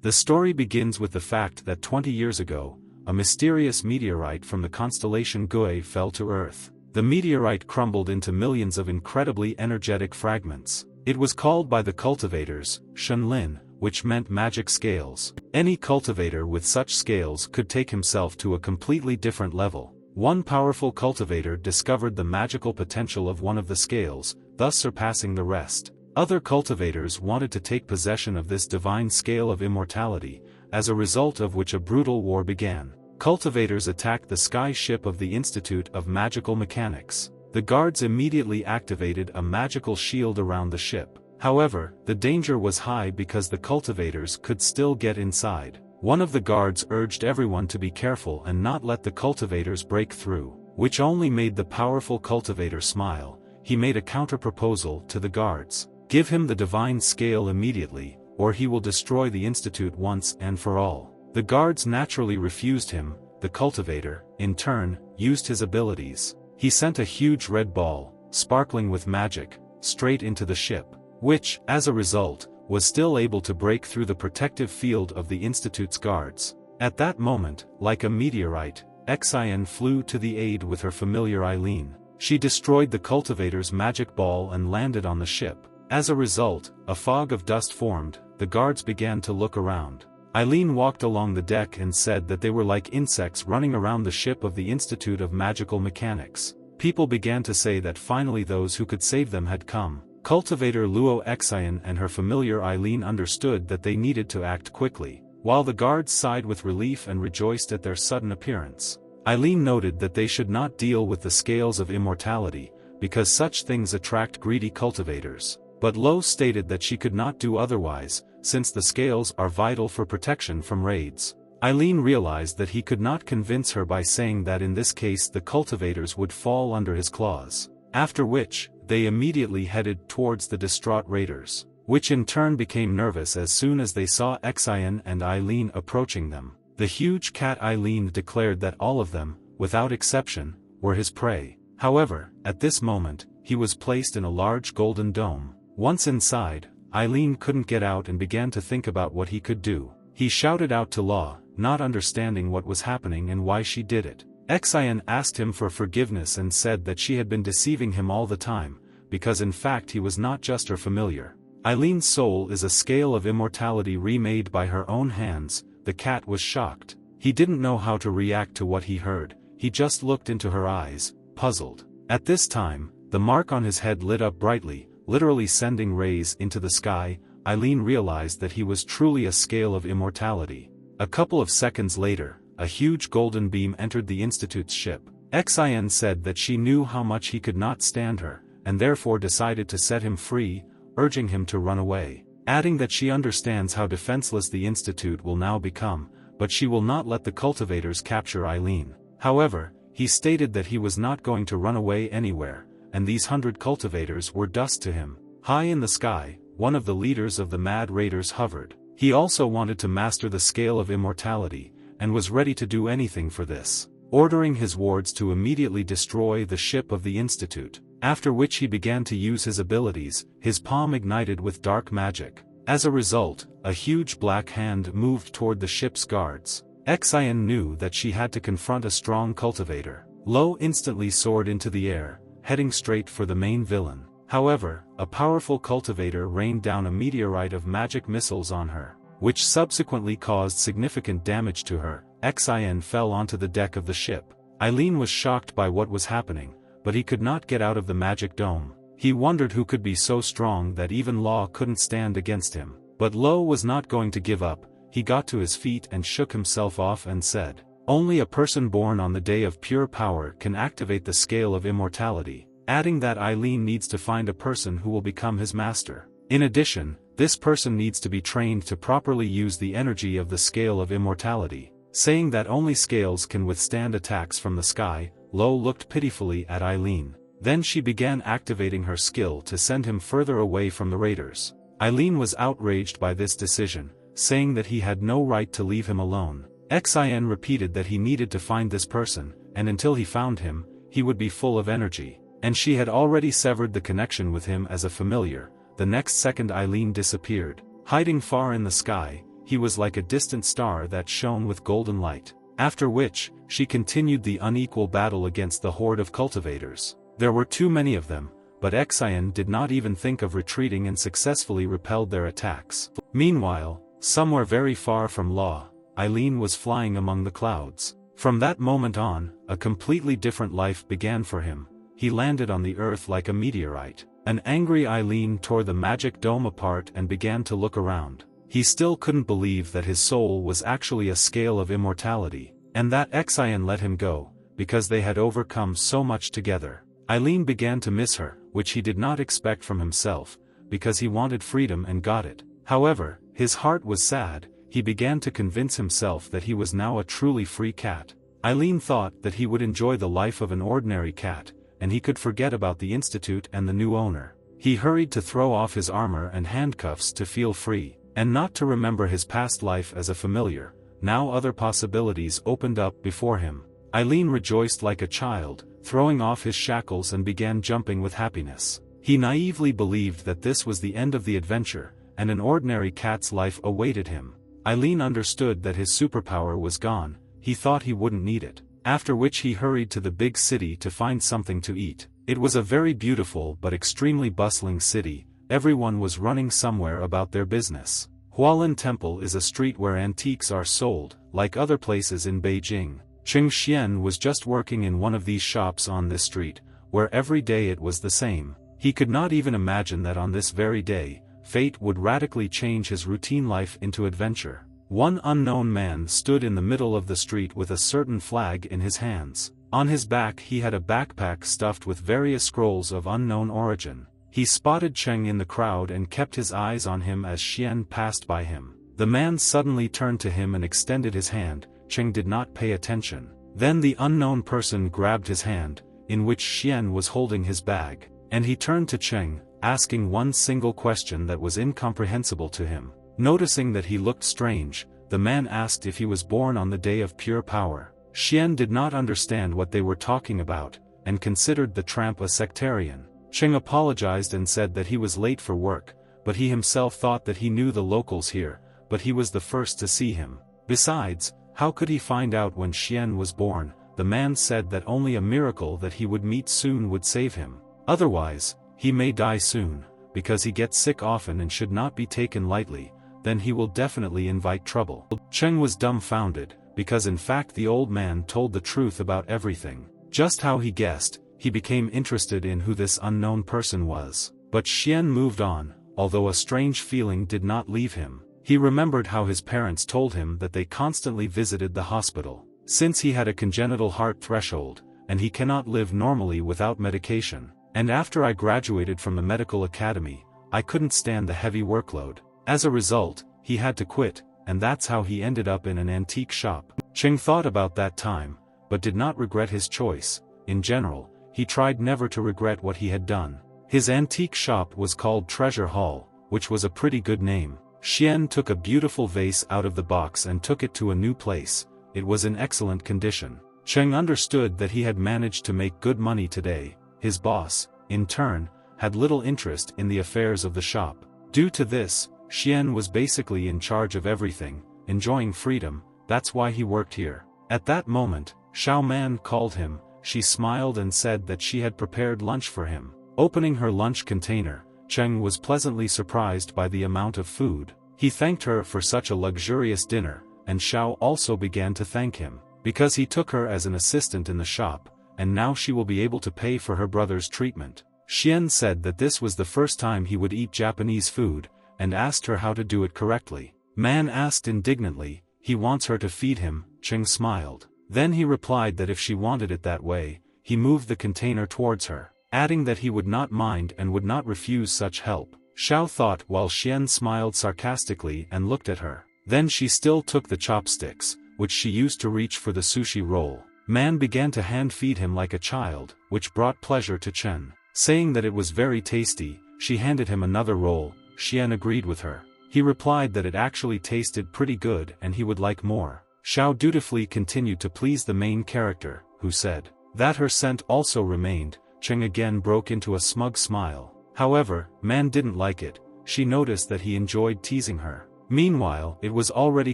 The story begins with the fact that 20 years ago, a mysterious meteorite from the constellation Gui fell to Earth. The meteorite crumbled into millions of incredibly energetic fragments. It was called by the cultivators, Shenlin, which meant magic scales. Any cultivator with such scales could take himself to a completely different level. One powerful cultivator discovered the magical potential of one of the scales, thus surpassing the rest. Other cultivators wanted to take possession of this divine scale of immortality, as a result of which a brutal war began. Cultivators attacked the sky ship of the Institute of Magical Mechanics. The guards immediately activated a magical shield around the ship. However, the danger was high because the cultivators could still get inside. One of the guards urged everyone to be careful and not let the cultivators break through, which only made the powerful cultivator smile. He made a counter-proposal to the guards. Give him the divine scale immediately, or he will destroy the institute once and for all. The guards naturally refused him. The cultivator, in turn, used his abilities. He sent a huge red ball, sparkling with magic, straight into the ship, which, as a result, was still able to break through the protective field of the Institute's guards. At that moment, like a meteorite, Xian flew to the aid with her familiar Eileen. She destroyed the cultivator's magic ball and landed on the ship. As a result, a fog of dust formed. The guards began to look around. Eileen walked along the deck and said that they were like insects running around the ship of the Institute of Magical Mechanics. People began to say that finally those who could save them had come. Cultivator Luo Xian and her familiar Eileen understood that they needed to act quickly, while the guards sighed with relief and rejoiced at their sudden appearance. Eileen noted that they should not deal with the scales of immortality, because such things attract greedy cultivators. But Luo stated that she could not do otherwise, since the scales are vital for protection from raids. Eileen realized that he could not convince her by saying that in this case the cultivators would fall under his claws. After which, they immediately headed towards the distraught raiders, which in turn became nervous as soon as they saw Xian and Eileen approaching them. The huge cat Eileen declared that all of them, without exception, were his prey. However, at this moment, he was placed in a large golden dome. Once inside, Eileen couldn't get out and began to think about what he could do. He shouted out to Law, not understanding what was happening and why she did it. Xian asked him for forgiveness and said that she had been deceiving him all the time, because in fact he was not just her familiar. Eileen's soul is a scale of immortality remade by her own hands. The cat was shocked. He didn't know how to react to what he heard. He just looked into her eyes, puzzled. At this time, the mark on his head lit up brightly, literally sending rays into the sky. Eileen realized that he was truly a scale of immortality. A couple of seconds later, a huge golden beam entered the Institute's ship. Xian said that she knew how much he could not stand her, and therefore decided to set him free, urging him to run away, adding that she understands how defenseless the Institute will now become, but she will not let the cultivators capture Eileen. However, he stated that he was not going to run away anywhere, and these 100 cultivators were dust to him. High in the sky, one of the leaders of the Mad Raiders hovered. He also wanted to master the scale of immortality, and was ready to do anything for this, ordering his wards to immediately destroy the ship of the Institute, after which he began to use his abilities. His palm ignited with dark magic. As a result, a huge black hand moved toward the ship's guards. Xian knew that she had to confront a strong cultivator. Lo instantly soared into the air, heading straight for the main villain. However, a powerful cultivator rained down a meteorite of magic missiles on her, which subsequently caused significant damage to her. Xian fell onto the deck of the ship. Eileen was shocked by what was happening, but he could not get out of the magic dome. He wondered who could be so strong that even Law couldn't stand against him. But Lo was not going to give up. He got to his feet and shook himself off and said, "Only a person born on the day of pure power can activate the scale of immortality," adding that Eileen needs to find a person who will become his master. In addition, this person needs to be trained to properly use the energy of the scale of immortality. Saying that only scales can withstand attacks from the sky, Lo looked pitifully at Eileen. Then she began activating her skill to send him further away from the raiders. Eileen was outraged by this decision, saying that he had no right to leave him alone. Xian repeated that he needed to find this person, and until he found him, he would be full of energy. And she had already severed the connection with him as a familiar. The next second Eileen disappeared. Hiding far in the sky, he was like a distant star that shone with golden light. After which, she continued the unequal battle against the horde of cultivators. There were too many of them, but Xian did not even think of retreating and successfully repelled their attacks. Meanwhile, somewhere very far from Law, Eileen was flying among the clouds. From that moment on, a completely different life began for him. He landed on the earth like a meteorite. An angry Eileen tore the magic dome apart and began to look around. He still couldn't believe that his soul was actually a scale of immortality, and that Xian let him go, because they had overcome so much together. Eileen began to miss her, which he did not expect from himself, because he wanted freedom and got it. However, his heart was sad. He began to convince himself that he was now a truly free cat. Eileen thought that he would enjoy the life of an ordinary cat, and he could forget about the institute and the new owner. He hurried to throw off his armor and handcuffs to feel free, and not to remember his past life as a familiar. Now other possibilities opened up before him. Eileen rejoiced like a child, throwing off his shackles and began jumping with happiness. He naively believed that this was the end of the adventure, and an ordinary cat's life awaited him. Eileen understood that his superpower was gone. He thought he wouldn't need it. After which he hurried to the big city to find something to eat. It was a very beautiful but extremely bustling city. Everyone was running somewhere about their business. Hualin Temple is a street where antiques are sold, like other places in Beijing. Cheng Xian was just working in one of these shops on this street, where every day it was the same. He could not even imagine that on this very day, fate would radically change his routine life into adventure. One unknown man stood in the middle of the street with a certain flag in his hands. On his back he had a backpack stuffed with various scrolls of unknown origin. He spotted Cheng in the crowd and kept his eyes on him as Xian passed by him. The man suddenly turned to him and extended his hand. Cheng did not pay attention. Then the unknown person grabbed his hand, in which Xian was holding his bag, and he turned to Cheng, asking one single question that was incomprehensible to him. Noticing that he looked strange, the man asked if he was born on the day of pure power. Xian did not understand what they were talking about, and considered the tramp a sectarian. Cheng apologized and said that he was late for work, but he himself thought that he knew the locals here, but he was the first to see him. Besides, how could he find out when Xian was born? The man said that only a miracle that he would meet soon would save him. Otherwise, he may die soon, because he gets sick often and should not be taken lightly. Then he will definitely invite trouble. Cheng was dumbfounded, because in fact the old man told the truth about everything. Just how he guessed, he became interested in who this unknown person was. But Xian moved on, although a strange feeling did not leave him. He remembered how his parents told him that they constantly visited the hospital. Since he had a congenital heart threshold, and he cannot live normally without medication. And after I graduated from the medical academy, I couldn't stand the heavy workload. As a result, he had to quit, and that's how he ended up in an antique shop. Cheng thought about that time, but did not regret his choice. In general, he tried never to regret what he had done. His antique shop was called Treasure Hall, which was a pretty good name. Xian took a beautiful vase out of the box and took it to a new place. It was in excellent condition. Cheng understood that he had managed to make good money today. His boss, in turn, had little interest in the affairs of the shop. Due to this, Xian was basically in charge of everything, enjoying freedom. That's why he worked here. At that moment, Xiao Man called him. She smiled and said that she had prepared lunch for him. Opening her lunch container, Cheng was pleasantly surprised by the amount of food. He thanked her for such a luxurious dinner, and Xiao also began to thank him, because he took her as an assistant in the shop, and now she will be able to pay for her brother's treatment. Xian said that this was the first time he would eat Japanese food, and asked her how to do it correctly. Man asked indignantly, he wants her to feed him. Cheng smiled. Then he replied that if she wanted it that way, he moved the container towards her, adding that he would not mind and would not refuse such help. Xiao thought while Xian smiled sarcastically and looked at her. Then she still took the chopsticks, which she used to reach for the sushi roll. Man began to hand feed him like a child, which brought pleasure to Chen. Saying that it was very tasty, she handed him another roll. Xian agreed with her. He replied that it actually tasted pretty good and he would like more. Xiao dutifully continued to please the main character, who said that her scent also remained. Cheng again broke into a smug smile. However, Man didn't like it. She noticed that he enjoyed teasing her. Meanwhile, it was already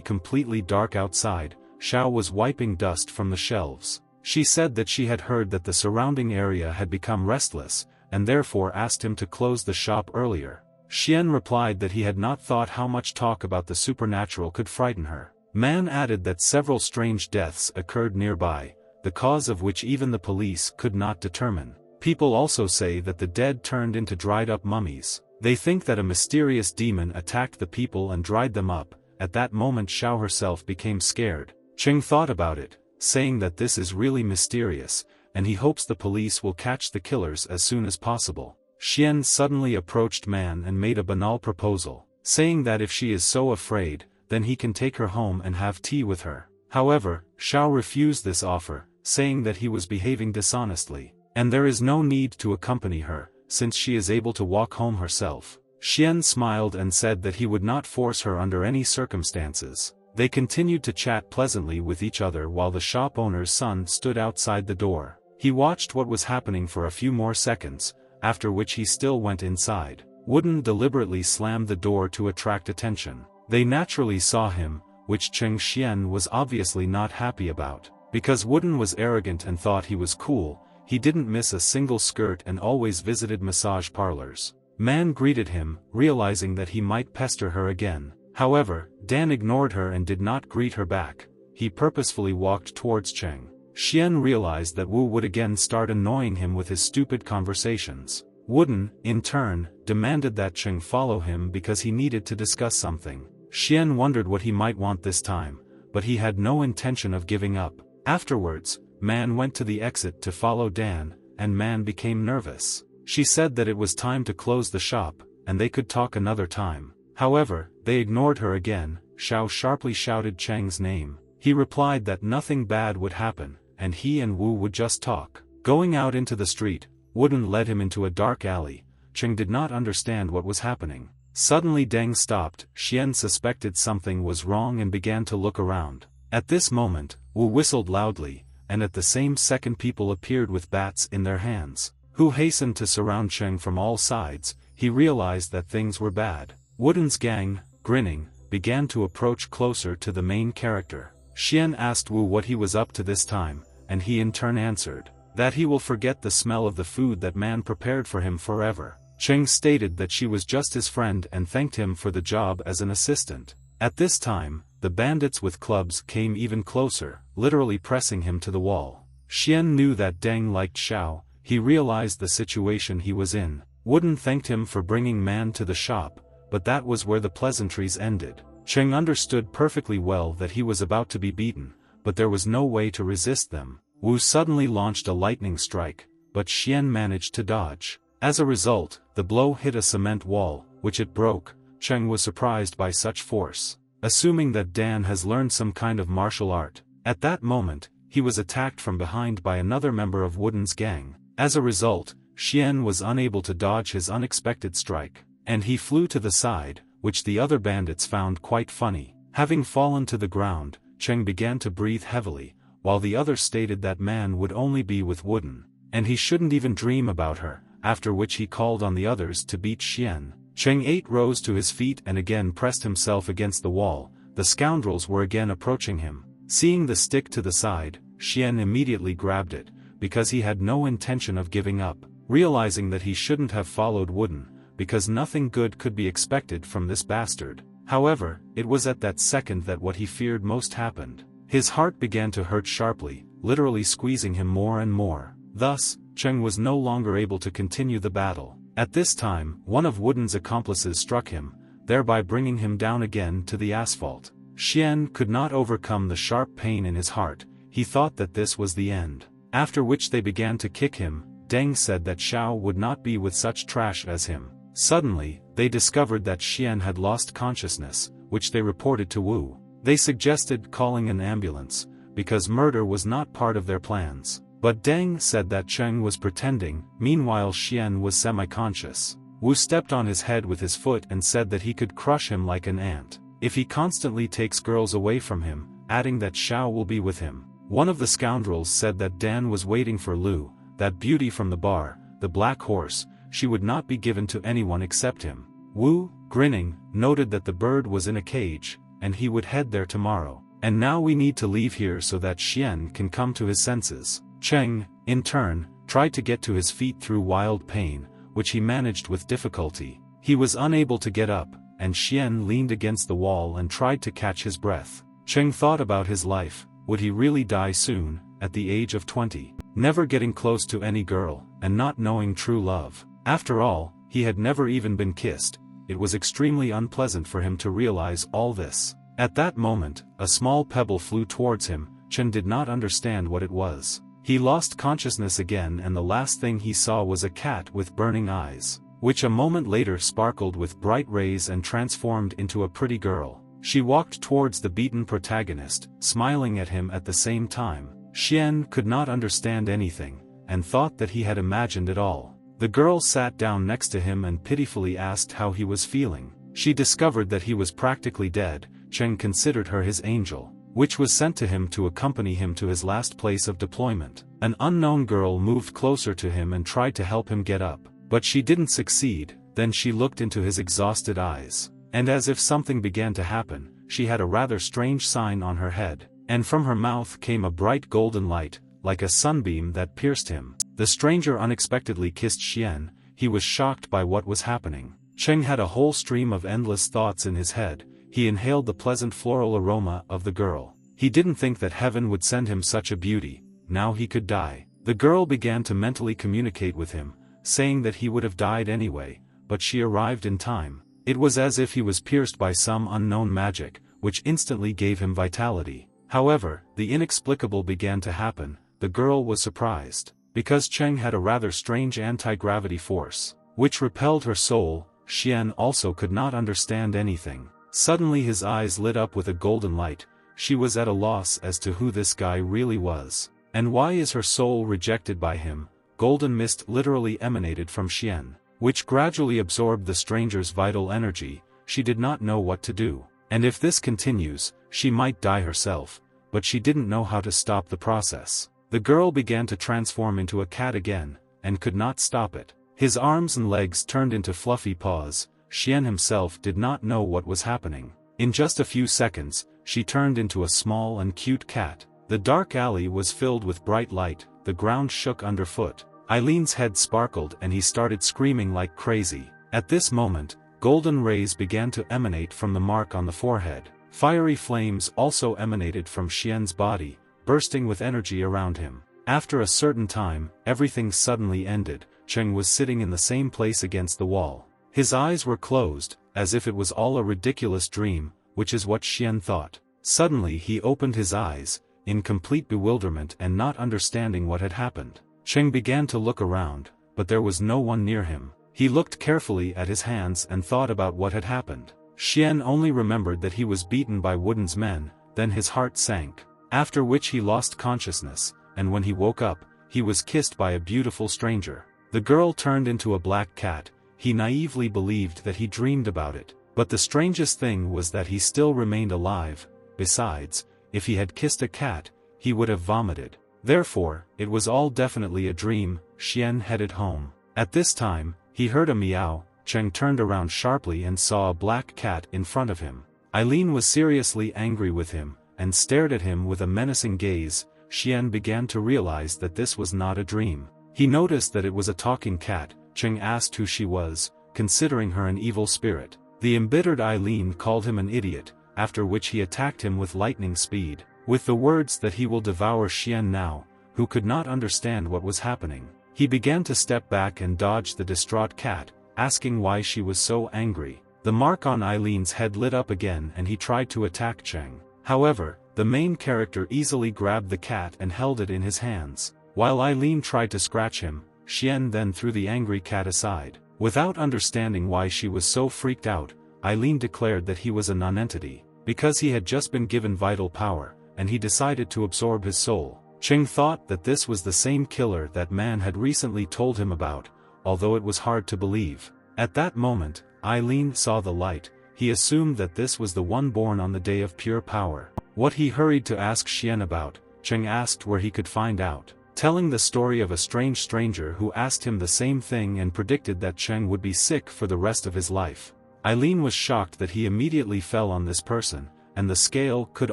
completely dark outside. Xiao was wiping dust from the shelves. She said that she had heard that the surrounding area had become restless, and therefore asked him to close the shop earlier. Xian replied that he had not thought how much talk about the supernatural could frighten her. Man added that several strange deaths occurred nearby, the cause of which even the police could not determine. People also say that the dead turned into dried-up mummies. They think that a mysterious demon attacked the people and dried them up. At that moment Xiao herself became scared. Cheng thought about it, saying that this is really mysterious, and he hopes the police will catch the killers as soon as possible. Xian suddenly approached Man and made a banal proposal, saying that if she is so afraid, then he can take her home and have tea with her. However, Xiao refused this offer, saying that he was behaving dishonestly, and there is no need to accompany her, since she is able to walk home herself. Xian smiled and said that he would not force her under any circumstances. They continued to chat pleasantly with each other while the shop owner's son stood outside the door. He watched what was happening for a few more seconds, after which he still went inside. Wooden deliberately slammed the door to attract attention. They naturally saw him, which Cheng Xian was obviously not happy about. Because Wooden was arrogant and thought he was cool, he didn't miss a single skirt and always visited massage parlors. Man greeted him, realizing that he might pester her again. However, Dan ignored her and did not greet her back. He purposefully walked towards Cheng. Xian realized that Wu would again start annoying him with his stupid conversations. Wooden, in turn, demanded that Cheng follow him because he needed to discuss something. Xian wondered what he might want this time, but he had no intention of giving up. Afterwards, Man went to the exit to follow Dan, and Man became nervous. She said that it was time to close the shop, and they could talk another time. However, they ignored her again. Xiao sharply shouted Cheng's name. He replied that nothing bad would happen, and he and Wu would just talk. Going out into the street, Wooden led him into a dark alley. Cheng did not understand what was happening. Suddenly Deng stopped. Xian suspected something was wrong and began to look around. At this moment, Wu whistled loudly, and at the same second people appeared with bats in their hands. Wu hastened to surround Cheng from all sides. He realized that things were bad. Wooden's gang, grinning, began to approach closer to the main character. Xian asked Wu what he was up to this time, and he in turn answered that he will forget the smell of the food that Man prepared for him forever. Cheng stated that she was just his friend and thanked him for the job as an assistant. At this time, the bandits with clubs came even closer, literally pressing him to the wall. Xian knew that Deng liked Xiao. He realized the situation he was in. Wooden thanked him for bringing Man to the shop, but that was where the pleasantries ended. Cheng understood perfectly well that he was about to be beaten, but there was no way to resist them. Wu suddenly launched a lightning strike, but Xian managed to dodge. As a result, the blow hit a cement wall, which it broke. Cheng was surprised by such force, assuming that Dan has learned some kind of martial art. At that moment, he was attacked from behind by another member of Wooden's gang. As a result, Xian was unable to dodge his unexpected strike, and he flew to the side, which the other bandits found quite funny. Having fallen to the ground, Cheng began to breathe heavily, while the others stated that Man would only be with Wooden, and he shouldn't even dream about her, after which he called on the others to beat Xian. Cheng 8 rose to his feet and again pressed himself against the wall. The scoundrels were again approaching him. Seeing the stick to the side, Xian immediately grabbed it, because he had no intention of giving up, realizing that he shouldn't have followed Wooden, because nothing good could be expected from this bastard. However, it was at that second that what he feared most happened. His heart began to hurt sharply, literally squeezing him more and more. Thus, Cheng was no longer able to continue the battle. At this time, one of Wooden's accomplices struck him, thereby bringing him down again to the asphalt. Xian could not overcome the sharp pain in his heart. He thought that this was the end. After which they began to kick him. Deng said that Xiao would not be with such trash as him. Suddenly, they discovered that Xian had lost consciousness, which they reported to Wu. They suggested calling an ambulance, because murder was not part of their plans. But Deng said that Cheng was pretending. Meanwhile Xian was semi-conscious. Wu stepped on his head with his foot and said that he could crush him like an ant if he constantly takes girls away from him, adding that Xiao will be with him. One of the scoundrels said that Dan was waiting for Lu, that beauty from the bar, the black horse. She would not be given to anyone except him. Wu, grinning, noted that the bird was in a cage, and he would head there tomorrow. And now we need to leave here so that Xian can come to his senses. Cheng, in turn, tried to get to his feet through wild pain, which he managed with difficulty. He was unable to get up, and Xian leaned against the wall and tried to catch his breath. Cheng thought about his life. Would he really die soon, at the age of 20? Never getting close to any girl, and not knowing true love. After all, he had never even been kissed. It was extremely unpleasant for him to realize all this. At that moment, a small pebble flew towards him. Chen did not understand what it was. He lost consciousness again, and the last thing he saw was a cat with burning eyes, which a moment later sparkled with bright rays and transformed into a pretty girl. She walked towards the beaten protagonist, smiling at him at the same time. Xian could not understand anything, and thought that he had imagined it all. The girl sat down next to him and pitifully asked how he was feeling. She discovered that he was practically dead. Cheng considered her his angel, which was sent to him to accompany him to his last place of deployment. An unknown girl moved closer to him and tried to help him get up, but she didn't succeed. Then she looked into his exhausted eyes, and as if something began to happen, she had a rather strange sign on her head, and from her mouth came a bright golden light, like a sunbeam that pierced him. The stranger unexpectedly kissed Xian. He was shocked by what was happening. Cheng had a whole stream of endless thoughts in his head. He inhaled the pleasant floral aroma of the girl. He didn't think that heaven would send him such a beauty. Now he could die. The girl began to mentally communicate with him, saying that he would have died anyway, but she arrived in time. It was as if he was pierced by some unknown magic, which instantly gave him vitality. However, the inexplicable began to happen. The girl was surprised, because Cheng had a rather strange anti-gravity force, which repelled her soul. Xian also could not understand anything. Suddenly his eyes lit up with a golden light. She was at a loss as to who this guy really was. And why is her soul rejected by him? Golden mist literally emanated from Xian, which gradually absorbed the stranger's vital energy. She did not know what to do. And if this continues, she might die herself. But she didn't know how to stop the process. The girl began to transform into a cat again, and could not stop it. His arms and legs turned into fluffy paws. Xian himself did not know what was happening. In just a few seconds, she turned into a small and cute cat. The dark alley was filled with bright light. The ground shook underfoot. Eileen's head sparkled and he started screaming like crazy. At this moment, golden rays began to emanate from the mark on the forehead. Fiery flames also emanated from Xian's body, bursting with energy around him. After a certain time, everything suddenly ended. Cheng was sitting in the same place against the wall. His eyes were closed, as if it was all a ridiculous dream, which is what Xian thought. Suddenly he opened his eyes, in complete bewilderment and not understanding what had happened. Cheng began to look around, but there was no one near him. He looked carefully at his hands and thought about what had happened. Xian only remembered that he was beaten by Wooden's men. Then his heart sank. After which he lost consciousness, and when he woke up, he was kissed by a beautiful stranger. The girl turned into a black cat. He naively believed that he dreamed about it, but the strangest thing was that he still remained alive. Besides, if he had kissed a cat, he would have vomited. Therefore, it was all definitely a dream. Xian headed home. At this time, he heard a meow. Cheng turned around sharply and saw a black cat in front of him. Eileen was seriously angry with him, and stared at him with a menacing gaze. Xian began to realize that this was not a dream. He noticed that it was a talking cat. Cheng asked who she was, considering her an evil spirit. The embittered Eileen called him an idiot, after which he attacked him with lightning speed, with the words that he will devour Xian now, who could not understand what was happening. He began to step back and dodge the distraught cat, asking why she was so angry. The mark on Eileen's head lit up again and he tried to attack Cheng. However, the main character easily grabbed the cat and held it in his hands. While Eileen tried to scratch him, Xian then threw the angry cat aside. Without understanding why she was so freaked out, Eileen declared that he was a nonentity, because he had just been given vital power, and he decided to absorb his soul. Cheng thought that this was the same killer that man had recently told him about, although it was hard to believe. At that moment, Eileen saw the light. He assumed that this was the one born on the day of pure power. What he hurried to ask Xian about, Cheng asked where he could find out, telling the story of a strange stranger who asked him the same thing and predicted that Cheng would be sick for the rest of his life. Eileen was shocked that he immediately fell on this person, and the scale could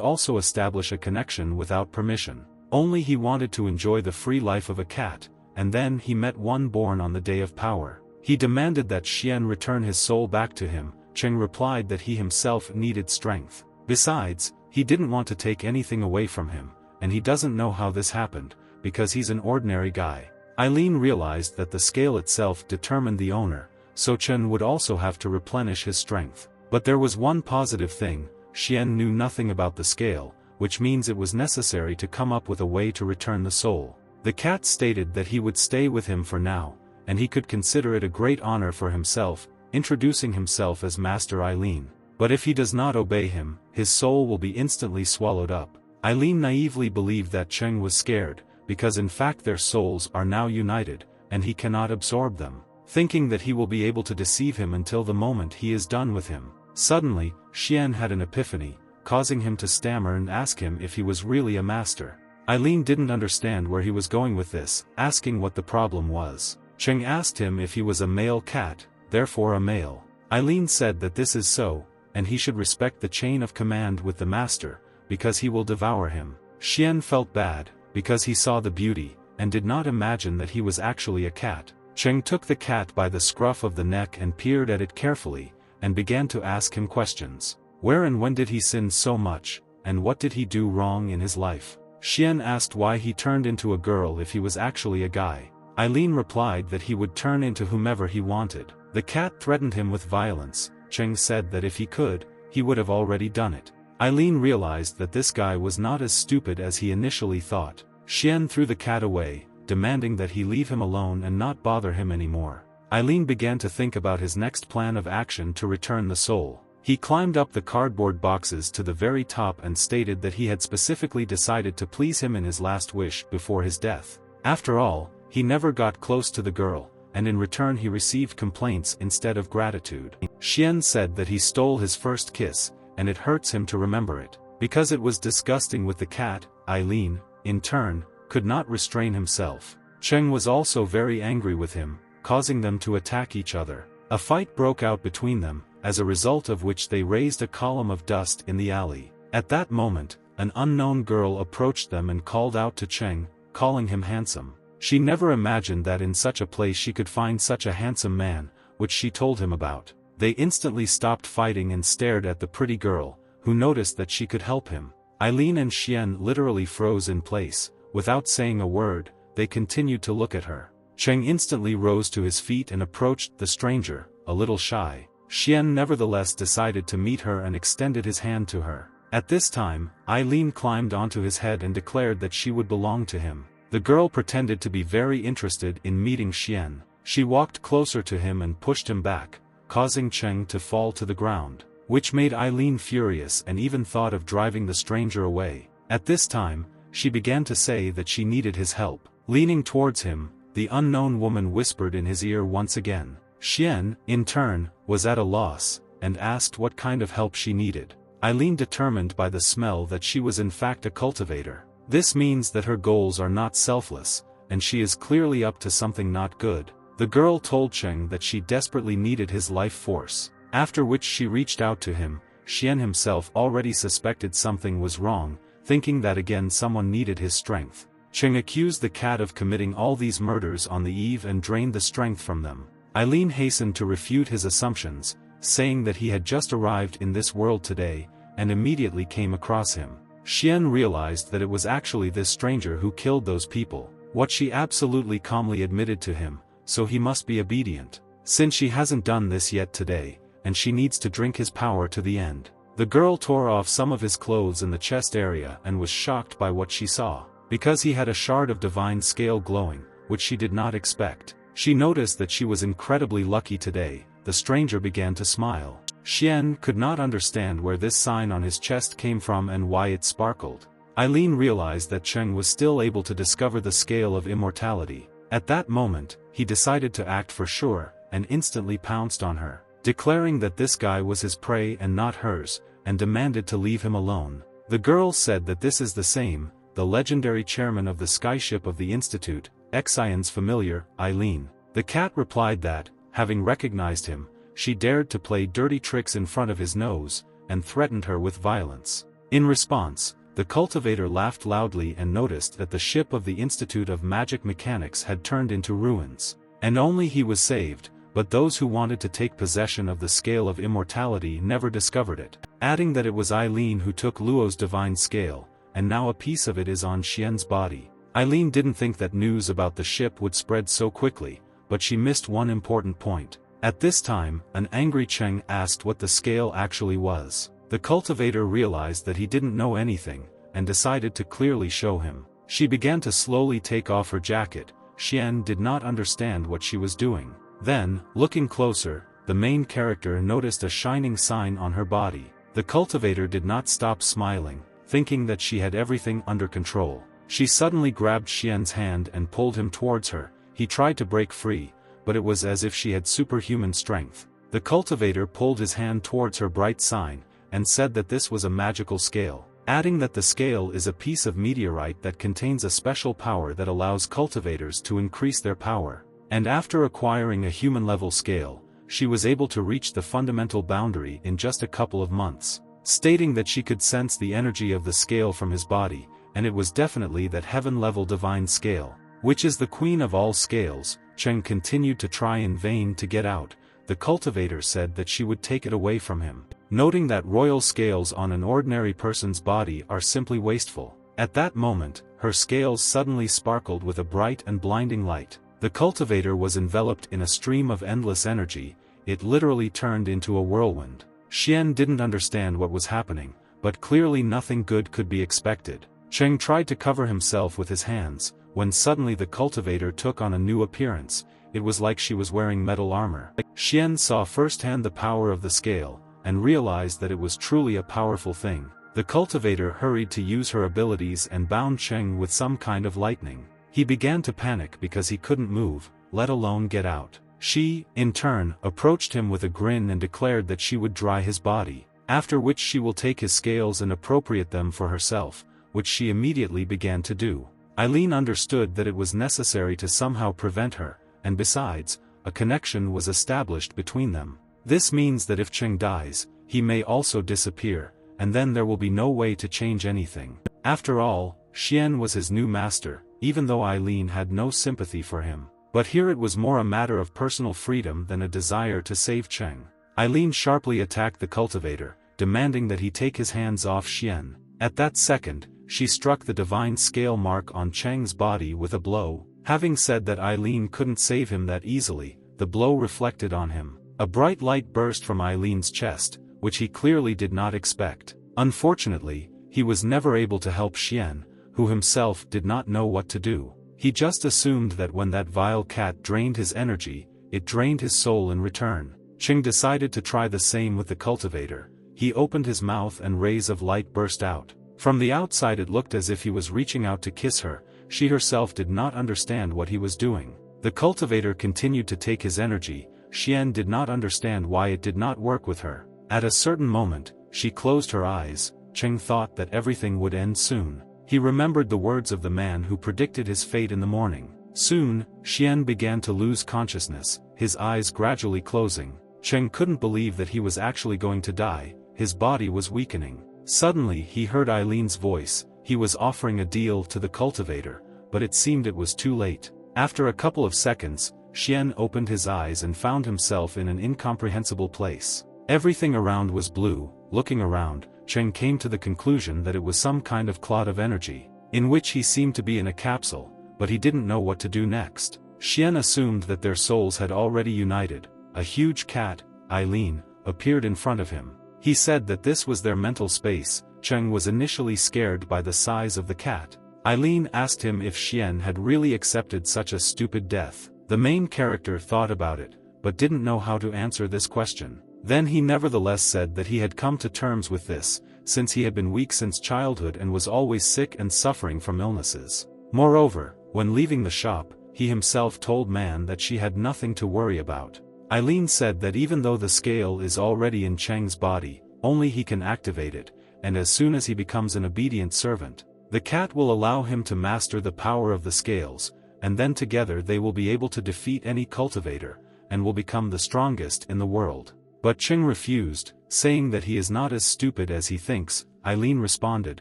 also establish a connection without permission. Only he wanted to enjoy the free life of a cat, and then he met one born on the day of power. He demanded that Xian return his soul back to him. Cheng replied that he himself needed strength. Besides, he didn't want to take anything away from him, and he doesn't know how this happened, because he's an ordinary guy. Eileen realized that the scale itself determined the owner, so Chen would also have to replenish his strength. But there was one positive thing: Xian knew nothing about the scale, which means it was necessary to come up with a way to return the soul. The cat stated that he would stay with him for now, and he could consider it a great honor for himself, introducing himself as Master Eileen. But if he does not obey him, his soul will be instantly swallowed up. Eileen naively believed that Cheng was scared, because in fact their souls are now united, and he cannot absorb them, thinking that he will be able to deceive him until the moment he is done with him. Suddenly, Xian had an epiphany, causing him to stammer and ask him if he was really a master. Eileen didn't understand where he was going with this, asking what the problem was. Cheng asked him if he was a male cat, therefore a male. Eileen said that this is so, and he should respect the chain of command with the master, because he will devour him. Xian felt bad, because he saw the beauty, and did not imagine that he was actually a cat. Cheng took the cat by the scruff of the neck and peered at it carefully, and began to ask him questions. Where and when did he sin so much, and what did he do wrong in his life? Xian asked why he turned into a girl if he was actually a guy. Eileen replied that he would turn into whomever he wanted. The cat threatened him with violence. Cheng said that if he could, he would have already done it. Eileen realized that this guy was not as stupid as he initially thought. Xian threw the cat away, demanding that he leave him alone and not bother him anymore. Eileen began to think about his next plan of action to return the soul. He climbed up the cardboard boxes to the very top and stated that he had specifically decided to please him in his last wish before his death. After all, he never got close to the girl, and in return he received complaints instead of gratitude. Xian said that he stole his first kiss, and it hurts him to remember it. Because it was disgusting with the cat, Eileen, in turn, could not restrain himself. Cheng was also very angry with him, causing them to attack each other. A fight broke out between them, as a result of which they raised a column of dust in the alley. At that moment, an unknown girl approached them and called out to Cheng, calling him handsome. She never imagined that in such a place she could find such a handsome man, which she told him about. They instantly stopped fighting and stared at the pretty girl, who noticed that she could help him. Eileen and Xian literally froze in place. Without saying a word, they continued to look at her. Cheng instantly rose to his feet and approached the stranger, a little shy. Xian nevertheless decided to meet her and extended his hand to her. At this time, Eileen climbed onto his head and declared that she would belong to him. The girl pretended to be very interested in meeting Xian. She walked closer to him and pushed him back, causing Cheng to fall to the ground, which made Eileen furious and even thought of driving the stranger away. At this time, she began to say that she needed his help. Leaning towards him, the unknown woman whispered in his ear once again. Xian, in turn, was at a loss, and asked what kind of help she needed. Eileen determined by the smell that she was in fact a cultivator. This means that her goals are not selfless, and she is clearly up to something not good. The girl told Cheng that she desperately needed his life force, after which she reached out to him. Xian himself already suspected something was wrong, thinking that again someone needed his strength. Cheng accused the cat of committing all these murders on the eve and drained the strength from them. Eileen hastened to refute his assumptions, saying that he had just arrived in this world today, and immediately came across him. Xian realized that it was actually this stranger who killed those people, what she absolutely calmly admitted to him, so he must be obedient. Since she hasn't done this yet today, and she needs to drink his power to the end. The girl tore off some of his clothes in the chest area and was shocked by what she saw. Because he had a shard of divine scale glowing, which she did not expect. She noticed that she was incredibly lucky today. The stranger began to smile. Xian could not understand where this sign on his chest came from and why it sparkled. Eileen realized that Cheng was still able to discover the scale of immortality. At that moment, he decided to act for sure, and instantly pounced on her, declaring that this guy was his prey and not hers, and demanded to leave him alone. The girl said that this is the same, the legendary chairman of the skyship of the Institute, Xian's familiar, Eileen. The cat replied that, having recognized him, she dared to play dirty tricks in front of his nose, and threatened her with violence. In response, the cultivator laughed loudly and noticed that the ship of the Institute of Magic Mechanics had turned into ruins. And only he was saved, but those who wanted to take possession of the scale of immortality never discovered it, adding that it was Eileen who took Luo's divine scale, and now a piece of it is on Xian's body. Eileen didn't think that news about the ship would spread so quickly, but she missed one important point. At this time, an angry Cheng asked what the scale actually was. The cultivator realized that he didn't know anything, and decided to clearly show him. She began to slowly take off her jacket. Xian did not understand what she was doing. Then, looking closer, the main character noticed a shining sign on her body. The cultivator did not stop smiling, thinking that she had everything under control. She suddenly grabbed Xian's hand and pulled him towards her. He tried to break free, but it was as if she had superhuman strength. The cultivator pulled his hand towards her bright sign, and said that this was a magical scale, adding that the scale is a piece of meteorite that contains a special power that allows cultivators to increase their power. And after acquiring a human-level scale, she was able to reach the fundamental boundary in just a couple of months, stating that she could sense the energy of the scale from his body, and it was definitely that heaven-level divine scale, which is the queen of all scales. Cheng continued to try in vain to get out. The cultivator said that she would take it away from him, noting that royal scales on an ordinary person's body are simply wasteful. At that moment, her scales suddenly sparkled with a bright and blinding light. The cultivator was enveloped in a stream of endless energy. It literally turned into a whirlwind. Xian didn't understand what was happening, but clearly nothing good could be expected. Cheng tried to cover himself with his hands, when suddenly the cultivator took on a new appearance. It was like she was wearing metal armor. Xian saw firsthand the power of the scale, and realized that it was truly a powerful thing. The cultivator hurried to use her abilities and bound Cheng with some kind of lightning. He began to panic because he couldn't move, let alone get out. She, in turn, approached him with a grin and declared that she would dry his body, after which she will take his scales and appropriate them for herself, which she immediately began to do. Eileen understood that it was necessary to somehow prevent her, and besides, a connection was established between them. This means that if Cheng dies, he may also disappear, and then there will be no way to change anything. After all, Xian was his new master, even though Eileen had no sympathy for him. But here it was more a matter of personal freedom than a desire to save Cheng. Eileen sharply attacked the cultivator, demanding that he take his hands off Xian. At that second, she struck the divine scale mark on Cheng's body with a blow. Having said that Eileen couldn't save him that easily, the blow reflected on him. A bright light burst from Eileen's chest, which he clearly did not expect. Unfortunately, he was never able to help Xian, who himself did not know what to do. He just assumed that when that vile cat drained his energy, it drained his soul in return. Cheng decided to try the same with the cultivator. He opened his mouth and rays of light burst out. From the outside it looked as if he was reaching out to kiss her. She herself did not understand what he was doing. The cultivator continued to take his energy. Xian did not understand why it did not work with her. At a certain moment, she closed her eyes. Cheng thought that everything would end soon. He remembered the words of the man who predicted his fate in the morning. Soon, Xian began to lose consciousness, his eyes gradually closing. Cheng couldn't believe that he was actually going to die. His body was weakening. Suddenly he heard Eileen's voice. He was offering a deal to the cultivator, but it seemed it was too late. After a couple of seconds, Xian opened his eyes and found himself in an incomprehensible place. Everything around was blue. Looking around, Cheng came to the conclusion that it was some kind of cloud of energy, in which he seemed to be in a capsule, but he didn't know what to do next. Xian assumed that their souls had already united. A huge cat, Eileen, appeared in front of him. He said that this was their mental space. Cheng was initially scared by the size of the cat. Eileen asked him if Xian had really accepted such a stupid death. The main character thought about it, but didn't know how to answer this question. Then he nevertheless said that he had come to terms with this, since he had been weak since childhood and was always sick and suffering from illnesses. Moreover, when leaving the shop, he himself told Man that she had nothing to worry about. Eileen said that even though the scale is already in Cheng's body, only he can activate it, and as soon as he becomes an obedient servant, the cat will allow him to master the power of the scales, and then together they will be able to defeat any cultivator, and will become the strongest in the world. But Cheng refused, saying that he is not as stupid as he thinks. Eileen responded,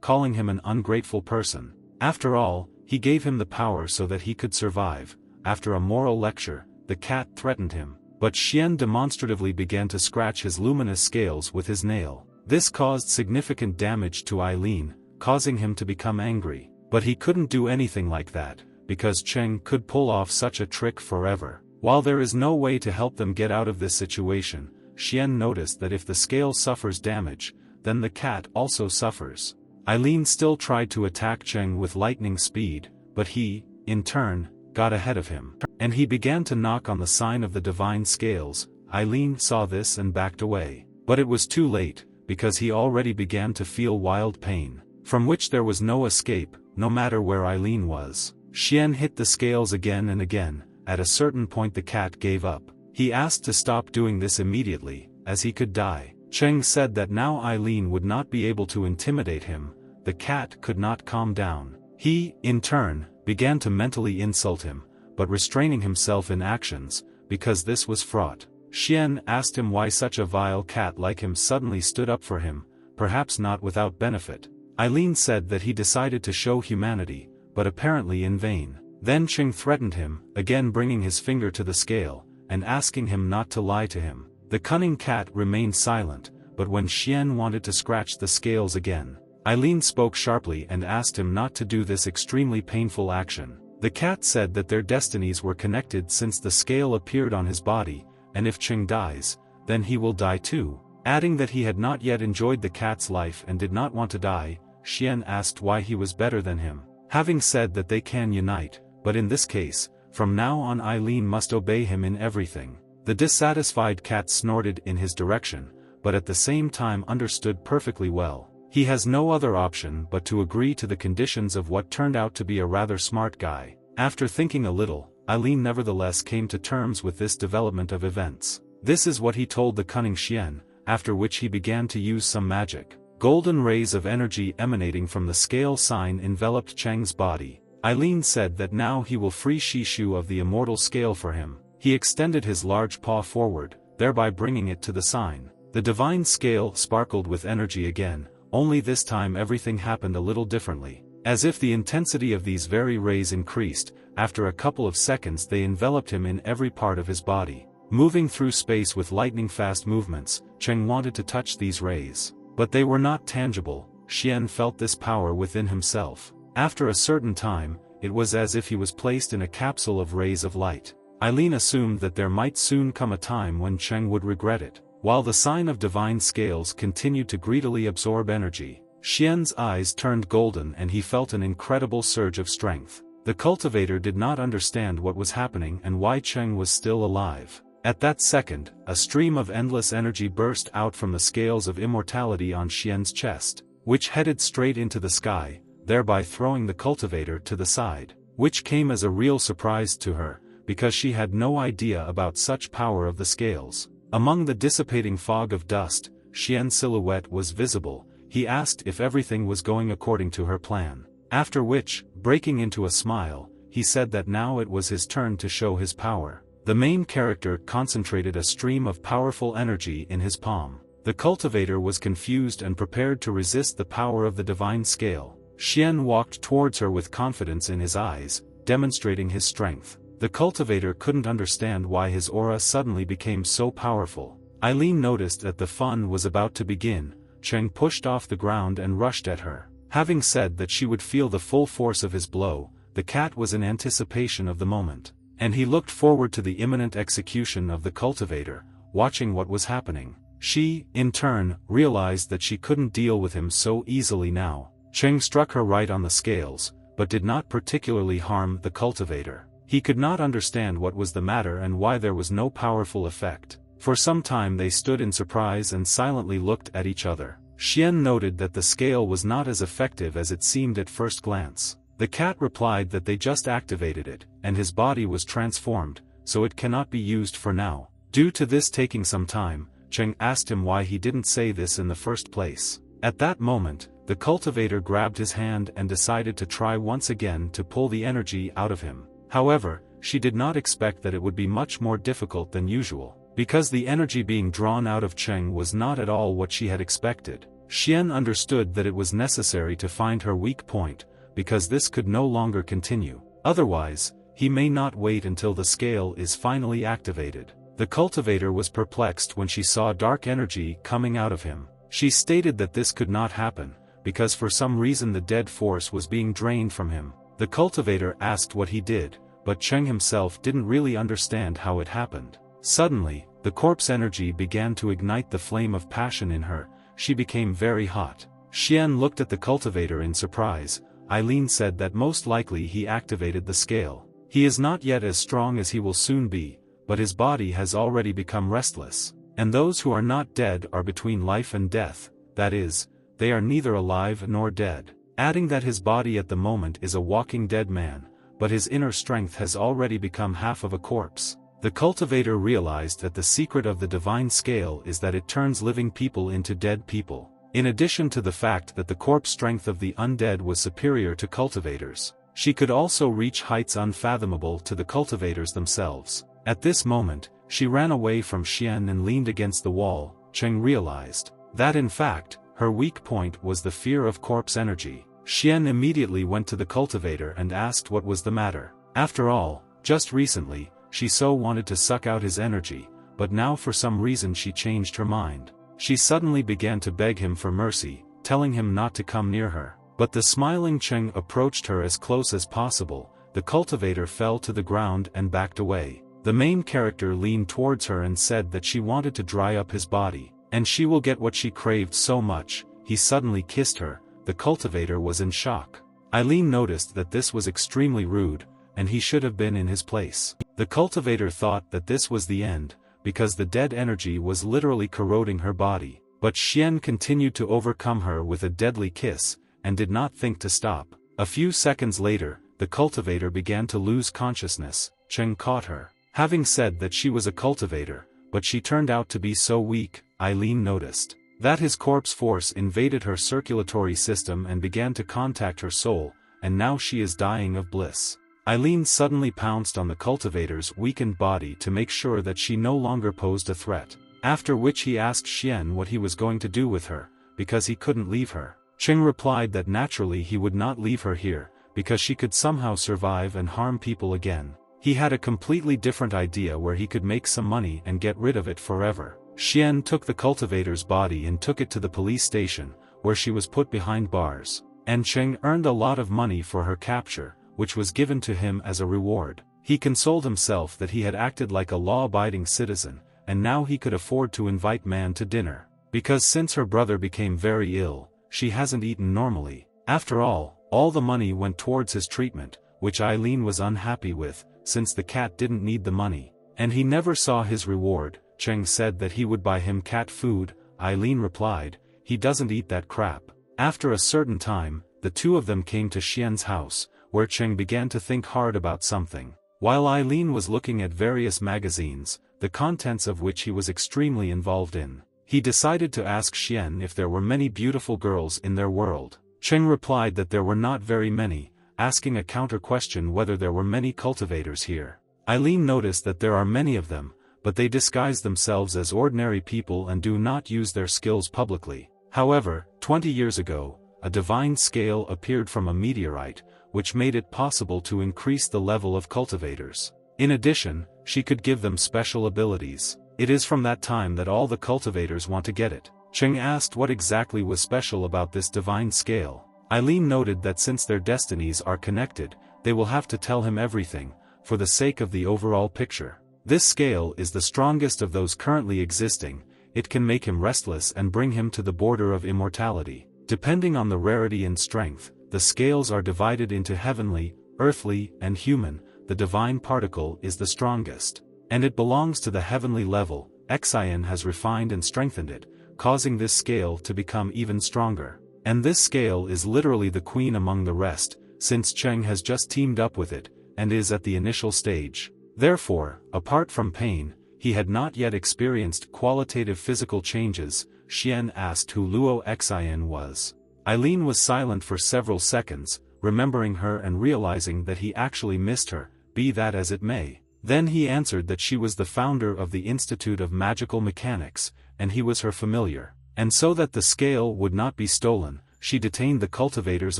calling him an ungrateful person. After all, he gave him the power so that he could survive. After a moral lecture, the cat threatened him, but Xian demonstratively began to scratch his luminous scales with his nail. This caused significant damage to Eileen, causing him to become angry. But he couldn't do anything like that, because Cheng could pull off such a trick forever. While there is no way to help them get out of this situation, Xian noticed that if the scale suffers damage, then the cat also suffers. Eileen still tried to attack Cheng with lightning speed, but he, in turn, got ahead of him. And he began to knock on the sign of the divine scales. Eileen saw this and backed away. But it was too late, because he already began to feel wild pain, from which there was no escape, no matter where Eileen was. Xian hit the scales again and again. At a certain point the cat gave up. He asked to stop doing this immediately, as he could die. Cheng said that now Eileen would not be able to intimidate him. The cat could not calm down. He, in turn, began to mentally insult him, but restraining himself in actions, because this was fraught. Xian asked him why such a vile cat like him suddenly stood up for him, perhaps not without benefit. Eileen said that he decided to show humanity, but apparently in vain. Then Cheng threatened him, again bringing his finger to the scale, and asking him not to lie to him. The cunning cat remained silent, but when Xian wanted to scratch the scales again, Eileen spoke sharply and asked him not to do this extremely painful action. The cat said that their destinies were connected since the scale appeared on his body, and if Cheng dies, then he will die too. Adding that he had not yet enjoyed the cat's life and did not want to die, Xian asked why he was better than him. Having said that they can unite, but in this case, from now on Eileen must obey him in everything. The dissatisfied cat snorted in his direction, but at the same time understood perfectly well. He has no other option but to agree to the conditions of what turned out to be a rather smart guy. After thinking a little, Eileen nevertheless came to terms with this development of events. This is what he told the cunning Xian, after which he began to use some magic. Golden rays of energy emanating from the scale sign enveloped Cheng's body. Eileen said that now he will free Shishu of the immortal scale for him. He extended his large paw forward, thereby bringing it to the sign. The divine scale sparkled with energy again, only this time everything happened a little differently. As if the intensity of these very rays increased, after a couple of seconds they enveloped him in every part of his body. Moving through space with lightning-fast movements, Cheng wanted to touch these rays. But they were not tangible. Xian felt this power within himself. After a certain time, it was as if he was placed in a capsule of rays of light. Eileen assumed that there might soon come a time when Cheng would regret it. While the sign of divine scales continued to greedily absorb energy, Xian's eyes turned golden and he felt an incredible surge of strength. The cultivator did not understand what was happening and why Cheng was still alive. At that second, a stream of endless energy burst out from the scales of immortality on Xian's chest, which headed straight into the sky, thereby throwing the cultivator to the side, which came as a real surprise to her, because she had no idea about such power of the scales. Among the dissipating fog of dust, Xian's silhouette was visible. He asked if everything was going according to her plan. After which, breaking into a smile, he said that now it was his turn to show his power. The main character concentrated a stream of powerful energy in his palm. The cultivator was confused and prepared to resist the power of the divine scale. Xian walked towards her with confidence in his eyes, demonstrating his strength. The cultivator couldn't understand why his aura suddenly became so powerful. Eileen noticed that the fun was about to begin. Cheng pushed off the ground and rushed at her. Having said that she would feel the full force of his blow, the cat was in anticipation of the moment. And he looked forward to the imminent execution of the cultivator, watching what was happening. She, in turn, realized that she couldn't deal with him so easily now. Cheng struck her right on the scales, but did not particularly harm the cultivator. He could not understand what was the matter and why there was no powerful effect. For some time they stood in surprise and silently looked at each other. Xian noted that the scale was not as effective as it seemed at first glance. The cat replied that they just activated it, and his body was transformed, so it cannot be used for now. Due to this taking some time, Cheng asked him why he didn't say this in the first place. At that moment, the cultivator grabbed his hand and decided to try once again to pull the energy out of him. However, she did not expect that it would be much more difficult than usual, because the energy being drawn out of Cheng was not at all what she had expected. Xian understood that it was necessary to find her weak point, because this could no longer continue. Otherwise, he may not wait until the scale is finally activated. The cultivator was perplexed when she saw dark energy coming out of him. She stated that this could not happen, because for some reason the dead force was being drained from him. The cultivator asked what he did, but Cheng himself didn't really understand how it happened. Suddenly, the corpse energy began to ignite the flame of passion in her. She became very hot. Xian looked at the cultivator in surprise. Eileen said that most likely he activated the scale. He is not yet as strong as he will soon be, but his body has already become restless. And those who are not dead are between life and death, that is, they are neither alive nor dead. Adding that his body at the moment is a walking dead man, but his inner strength has already become half of a corpse. The cultivator realized that the secret of the divine scale is that it turns living people into dead people. In addition to the fact that the corpse strength of the undead was superior to cultivators, she could also reach heights unfathomable to the cultivators themselves. At this moment, she ran away from Xian and leaned against the wall. Cheng realized that in fact, her weak point was the fear of corpse energy. Xian immediately went to the cultivator and asked what was the matter. After all, just recently, she so wanted to suck out his energy, but now for some reason she changed her mind. She suddenly began to beg him for mercy, telling him not to come near her. But the smiling Cheng approached her as close as possible. The cultivator fell to the ground and backed away. The main character leaned towards her and said that she wanted to dry up his body, and she will get what she craved so much. He suddenly kissed her. The cultivator was in shock. Eileen noticed that this was extremely rude, and he should have been in his place. The cultivator thought that this was the end, because the dead energy was literally corroding her body. But Xian continued to overcome her with a deadly kiss, and did not think to stop. A few seconds later, the cultivator began to lose consciousness. Cheng caught her. Having said that she was a cultivator, but she turned out to be so weak, Eileen noticed that his corpse force invaded her circulatory system and began to contact her soul, and now she is dying of bliss. Eileen suddenly pounced on the cultivator's weakened body to make sure that she no longer posed a threat, after which he asked Xian what he was going to do with her, because he couldn't leave her. Cheng replied that naturally he would not leave her here, because she could somehow survive and harm people again. He had a completely different idea where he could make some money and get rid of it forever. Xian took the cultivator's body and took it to the police station, where she was put behind bars. And Cheng earned a lot of money for her capture, which was given to him as a reward. He consoled himself that he had acted like a law-abiding citizen, and now he could afford to invite Man to dinner. Because since her brother became very ill, she hasn't eaten normally. After all the money went towards his treatment, which Eileen was unhappy with, since the cat didn't need the money. And he never saw his reward. Cheng said that he would buy him cat food. Eileen replied, he doesn't eat that crap. After a certain time, the two of them came to Xian's house, where Cheng began to think hard about something. While Eileen was looking at various magazines, the contents of which he was extremely involved in, he decided to ask Xian if there were many beautiful girls in their world. Cheng replied that there were not very many, asking a counter-question whether there were many cultivators here. Eileen noticed that there are many of them, but they disguise themselves as ordinary people and do not use their skills publicly. However, 20 years ago, a divine scale appeared from a meteorite, which made it possible to increase the level of cultivators. In addition, she could give them special abilities. It is from that time that all the cultivators want to get it. Cheng asked what exactly was special about this divine scale. Eileen noted that since their destinies are connected, they will have to tell him everything, for the sake of the overall picture. This scale is the strongest of those currently existing. It can make him restless and bring him to the border of immortality. Depending on the rarity and strength, the scales are divided into heavenly, earthly, and human. The divine particle is the strongest, and it belongs to the heavenly level. Xian has refined and strengthened it, causing this scale to become even stronger. And this scale is literally the queen among the rest, since Cheng has just teamed up with it, and is at the initial stage. Therefore, apart from pain, he had not yet experienced qualitative physical changes. Xian asked who Luo Xian was. Eileen was silent for several seconds, remembering her and realizing that he actually missed her. be that as it may. Then he answered that she was the founder of the Institute of Magical Mechanics, and he was her familiar. And so that the scale would not be stolen, she detained the cultivators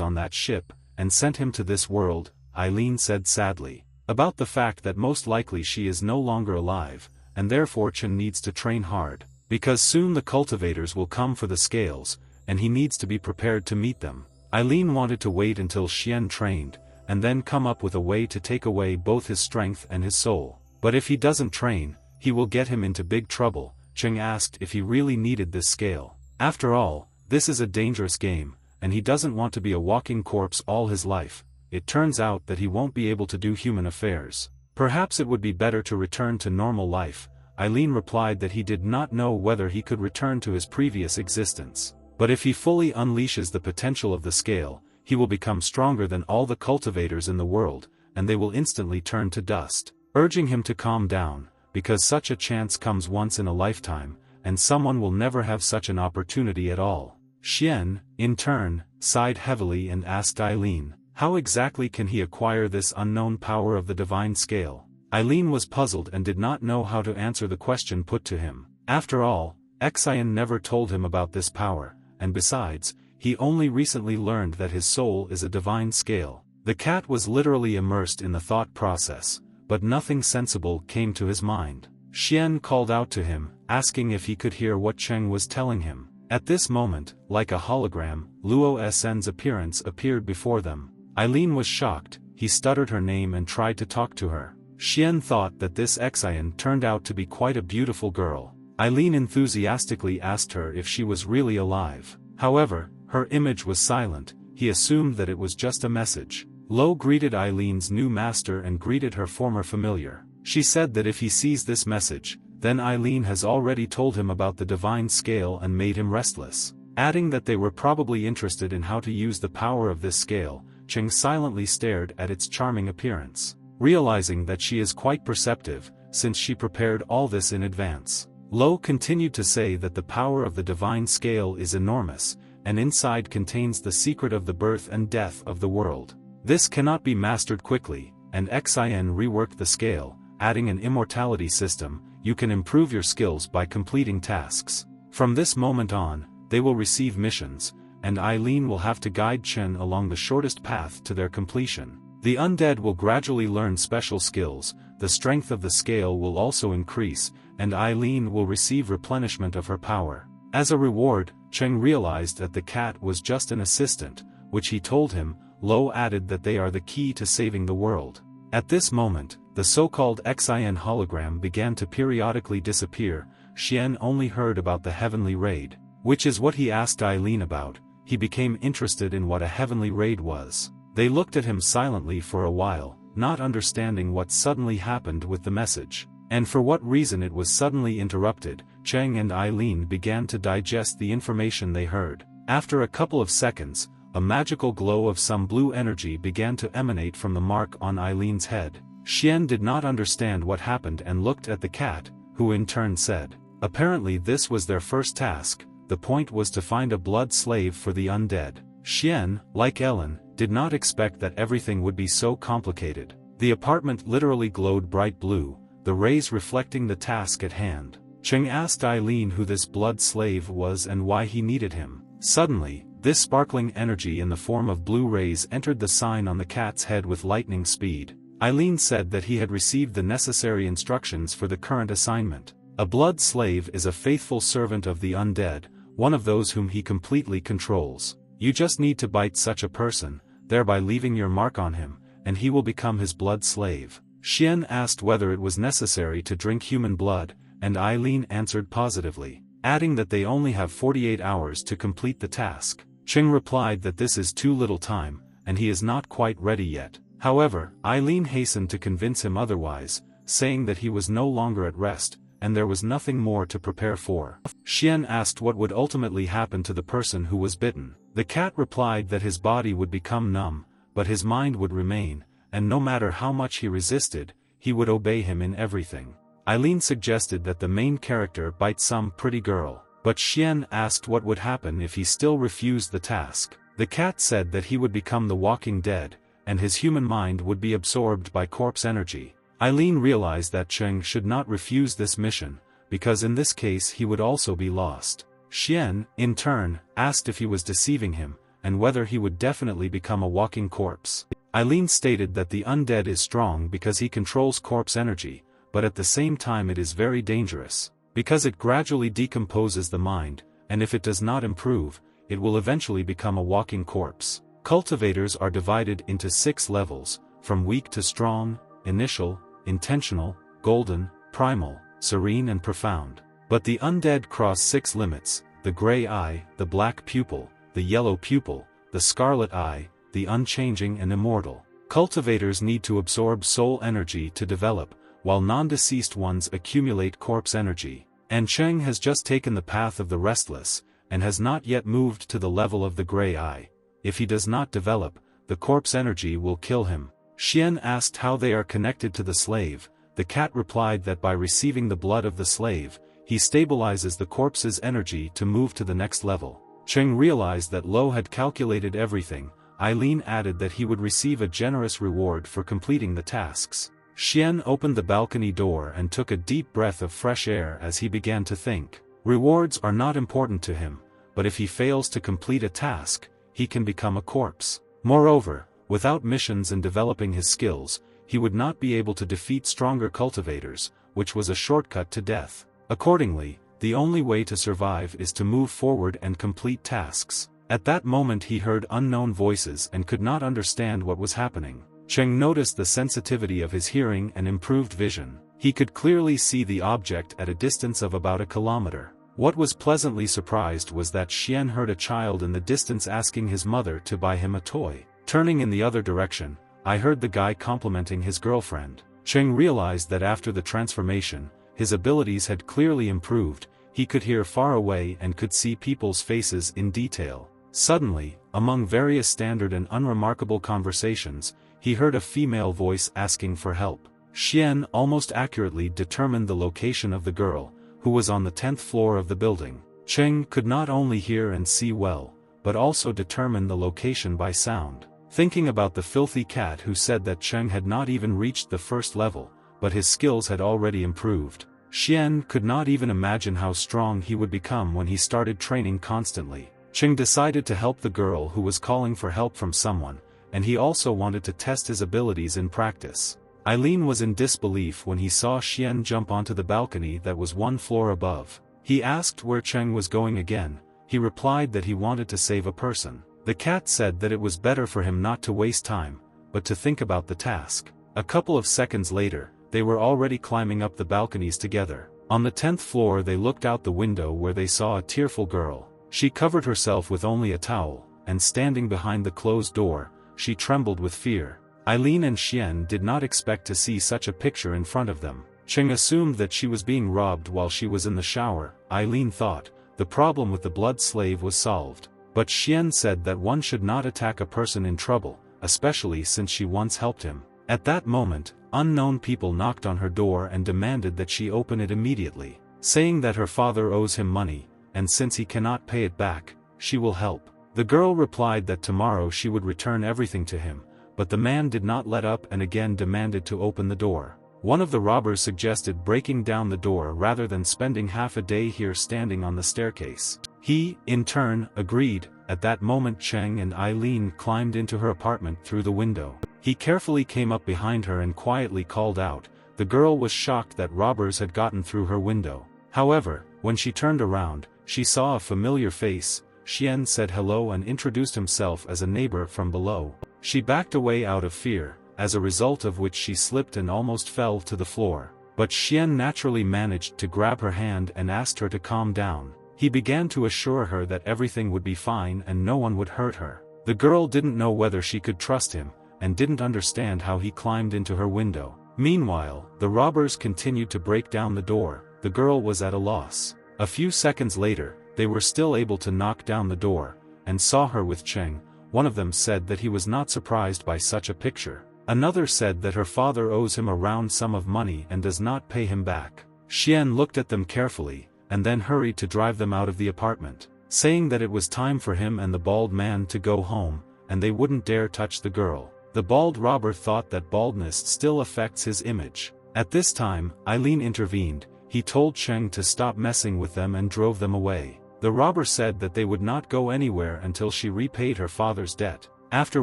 on that ship, and sent him to this world, Eileen said sadly. About the fact that most likely she is no longer alive, and therefore Chen needs to train hard, because soon the cultivators will come for the scales, and he needs to be prepared to meet them. Eileen wanted to wait until Xian trained, and then come up with a way to take away both his strength and his soul. But if he doesn't train, he will get him into big trouble. Cheng asked if he really needed this scale. After all, this is a dangerous game, and he doesn't want to be a walking corpse all his life. It turns out that he won't be able to do human affairs. Perhaps it would be better to return to normal life. Eileen replied that he did not know whether he could return to his previous existence. But if he fully unleashes the potential of the scale, he will become stronger than all the cultivators in the world, and they will instantly turn to dust. Urging him to calm down, because such a chance comes once in a lifetime, and someone will never have such an opportunity at all. Xian, in turn, sighed heavily and asked Eileen, how exactly can he acquire this unknown power of the divine scale? Eileen was puzzled and did not know how to answer the question put to him. After all, Xian never told him about this power, and besides, he only recently learned that his soul is a divine scale. The cat was literally immersed in the thought process, but nothing sensible came to his mind. Xian called out to him, asking if he could hear what Cheng was telling him. At this moment, like a hologram, Luo Shen's appearance appeared before them. Eileen was shocked. He stuttered her name and tried to talk to her. Xian thought that this Xian turned out to be quite a beautiful girl. Eileen enthusiastically asked her if she was really alive. However, her image was silent. He assumed that it was just a message. Lo greeted Eileen's new master and greeted her former familiar. She said that if he sees this message, then Eileen has already told him about the divine scale and made him restless. Adding that they were probably interested in how to use the power of this scale, Cheng silently stared at its charming appearance, realizing that she is quite perceptive, since she prepared all this in advance. Lo continued to say that the power of the divine scale is enormous, and inside contains the secret of the birth and death of the world. This cannot be mastered quickly, and Xian reworked the scale, adding an immortality system. You can improve your skills by completing tasks. From this moment on, they will receive missions, and Eileen will have to guide Chen along the shortest path to their completion. The undead will gradually learn special skills, the strength of the scale will also increase, and Eileen will receive replenishment of her power. As a reward, Cheng realized that the cat was just an assistant, which he told him. Lo added that they are the key to saving the world. At this moment, the so-called Xian hologram began to periodically disappear. Xian only heard about the heavenly raid, which is what he asked Eileen about. He became interested in what a heavenly raid was. They looked at him silently for a while, not understanding what suddenly happened with the message, and for what reason it was suddenly interrupted. Cheng and Eileen began to digest the information they heard. After a couple of seconds, a magical glow of some blue energy began to emanate from the mark on Eileen's head. Xian did not understand what happened and looked at the cat, who in turn said, apparently this was their first task. The point was to find a blood slave for the undead. Xian, like Ellen, did not expect that everything would be so complicated. The apartment literally glowed bright blue, the rays reflecting the task at hand. Cheng asked Eileen who this blood slave was and why he needed him. Suddenly, this sparkling energy in the form of blue rays entered the sign on the cat's head with lightning speed. Eileen said that he had received the necessary instructions for the current assignment. A blood slave is a faithful servant of the undead, one of those whom he completely controls. You just need to bite such a person, thereby leaving your mark on him, and he will become his blood slave. Xian asked whether it was necessary to drink human blood, and Eileen answered positively, adding that they only have 48 hours to complete the task. Cheng replied that this is too little time, and he is not quite ready yet. However, Eileen hastened to convince him otherwise, saying that he was no longer at rest, and there was nothing more to prepare for. Xian asked what would ultimately happen to the person who was bitten. The cat replied that his body would become numb, but his mind would remain, and no matter how much he resisted, he would obey him in everything. Eileen suggested that the main character bite some pretty girl, but Xian asked what would happen if he still refused the task. The cat said that he would become the walking dead, and his human mind would be absorbed by corpse energy. Eileen realized that Cheng should not refuse this mission, because in this case he would also be lost. Xian, in turn, asked if he was deceiving him, and whether he would definitely become a walking corpse. Eileen stated that the undead is strong because he controls corpse energy, but at the same time it is very dangerous, because it gradually decomposes the mind, and if it does not improve, it will eventually become a walking corpse. Cultivators are divided into 6 levels, from weak to strong, initial, intentional, golden, primal, serene and profound. But the undead cross 6 limits: the gray eye, the black pupil, the yellow pupil, the scarlet eye, the unchanging and immortal. Cultivators need to absorb soul energy to develop, while non-deceased ones accumulate corpse energy. And Cheng has just taken the path of the restless, and has not yet moved to the level of the gray eye. If he does not develop, the corpse energy will kill him. Xian asked how they are connected to the slave. The cat replied that by receiving the blood of the slave, he stabilizes the corpse's energy to move to the next level. Cheng realized that Lo had calculated everything. Eileen added that he would receive a generous reward for completing the tasks. Xian opened the balcony door and took a deep breath of fresh air as he began to think. Rewards are not important to him, but if he fails to complete a task, he can become a corpse. Moreover, without missions and developing his skills, he would not be able to defeat stronger cultivators, which was a shortcut to death. Accordingly, the only way to survive is to move forward and complete tasks. At that moment he heard unknown voices and could not understand what was happening. Cheng noticed the sensitivity of his hearing and improved vision. He could clearly see the object at a distance of about a kilometer. What was pleasantly surprised was that Xian heard a child in the distance asking his mother to buy him a toy. Turning in the other direction, I heard the guy complimenting his girlfriend. Cheng realized that after the transformation, his abilities had clearly improved. He could hear far away and could see people's faces in detail. Suddenly, among various standard and unremarkable conversations, he heard a female voice asking for help. Xian almost accurately determined the location of the girl, who was on the 10th floor of the building. Cheng could not only hear and see well, but also determine the location by sound. Thinking about the filthy cat who said that Cheng had not even reached the 1st level, but his skills had already improved, Xian could not even imagine how strong he would become when he started training constantly. Cheng decided to help the girl who was calling for help from someone, and he also wanted to test his abilities in practice. Eileen was in disbelief when he saw Xian jump onto the balcony that was 1 floor above. He asked where Cheng was going again. He replied that he wanted to save a person. The cat said that it was better for him not to waste time, but to think about the task. A couple of seconds later, they were already climbing up the balconies together. On the 10th floor they looked out the window where they saw a tearful girl. She covered herself with only a towel, and standing behind the closed door, she trembled with fear. Eileen and Xian did not expect to see such a picture in front of them. Cheng assumed that she was being robbed while she was in the shower. Eileen thought the problem with the blood slave was solved. But Xian said that one should not attack a person in trouble, especially since she once helped him. At that moment, unknown people knocked on her door and demanded that she open it immediately, saying that her father owes him money, and since he cannot pay it back, she will help. The girl replied that tomorrow she would return everything to him, but the man did not let up and again demanded to open the door. One of the robbers suggested breaking down the door rather than spending half a day here standing on the staircase. He, in turn, agreed. At that moment Cheng and Eileen climbed into her apartment through the window. He carefully came up behind her and quietly called out. The girl was shocked that robbers had gotten through her window. However, when she turned around, she saw a familiar face. Xian said hello and introduced himself as a neighbor from below. She backed away out of fear, as a result of which she slipped and almost fell to the floor. But Xian naturally managed to grab her hand and asked her to calm down. He began to assure her that everything would be fine and no one would hurt her. The girl didn't know whether she could trust him, and didn't understand how he climbed into her window. Meanwhile, the robbers continued to break down the door. The girl was at a loss. A few seconds later, they were still able to knock down the door, and saw her with Cheng. One of them said that he was not surprised by such a picture. Another said that her father owes him a round sum of money and does not pay him back. Xian looked at them carefully, and then hurried to drive them out of the apartment, saying that it was time for him and the bald man to go home, and they wouldn't dare touch the girl. The bald robber thought that baldness still affects his image. At this time, Eileen intervened. He told Cheng to stop messing with them and drove them away. The robber said that they would not go anywhere until she repaid her father's debt, after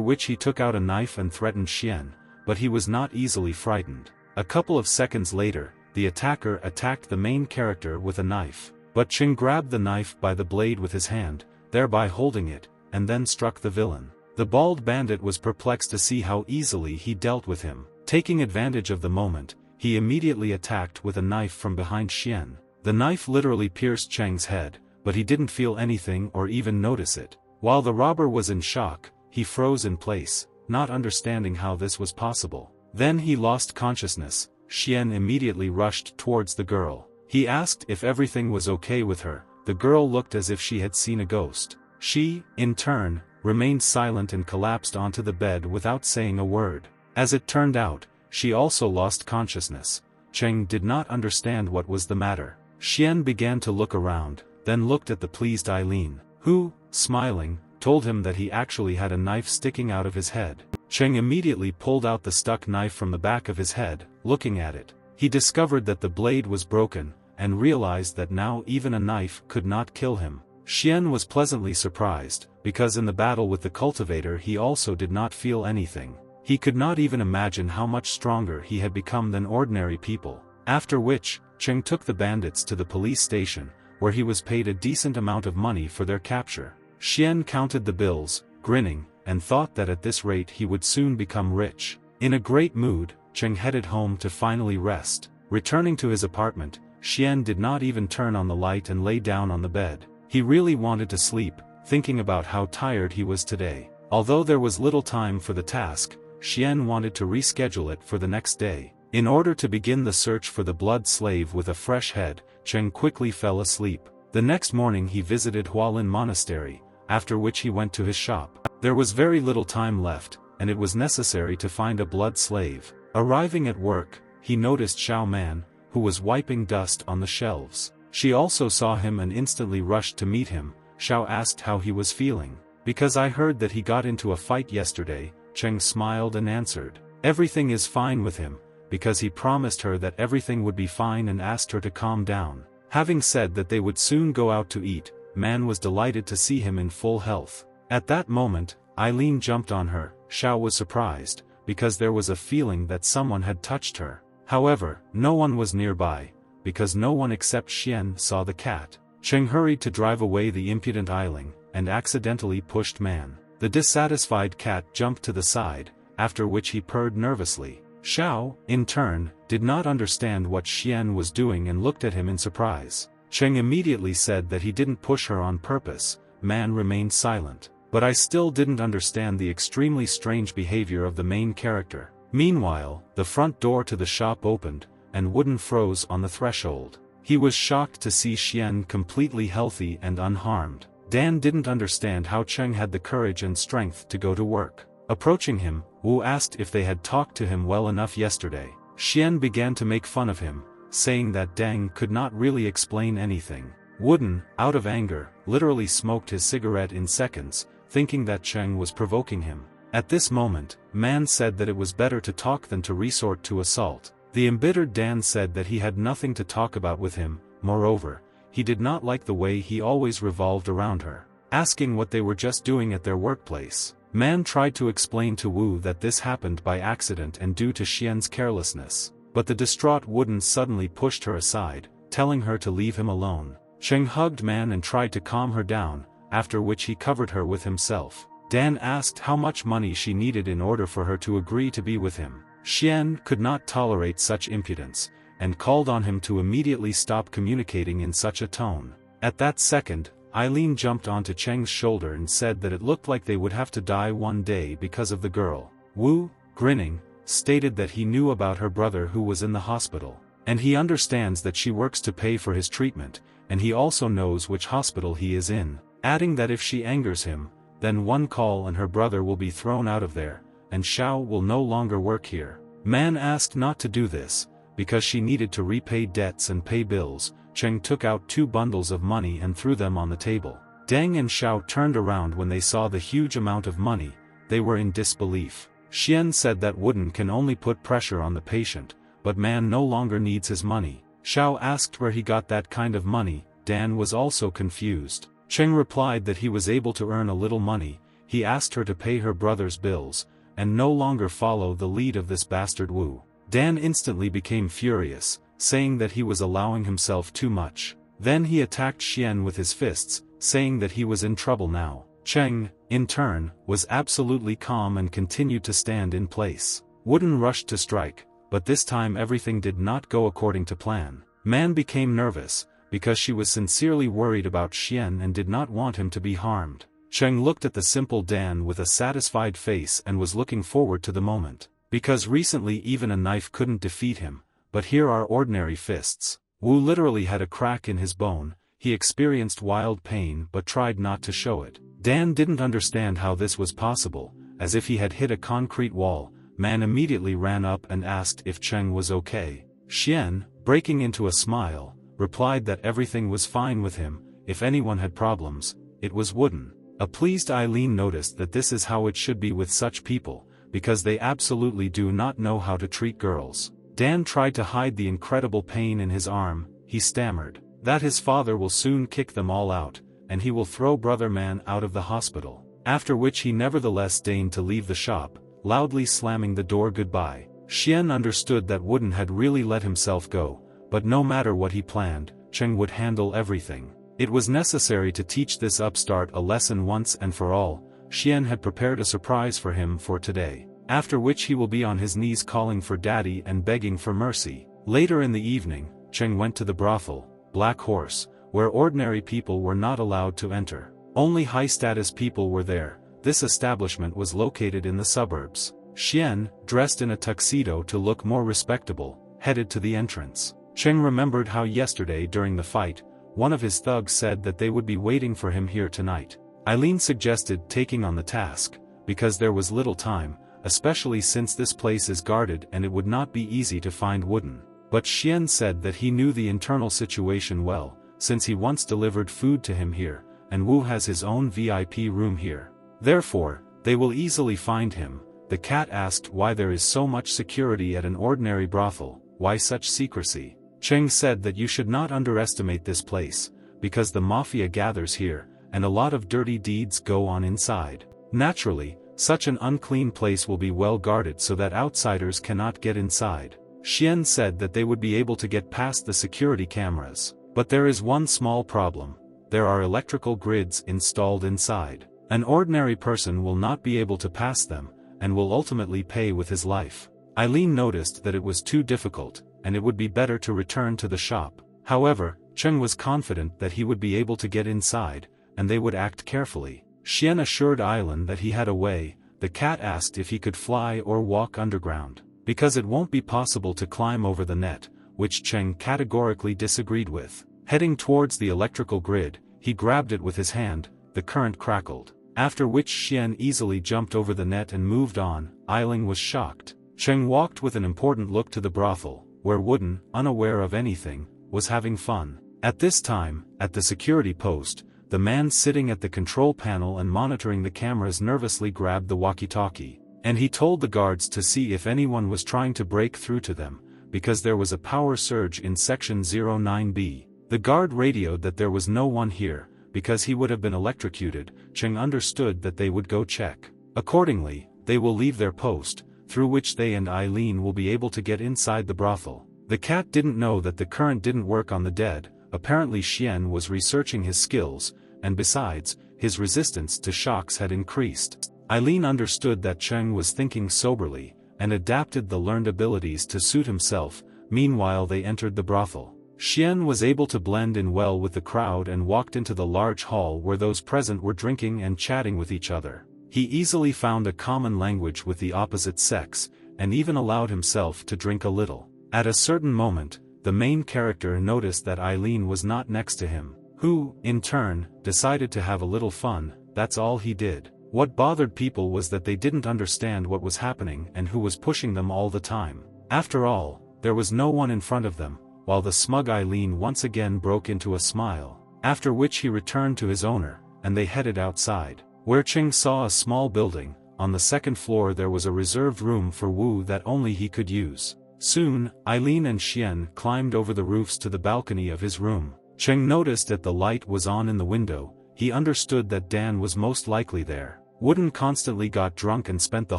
which he took out a knife and threatened Xian, but he was not easily frightened. A couple of seconds later, the attacker attacked the main character with a knife, but Cheng grabbed the knife by the blade with his hand, thereby holding it, and then struck the villain. The bald bandit was perplexed to see how easily he dealt with him. Taking advantage of the moment, he immediately attacked with a knife from behind Xian. The knife literally pierced Cheng's head, but he didn't feel anything or even notice it. While the robber was in shock, he froze in place, not understanding how this was possible. Then he lost consciousness. Xian immediately rushed towards the girl. He asked if everything was okay with her. The girl looked as if she had seen a ghost. She, in turn, remained silent and collapsed onto the bed without saying a word. As it turned out, she also lost consciousness. Cheng did not understand what was the matter. Xian began to look around, then looked at the pleased Eileen, who, smiling, told him that he actually had a knife sticking out of his head. Cheng immediately pulled out the stuck knife from the back of his head. Looking at it, he discovered that the blade was broken, and realized that now even a knife could not kill him. Xian was pleasantly surprised, because in the battle with the cultivator he also did not feel anything. He could not even imagine how much stronger he had become than ordinary people. After which, Cheng took the bandits to the police station, where he was paid a decent amount of money for their capture. Xian counted the bills, grinning, and thought that at this rate he would soon become rich. In a great mood, Cheng headed home to finally rest. Returning to his apartment, Xian did not even turn on the light and lay down on the bed. He really wanted to sleep, thinking about how tired he was today. Although there was little time for the task, Xian wanted to reschedule it for the next day. In order to begin the search for the blood slave with a fresh head, Cheng quickly fell asleep. The next morning he visited Hualin Monastery, after which he went to his shop. There was very little time left, and it was necessary to find a blood slave. Arriving at work, he noticed Xiao Man, who was wiping dust on the shelves. She also saw him and instantly rushed to meet him. Xiao asked how he was feeling. "Because I heard that he got into a fight yesterday," Cheng smiled and answered. Everything is fine with him, because he promised her that everything would be fine and asked her to calm down. Having said that they would soon go out to eat, Man was delighted to see him in full health. At that moment, Eileen jumped on her. Xiao was surprised, because there was a feeling that someone had touched her. However, no one was nearby, because no one except Xian saw the cat. Cheng hurried to drive away the impudent Eileen, and accidentally pushed Man. The dissatisfied cat jumped to the side, after which he purred nervously. Xiao, in turn, did not understand what Xian was doing and looked at him in surprise. Cheng immediately said that he didn't push her on purpose. Man remained silent. But I still didn't understand the extremely strange behavior of the main character. Meanwhile, the front door to the shop opened, and Wooden froze on the threshold. He was shocked to see Xian completely healthy and unharmed. Dan didn't understand how Cheng had the courage and strength to go to work. Approaching him, Wu asked if they had talked to him well enough yesterday. Xian began to make fun of him, saying that Deng could not really explain anything. Wooden, out of anger, literally smoked his cigarette in seconds, thinking that Cheng was provoking him. At this moment, Man said that it was better to talk than to resort to assault. The embittered Dan said that he had nothing to talk about with him. Moreover, he did not like the way he always revolved around her, asking what they were just doing at their workplace. Man tried to explain to Wu that this happened by accident and due to Xian's carelessness, but the distraught Wooden suddenly pushed her aside, telling her to leave him alone. Cheng hugged Man and tried to calm her down, after which he covered her with himself. Dan asked how much money she needed in order for her to agree to be with him. Xian could not tolerate such impudence, and called on him to immediately stop communicating in such a tone. At that second, Eileen jumped onto Cheng's shoulder and said that it looked like they would have to die one day because of the girl. Wu, grinning, stated that he knew about her brother who was in the hospital, and he understands that she works to pay for his treatment, and he also knows which hospital he is in, adding that if she angers him, then one call and her brother will be thrown out of there, and Xiao will no longer work here. Man asked not to do this, because she needed to repay debts and pay bills. Cheng took out 2 bundles of money and threw them on the table. Deng and Xiao turned around when they saw the huge amount of money. They were in disbelief. Xian said that wooden can only put pressure on the patient, but man no longer needs his money. Xiao asked where he got that kind of money. Dan was also confused. Cheng replied that he was able to earn a little money. He asked her to pay her brother's bills, and no longer follow the lead of this bastard Wu. Dan instantly became furious, saying that he was allowing himself too much. Then he attacked Xian with his fists, saying that he was in trouble now. Cheng, in turn, was absolutely calm and continued to stand in place. Wooden rushed to strike, but this time everything did not go according to plan. Man became nervous, because she was sincerely worried about Xian and did not want him to be harmed. Cheng looked at the simple Dan with a satisfied face and was looking forward to the moment. Because recently even a knife couldn't defeat him, but here are ordinary fists. Wu literally had a crack in his bone. He experienced wild pain but tried not to show it. Dan didn't understand how this was possible, as if he had hit a concrete wall. Man immediately ran up and asked if Cheng was okay. Xian, breaking into a smile, replied that everything was fine with him. If anyone had problems, it was Wooden. A pleased Eileen noticed that this is how it should be with such people, because they absolutely do not know how to treat girls. Dan tried to hide the incredible pain in his arm. He stammered that his father will soon kick them all out, and he will throw brother Man out of the hospital. After which he nevertheless deigned to leave the shop, loudly slamming the door goodbye. Xian understood that Wooden had really let himself go, but no matter what he planned, Cheng would handle everything. It was necessary to teach this upstart a lesson once and for all. Xian had prepared a surprise for him for today, after which he will be on his knees calling for daddy and begging for mercy. Later in the evening, Cheng went to the brothel, Black Horse, where ordinary people were not allowed to enter. Only high-status people were there. This establishment was located in the suburbs. Xian, dressed in a tuxedo to look more respectable, headed to the entrance. Cheng remembered how yesterday during the fight, one of his thugs said that they would be waiting for him here tonight. Eileen suggested taking on the task, because there was little time, especially since this place is guarded and it would not be easy to find Wooden. But Xian said that he knew the internal situation well, since he once delivered food to him here, and Wu has his own VIP room here. Therefore, they will easily find him. The cat asked why there is so much security at an ordinary brothel. Why such secrecy? Cheng said that you should not underestimate this place, because the mafia gathers here, and a lot of dirty deeds go on inside. Naturally, such an unclean place will be well guarded so that outsiders cannot get inside. Xian said that they would be able to get past the security cameras. But there is one small problem. There are electrical grids installed inside. An ordinary person will not be able to pass them, and will ultimately pay with his life. Eileen noticed that it was too difficult, and it would be better to return to the shop. However, Cheng was confident that he would be able to get inside, and they would act carefully. Xian assured Eileen that he had a way. The cat asked if he could fly or walk underground, because it won't be possible to climb over the net, which Cheng categorically disagreed with. Heading towards the electrical grid, he grabbed it with his hand. The current crackled, after which Xian easily jumped over the net and moved on. Eileen was shocked. Cheng walked with an important look to the brothel, where Wooden, unaware of anything, was having fun. At this time, at the security post, the man sitting at the control panel and monitoring the cameras nervously grabbed the walkie-talkie, and he told the guards to see if anyone was trying to break through to them, because there was a power surge in section 09B. The guard radioed that there was no one here, because he would have been electrocuted. Cheng understood that they would go check. Accordingly, they will leave their post, through which they and Eileen will be able to get inside the brothel. The cat didn't know that the current didn't work on the dead. Apparently Xian was researching his skills, and besides, his resistance to shocks had increased. Eileen understood that Cheng was thinking soberly, and adapted the learned abilities to suit himself. Meanwhile they entered the brothel. Xian was able to blend in well with the crowd and walked into the large hall where those present were drinking and chatting with each other. He easily found a common language with the opposite sex, and even allowed himself to drink a little. At a certain moment, the main character noticed that Eileen was not next to him, who, in turn, decided to have a little fun. That's all he did. What bothered people was that they didn't understand what was happening and who was pushing them all the time. After all, there was no one in front of them, while the smug Eileen once again broke into a smile, after which he returned to his owner, and they headed outside, where Cheng saw a small building. on the second floor there was a reserved room for Wu that only he could use. Soon, Eileen and Xian climbed over the roofs to the balcony of his room. Cheng noticed that the light was on in the window. He understood that Dan was most likely there. Wooden constantly got drunk and spent the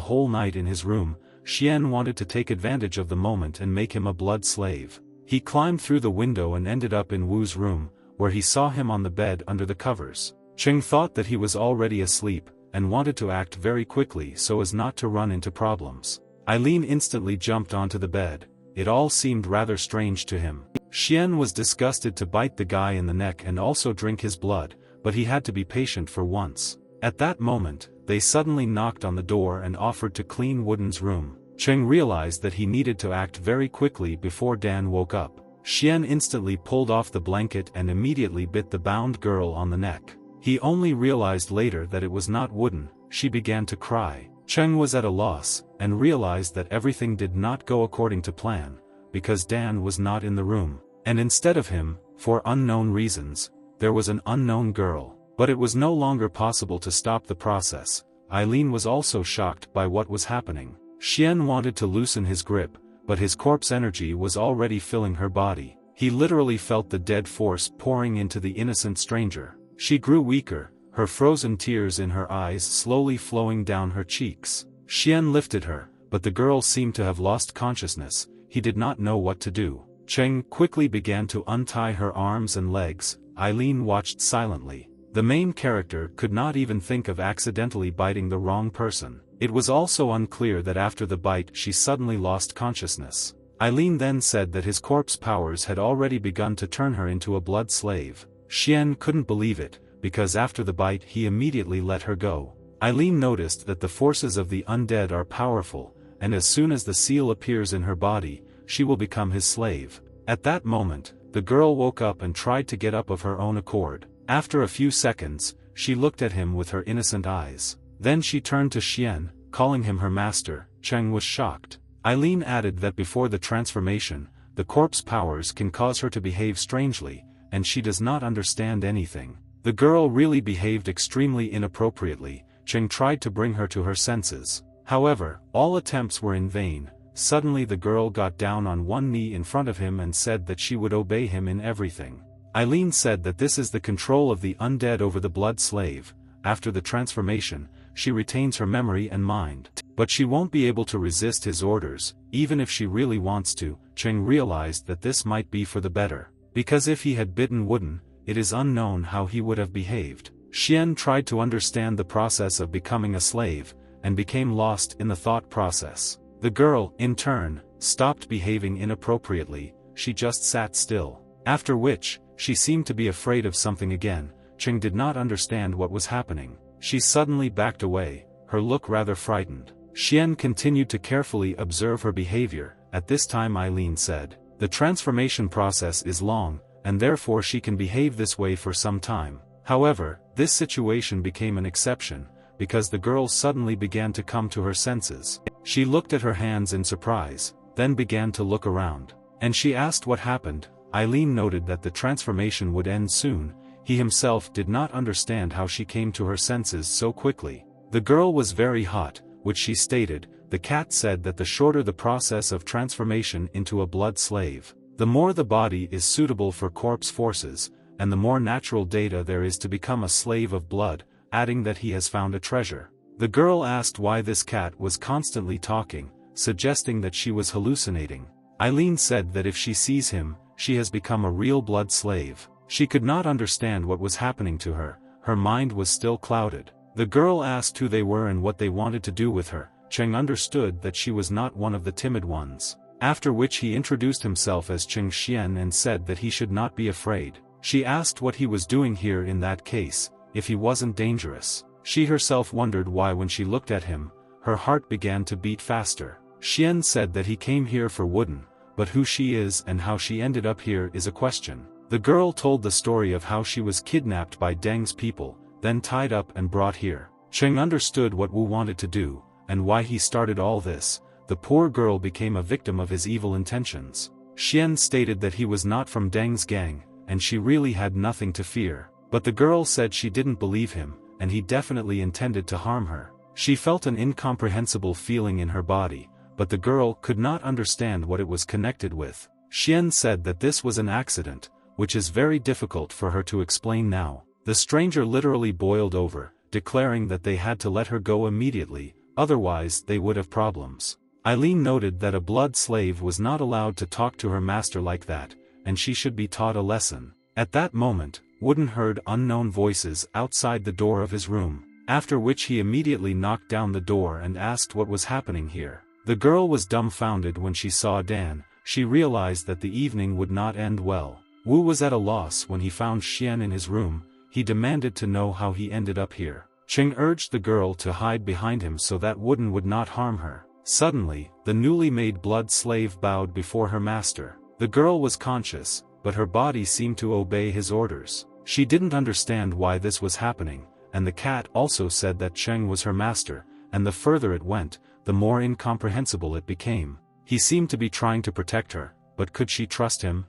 whole night in his room. Xian wanted to take advantage of the moment and make him a blood slave. He climbed through the window and ended up in Wu's room, where he saw him on the bed under the covers. Cheng thought that he was already asleep, and wanted to act very quickly so as not to run into problems. Eileen instantly jumped onto the bed. It all seemed rather strange to him. Xian was disgusted to bite the guy in the neck and also drink his blood, but he had to be patient for once. At that moment, they suddenly knocked on the door and offered to clean Wooden's room. Cheng realized that he needed to act very quickly before Dan woke up. Xian instantly pulled off the blanket and immediately bit the bound girl on the neck. He only realized later that it was not Wooden. She began to cry. Cheng was at a loss, and realized that everything did not go according to plan, because Dan was not in the room, and instead of him, for unknown reasons, there was an unknown girl. But it was no longer possible to stop the process. Eileen was also shocked by what was happening. Xian wanted to loosen his grip, but his corpse energy was already filling her body. He literally felt the dead force pouring into the innocent stranger. She grew weaker, her frozen tears in her eyes slowly flowing down her cheeks. Xian lifted her, but the girl seemed to have lost consciousness. He did not know what to do. Cheng quickly began to untie her arms and legs. Eileen watched silently. The main character could not even think of accidentally biting the wrong person. It was also unclear that after the bite she suddenly lost consciousness. Eileen then said that his corpse powers had already begun to turn her into a blood slave. Xian couldn't believe it, because after the bite he immediately let her go. Eileen noticed that the forces of the undead are powerful, and as soon as the seal appears in her body, she will become his slave. At that moment, the girl woke up and tried to get up of her own accord. After a few seconds, she looked at him with her innocent eyes. Then she turned to Xian, calling him her master. Cheng was shocked. Eileen added that before the transformation, the corpse powers can cause her to behave strangely, and she does not understand anything. The girl really behaved extremely inappropriately. Cheng tried to bring her to her senses. However, all attempts were in vain. Suddenly the girl got down on one knee in front of him and said that she would obey him in everything. Eileen said that this is the control of the undead over the blood slave. After the transformation, she retains her memory and mind. But she won't be able to resist his orders, even if she really wants to. Cheng realized that this might be for the better. Because if he had bitten Wooden, it is unknown how he would have behaved. Xian tried to understand the process of becoming a slave, and became lost in the thought process. The girl, in turn, stopped behaving inappropriately. She just sat still. After which, she seemed to be afraid of something again. Cheng did not understand what was happening. She suddenly backed away, her look rather frightened. Xian continued to carefully observe her behavior. At this time Eileen said, "The transformation process is long, and therefore she can behave this way for some time." However, this situation became an exception, because the girl suddenly began to come to her senses. She looked at her hands in surprise, then began to look around. And she asked what happened. Eileen noted that the transformation would end soon. He himself did not understand how she came to her senses so quickly. The girl was very hot, which she stated. The cat said that the shorter the process of transformation into a blood slave, the more the body is suitable for corpse forces, and the more natural data there is to become a slave of blood, adding that he has found a treasure. The girl asked why this cat was constantly talking, suggesting that she was hallucinating. Eileen said that if she sees him, she has become a real blood slave. She could not understand what was happening to her. Her mind was still clouded. The girl asked who they were and what they wanted to do with her. Cheng understood that she was not one of the timid ones. After which he introduced himself as Cheng Xian and said that he should not be afraid. She asked what he was doing here in that case, if he wasn't dangerous. She herself wondered why when she looked at him, her heart began to beat faster. Xian said that he came here for Wooden, but who she is and how she ended up here is a question. The girl told the story of how she was kidnapped by Deng's people, then tied up and brought here. Cheng understood what Wu wanted to do, and why he started all this. The poor girl became a victim of his evil intentions. Xian stated that he was not from Deng's gang, and she really had nothing to fear. But the girl said she didn't believe him, and he definitely intended to harm her. She felt an incomprehensible feeling in her body, but the girl could not understand what it was connected with. Xian said that this was an accident, which is very difficult for her to explain now. The stranger literally boiled over, declaring that they had to let her go immediately, otherwise they would have problems. Eileen noted that a blood slave was not allowed to talk to her master like that, and she should be taught a lesson. At that moment, Wooden heard unknown voices outside the door of his room, after which he immediately knocked down the door and asked what was happening here. The girl was dumbfounded when she saw Dan. She realized that the evening would not end well. Wu was at a loss when he found Xian in his room. He demanded to know how he ended up here. Cheng urged the girl to hide behind him so that Wooden would not harm her. Suddenly, the newly made blood slave bowed before her master. The girl was conscious, but her body seemed to obey his orders. She didn't understand why this was happening, and the cat also said that Cheng was her master, and the further it went, the more incomprehensible it became. He seemed to be trying to protect her, but could she trust him?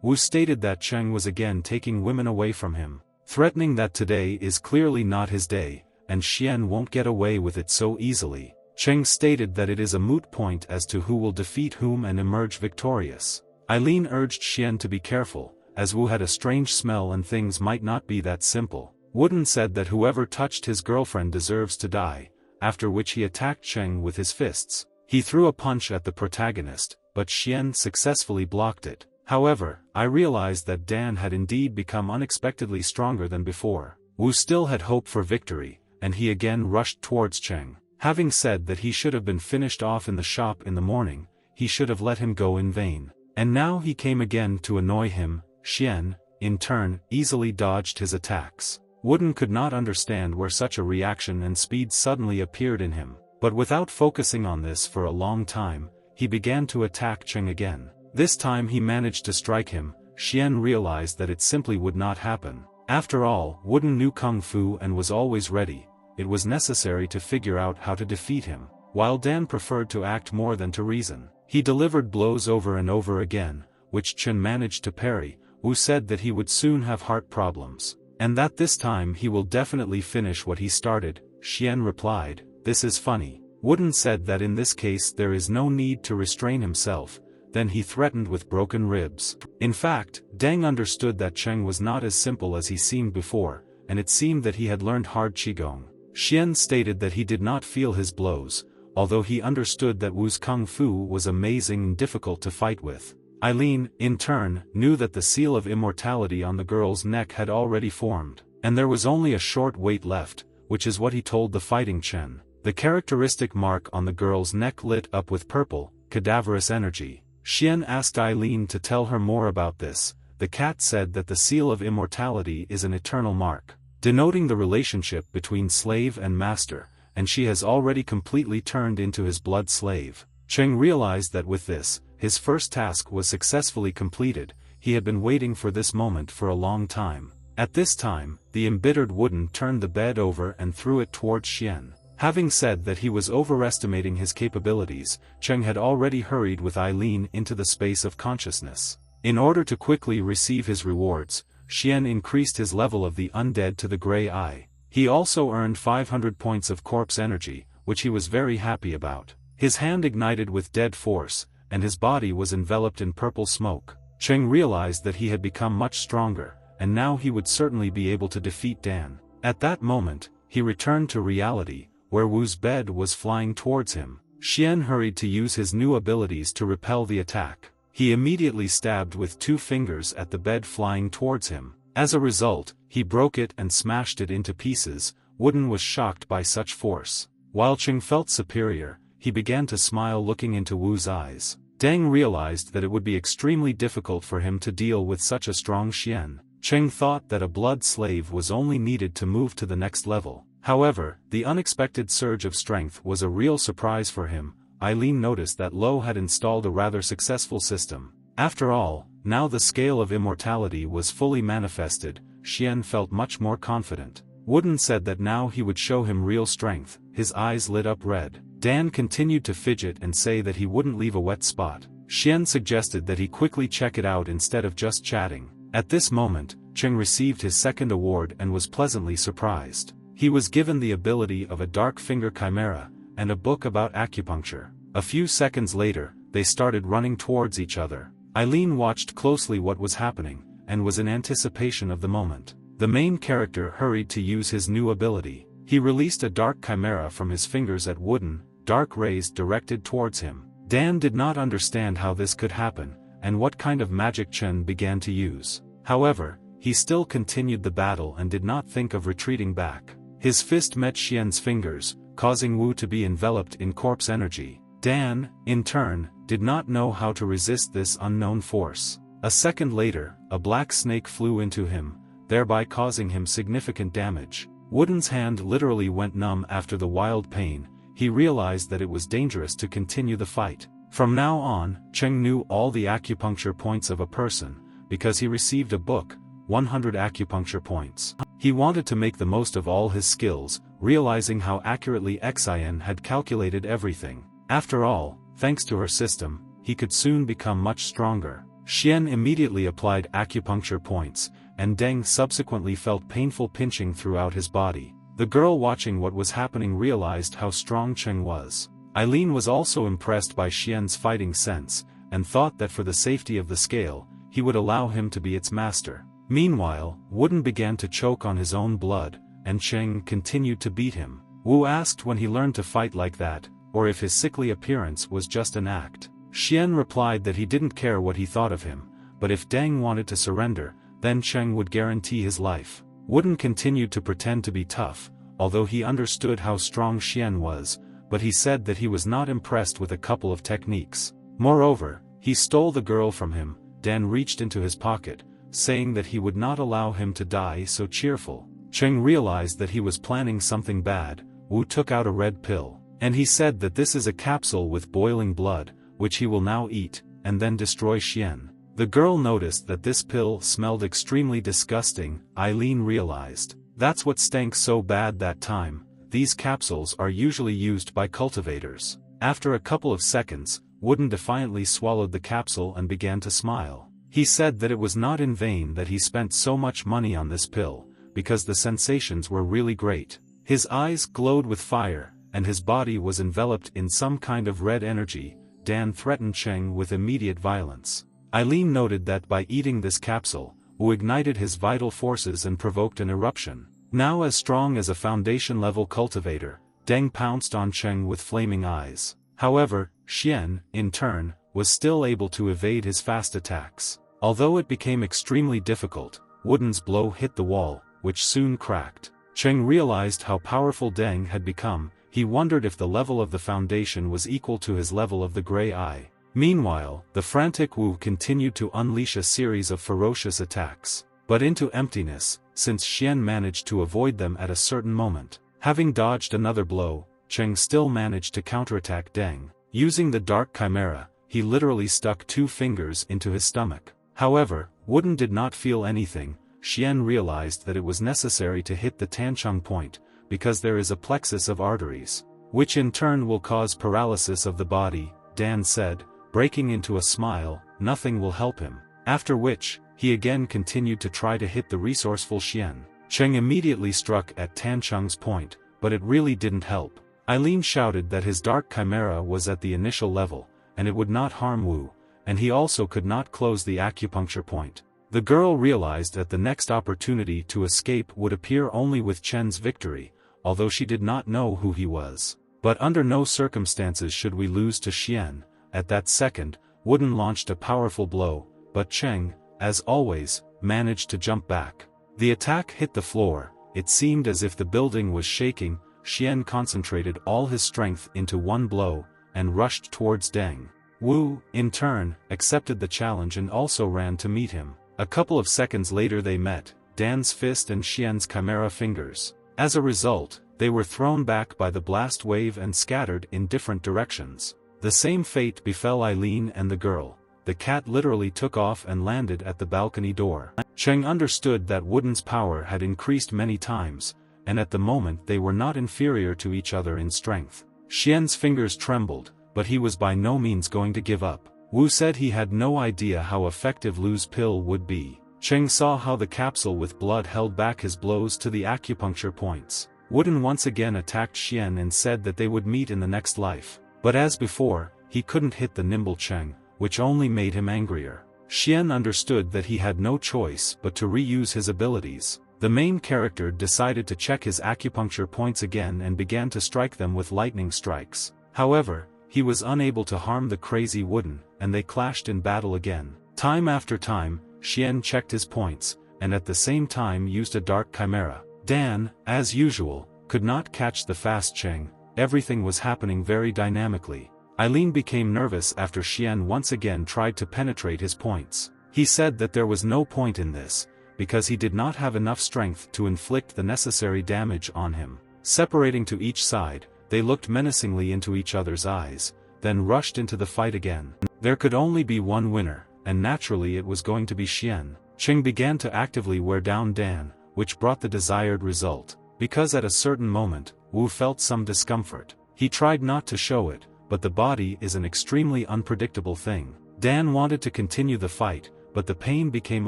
Wu stated that Cheng was again taking women away from him, threatening that today is clearly not his day, and Xian won't get away with it so easily. Cheng stated that it is a moot point as to who will defeat whom and emerge victorious. Eileen urged Xian to be careful, as Wu had a strange smell and things might not be that simple. Wooden said that whoever touched his girlfriend deserves to die, after which he attacked Cheng with his fists. He threw a punch at the protagonist, but Xian successfully blocked it. However, I realized that Dan had indeed become unexpectedly stronger than before. Wu still had hope for victory, and he again rushed towards Cheng. Having said that he should have been finished off in the shop in the morning, he should have let him go in vain. And now he came again to annoy him. Xian, in turn, easily dodged his attacks. Wooden could not understand where such a reaction and speed suddenly appeared in him, but without focusing on this for a long time, he began to attack Cheng again. This time he managed to strike him. Xian realized that it simply would not happen. After all, Wooden knew Kung Fu and was always ready. It was necessary to figure out how to defeat him. While Dan preferred to act more than to reason, he delivered blows over and over again, which Chen managed to parry. Wu said that he would soon have heart problems, and that this time he will definitely finish what he started. Xian replied, "This is funny." Wooden said that in this case there is no need to restrain himself. Then he threatened with broken ribs. In fact, Deng understood that Cheng was not as simple as he seemed before, and it seemed that he had learned hard Qigong. Xian stated that he did not feel his blows, although he understood that Wu's Kung Fu was amazing and difficult to fight with. Eileen, in turn, knew that the seal of immortality on the girl's neck had already formed, and there was only a short wait left, which is what he told the fighting Chen. The characteristic mark on the girl's neck lit up with purple, cadaverous energy. Xian asked Eileen to tell her more about this. The cat said that the seal of immortality is an eternal mark, denoting the relationship between slave and master, and she has already completely turned into his blood slave. Cheng realized that with this, his first task was successfully completed. He had been waiting for this moment for a long time. At this time, the embittered Wooden turned the bed over and threw it towards Xian. Having said that he was overestimating his capabilities, Cheng had already hurried with Eileen into the space of consciousness. In order to quickly receive his rewards, Xian increased his level of the undead to the gray eye. He also earned 500 points of corpse energy, which he was very happy about. His hand ignited with dead force, and his body was enveloped in purple smoke. Cheng realized that he had become much stronger, and now he would certainly be able to defeat Dan. At that moment, he returned to reality, where Wu's bed was flying towards him. Xian hurried to use his new abilities to repel the attack. He immediately stabbed with 2 fingers at the bed flying towards him. As a result, he broke it and smashed it into pieces. Wooden was shocked by such force. While Cheng felt superior, he began to smile looking into Wu's eyes. Deng realized that it would be extremely difficult for him to deal with such a strong Xian. Cheng thought that a blood slave was only needed to move to the next level. However, the unexpected surge of strength was a real surprise for him. Eileen noticed that Lo had installed a rather successful system. After all, now the scale of immortality was fully manifested. Xian felt much more confident. Wooden said that now he would show him real strength. His eyes lit up red. Dan continued to fidget and say that he wouldn't leave a wet spot. Xian suggested that he quickly check it out instead of just chatting. At this moment, Cheng received his second award and was pleasantly surprised. He was given the ability of a dark finger chimera, and a book about acupuncture. A few seconds later, they started running towards each other. Eileen watched closely what was happening, and was in anticipation of the moment. The main character hurried to use his new ability. He released a dark chimera from his fingers at Wooden, dark rays directed towards him. Dan did not understand how this could happen, and what kind of magic Chen began to use. However, he still continued the battle and did not think of retreating back. His fist met Xian's fingers, causing Wu to be enveloped in corpse energy. Dan, in turn, did not know how to resist this unknown force. A second later, a black snake flew into him, thereby causing him significant damage. Wooden's hand literally went numb after the wild pain. He realized that it was dangerous to continue the fight. From now on, Cheng knew all the acupuncture points of a person, because he received a book, 100 acupuncture points. He wanted to make the most of all his skills, realizing how accurately Xian had calculated everything. After all, thanks to her system, he could soon become much stronger. Xian immediately applied acupuncture points, and Deng subsequently felt painful pinching throughout his body. The girl watching what was happening realized how strong Cheng was. Eileen was also impressed by Xian's fighting sense, and thought that for the safety of the scale, he would allow him to be its master. Meanwhile, Wooden began to choke on his own blood, and Cheng continued to beat him. Wu asked when he learned to fight like that, or if his sickly appearance was just an act. Xian replied that he didn't care what he thought of him, but if Deng wanted to surrender, then Cheng would guarantee his life. Wooden continued to pretend to be tough, although he understood how strong Xian was, but he said that he was not impressed with a couple of techniques. Moreover, he stole the girl from him. Dan reached into his pocket, saying that he would not allow him to die so cheerful. Cheng realized that he was planning something bad. Wu took out a red pill, and he said that this is a capsule with boiling blood, which he will now eat, and then destroy Xian. The girl noticed that this pill smelled extremely disgusting. Eileen realized. That's what stank so bad that time. These capsules are usually used by cultivators. After a couple of seconds, Wooden defiantly swallowed the capsule and began to smile. He said that it was not in vain that he spent so much money on this pill, because the sensations were really great. His eyes glowed with fire, and his body was enveloped in some kind of red energy. Dan threatened Cheng with immediate violence. Eileen noted that by eating this capsule, Wu ignited his vital forces and provoked an eruption. Now as strong as a foundation-level cultivator, Deng pounced on Cheng with flaming eyes. However, Xian, in turn, was still able to evade his fast attacks. Although it became extremely difficult, Wooden's blow hit the wall, which soon cracked. Cheng realized how powerful Deng had become. He wondered if the level of the foundation was equal to his level of the gray eye. Meanwhile, the frantic Wu continued to unleash a series of ferocious attacks, but into emptiness, since Xian managed to avoid them at a certain moment. Having dodged another blow, Cheng still managed to counterattack Deng. Using the dark chimera, he literally stuck 2 fingers into his stomach. However, Wooden did not feel anything. Xian realized that it was necessary to hit the Tancheng point, because there is a plexus of arteries, which in turn will cause paralysis of the body. Dan said, breaking into a smile, nothing will help him. After which, he again continued to try to hit the resourceful Xian. Cheng immediately struck at Tancheng's point, but it really didn't help. Eileen shouted that his dark chimera was at the initial level, and it would not harm Wu, and he also could not close the acupuncture point. The girl realized that the next opportunity to escape would appear only with Chen's victory, although she did not know who he was. But under no circumstances should we lose to Xian. At that second, Wooden launched a powerful blow, but Cheng, as always, managed to jump back. The attack hit the floor. It seemed as if the building was shaking. Xian concentrated all his strength into one blow, and rushed towards Deng. Wu, in turn, accepted the challenge and also ran to meet him. A couple of seconds later they met, Dan's fist and Xian's chimera fingers. As a result, they were thrown back by the blast wave and scattered in different directions. The same fate befell Eileen and the girl. The cat literally took off and landed at the balcony door. Cheng understood that Wooden's power had increased many times, and at the moment they were not inferior to each other in strength. Xian's fingers trembled, but he was by no means going to give up. Wu said he had no idea how effective Lu's pill would be. Cheng saw how the capsule with blood held back his blows to the acupuncture points. Wooden once again attacked Xian and said that they would meet in the next life. But as before, he couldn't hit the nimble Cheng, which only made him angrier. Xian understood that he had no choice but to reuse his abilities. The main character decided to check his acupuncture points again and began to strike them with lightning strikes. However, he was unable to harm the crazy Wooden, and they clashed in battle again. Time after time, Xian checked his points, and at the same time used a dark chimera. Dan, as usual, could not catch the fast Cheng. Everything was happening very dynamically. Eileen became nervous after Xian once again tried to penetrate his points. He said that there was no point in this, because he did not have enough strength to inflict the necessary damage on him. Separating to each side, they looked menacingly into each other's eyes, then rushed into the fight again. There could only be one winner, and naturally it was going to be Xian. Cheng began to actively wear down Dan, which brought the desired result. Because at a certain moment, Wu felt some discomfort. He tried not to show it, but the body is an extremely unpredictable thing. Dan wanted to continue the fight, but the pain became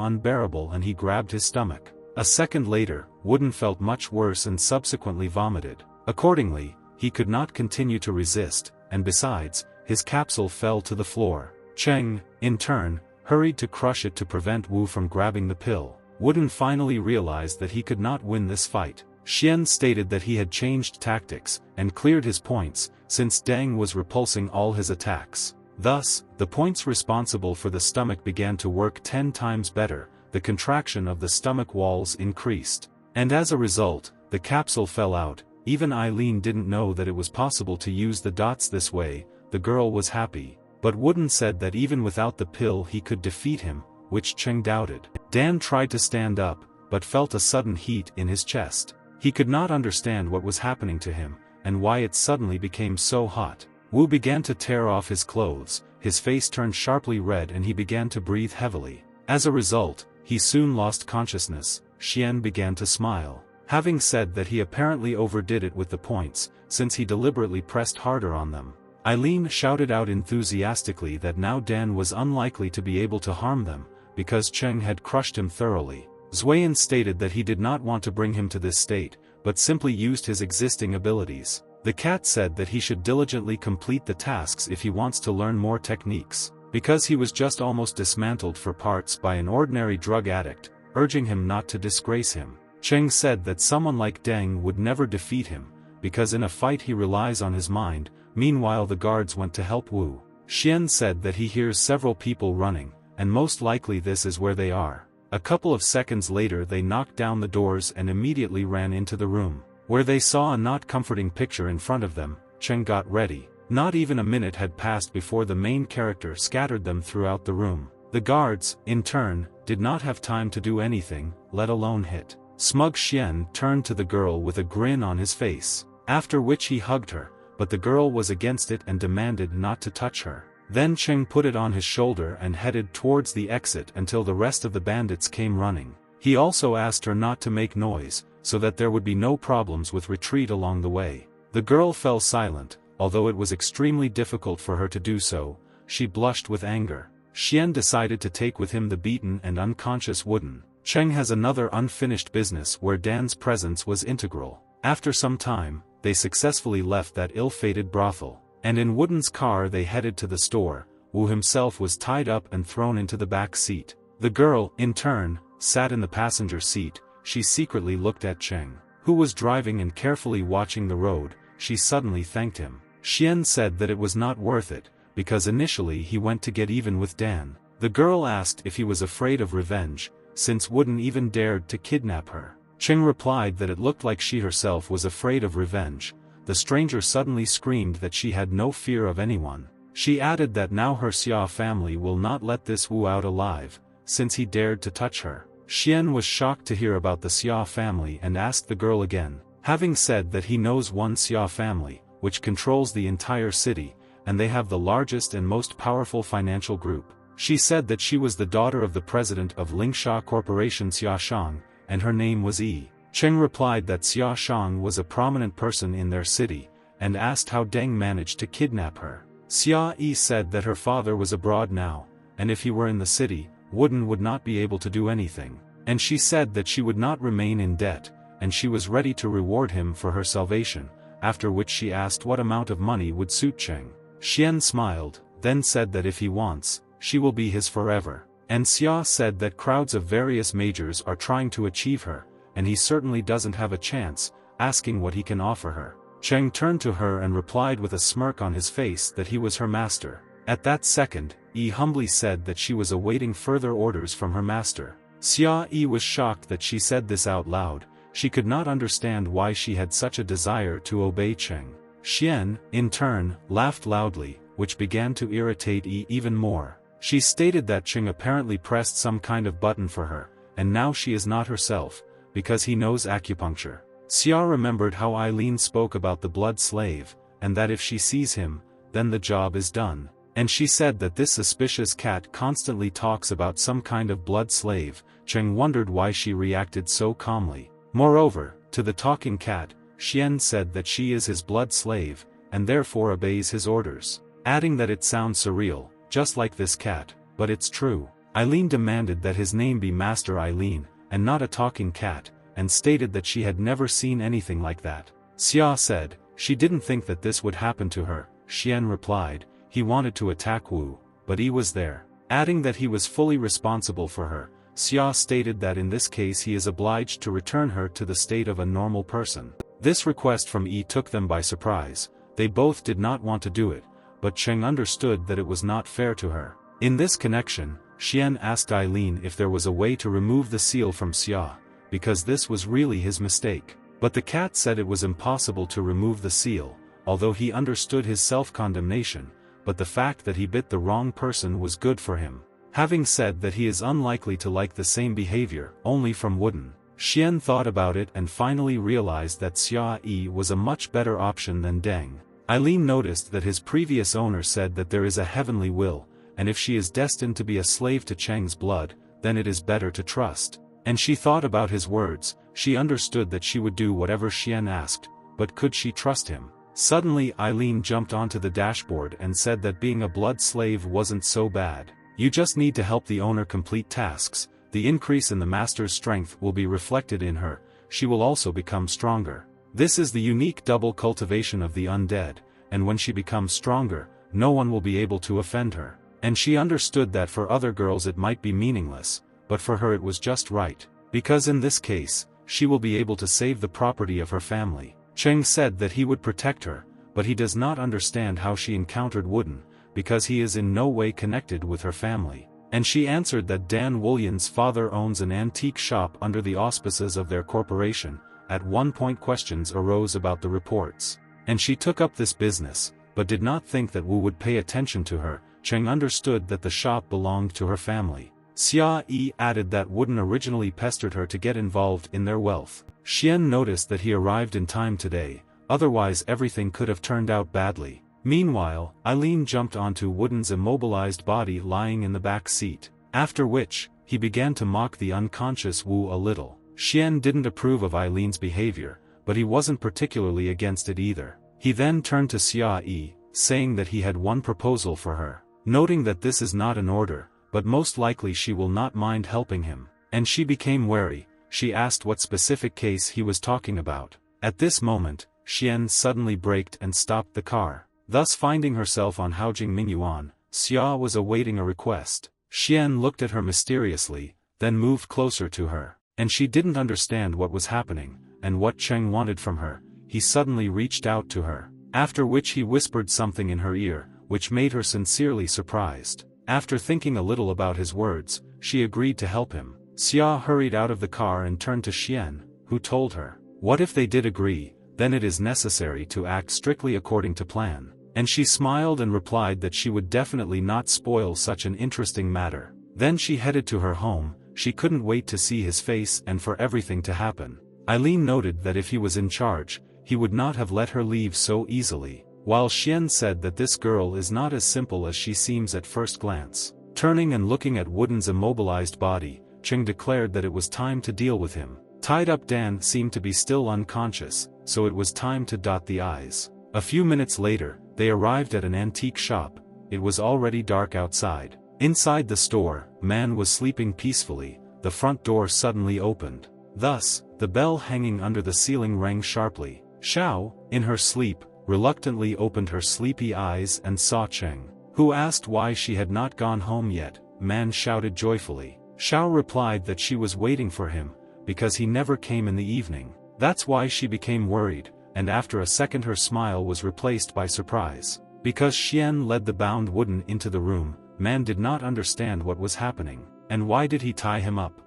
unbearable and he grabbed his stomach. A second later, Wooden felt much worse and subsequently vomited. Accordingly, he could not continue to resist, and besides, his capsule fell to the floor. Cheng, in turn, hurried to crush it to prevent Wu from grabbing the pill. Wooden finally realized that he could not win this fight. Xian stated that he had changed tactics, and cleared his points, since Deng was repulsing all his attacks. Thus, the points responsible for the stomach began to work 10 times better, the contraction of the stomach walls increased. And as a result, the capsule fell out. Even Eileen didn't know that it was possible to use the dots this way. The girl was happy. But Wooden said that even without the pill he could defeat him, which Cheng doubted. Dan tried to stand up, but felt a sudden heat in his chest. He could not understand what was happening to him, and why it suddenly became so hot. Wu began to tear off his clothes, his face turned sharply red and he began to breathe heavily. As a result, he soon lost consciousness. Xian began to smile. Having said that he apparently overdid it with the points, since he deliberately pressed harder on them. Eileen shouted out enthusiastically that now Dan was unlikely to be able to harm them, because Cheng had crushed him thoroughly. Zuian stated that he did not want to bring him to this state, but simply used his existing abilities. The cat said that he should diligently complete the tasks if he wants to learn more techniques, because he was just almost dismantled for parts by an ordinary drug addict, urging him not to disgrace him. Cheng said that someone like Deng would never defeat him, because in a fight he relies on his mind. Meanwhile the guards went to help Wu. Xian said that he hears several people running, and most likely this is where they are. A couple of seconds later they knocked down the doors and immediately ran into the room, where they saw a not comforting picture in front of them. Cheng got ready. Not even a minute had passed before the main character scattered them throughout the room. The guards, in turn, did not have time to do anything, let alone hit. Smug Xian turned to the girl with a grin on his face, after which he hugged her, but the girl was against it and demanded not to touch her. Then Cheng put it on his shoulder and headed towards the exit until the rest of the bandits came running. He also asked her not to make noise, so that there would be no problems with retreat along the way. The girl fell silent, although it was extremely difficult for her to do so. She blushed with anger. Xian decided to take with him the beaten and unconscious Wooden. Cheng has another unfinished business where Dan's presence was integral. After some time, they successfully left that ill-fated brothel, and in Wooden's car they headed to the store. Wu himself was tied up and thrown into the back seat. The girl, in turn, sat in the passenger seat. She secretly looked at Cheng, who was driving and carefully watching the road. She suddenly thanked him. Xian said that it was not worth it, because initially he went to get even with Dan. The girl asked if he was afraid of revenge, since Wooden even dared to kidnap her. Cheng replied that it looked like she herself was afraid of revenge. The stranger suddenly screamed that she had no fear of anyone. She added that now her Xia family will not let this Wu out alive, since he dared to touch her. Xian was shocked to hear about the Xia family and asked the girl again. Having said that he knows one Xia family, which controls the entire city, and they have the largest and most powerful financial group. She said that she was the daughter of the president of Lingsha Corporation Xia Shang, and her name was Yi. Cheng replied that Xia Shang was a prominent person in their city, and asked how Deng managed to kidnap her. Xia Yi said that her father was abroad now, and if he were in the city, Wooden would not be able to do anything, and she said that she would not remain in debt, and she was ready to reward him for her salvation, after which she asked what amount of money would suit Cheng. Xian smiled, then said that if he wants, she will be his forever. And Xia said that crowds of various majors are trying to achieve her, and he certainly doesn't have a chance, asking what he can offer her. Cheng turned to her and replied with a smirk on his face that he was her master. At that second, Yi humbly said that she was awaiting further orders from her master. Xia Yi was shocked that she said this out loud. She could not understand why she had such a desire to obey Cheng. Xian, in turn, laughed loudly, which began to irritate Yi even more. She stated that Cheng apparently pressed some kind of button for her, and now she is not herself, because he knows acupuncture. Xia remembered how Eileen spoke about the blood slave, and that if she sees him, then the job is done. And she said that this suspicious cat constantly talks about some kind of blood slave. Cheng wondered why she reacted so calmly. Moreover, to the talking cat, Xian said that she is his blood slave, and therefore obeys his orders, adding that it sounds surreal, just like this cat, but it's true. Eileen demanded that his name be Master Eileen, and not a talking cat, and stated that she had never seen anything like that. Xia said, she didn't think that this would happen to her. Xian replied, he wanted to attack Wu, but he was there. Adding that he was fully responsible for her, Xia stated that in this case he is obliged to return her to the state of a normal person. This request from Yi took them by surprise. They both did not want to do it, but Cheng understood that it was not fair to her. In this connection, Xian asked Eileen if there was a way to remove the seal from Xia, because this was really his mistake. But the cat said it was impossible to remove the seal, although he understood his self-condemnation, but the fact that he bit the wrong person was good for him. Having said that he is unlikely to like the same behavior, only from Wooden, Xian thought about it and finally realized that Xia Yi was a much better option than Deng. Eileen noticed that his previous owner said that there is a heavenly will, and if she is destined to be a slave to Cheng's blood, then it is better to trust. And she thought about his words. She understood that she would do whatever Xian asked, but could she trust him? Suddenly Eileen jumped onto the dashboard and said that being a blood slave wasn't so bad. You just need to help the owner complete tasks. The increase in the master's strength will be reflected in her. She will also become stronger. This is the unique double cultivation of the undead, and when she becomes stronger, no one will be able to offend her. And she understood that for other girls it might be meaningless, but for her it was just right, because in this case, she will be able to save the property of her family. Cheng said that he would protect her, but he does not understand how she encountered Wooden, because he is in no way connected with her family. And she answered that Dan Woolian's father owns an antique shop under the auspices of their corporation. At one point questions arose about the reports, and she took up this business, but did not think that Wu would pay attention to her. Cheng understood that the shop belonged to her family. Xia Yi added that Wooden originally pestered her to get involved in their wealth. Xian noticed that he arrived in time today, otherwise everything could have turned out badly. Meanwhile, Eileen jumped onto Wooden's immobilized body lying in the back seat, after which, he began to mock the unconscious Wu a little. Xian didn't approve of Eileen's behavior, but he wasn't particularly against it either. He then turned to Xia Yi, saying that he had one proposal for her, noting that this is not an order, but most likely she will not mind helping him. And she became wary. She asked what specific case he was talking about. At this moment, Xian suddenly braked and stopped the car, thus finding herself on Haojing Mingyuan. Xia was awaiting a request. Xian looked at her mysteriously, then moved closer to her, and she didn't understand what was happening, and what Cheng wanted from her. He suddenly reached out to her, after which he whispered something in her ear, which made her sincerely surprised. After thinking a little about his words, she agreed to help him. Xia hurried out of the car and turned to Xian, who told her, what if they did agree, then it is necessary to act strictly according to plan. And she smiled and replied that she would definitely not spoil such an interesting matter. Then she headed to her home. She couldn't wait to see his face and for everything to happen. Eileen noted that if he was in charge, he would not have let her leave so easily, while Xian said that this girl is not as simple as she seems at first glance. Turning and looking at Wooden's immobilized body, Cheng declared that it was time to deal with him. Tied-up Dan seemed to be still unconscious, so it was time to dot the I's. A few minutes later, they arrived at an antique shop. It was already dark outside. Inside the store, man was sleeping peacefully. The front door suddenly opened. Thus, the bell hanging under the ceiling rang sharply. Xiao, in her sleep, reluctantly opened her sleepy eyes and saw Cheng, who asked why she had not gone home yet. Man shouted joyfully. Xiao replied that she was waiting for him, because he never came in the evening. That's why she became worried, and after a second her smile was replaced by surprise. Because Xian led the bound wooden into the room, Man did not understand what was happening, and why did he tie him up?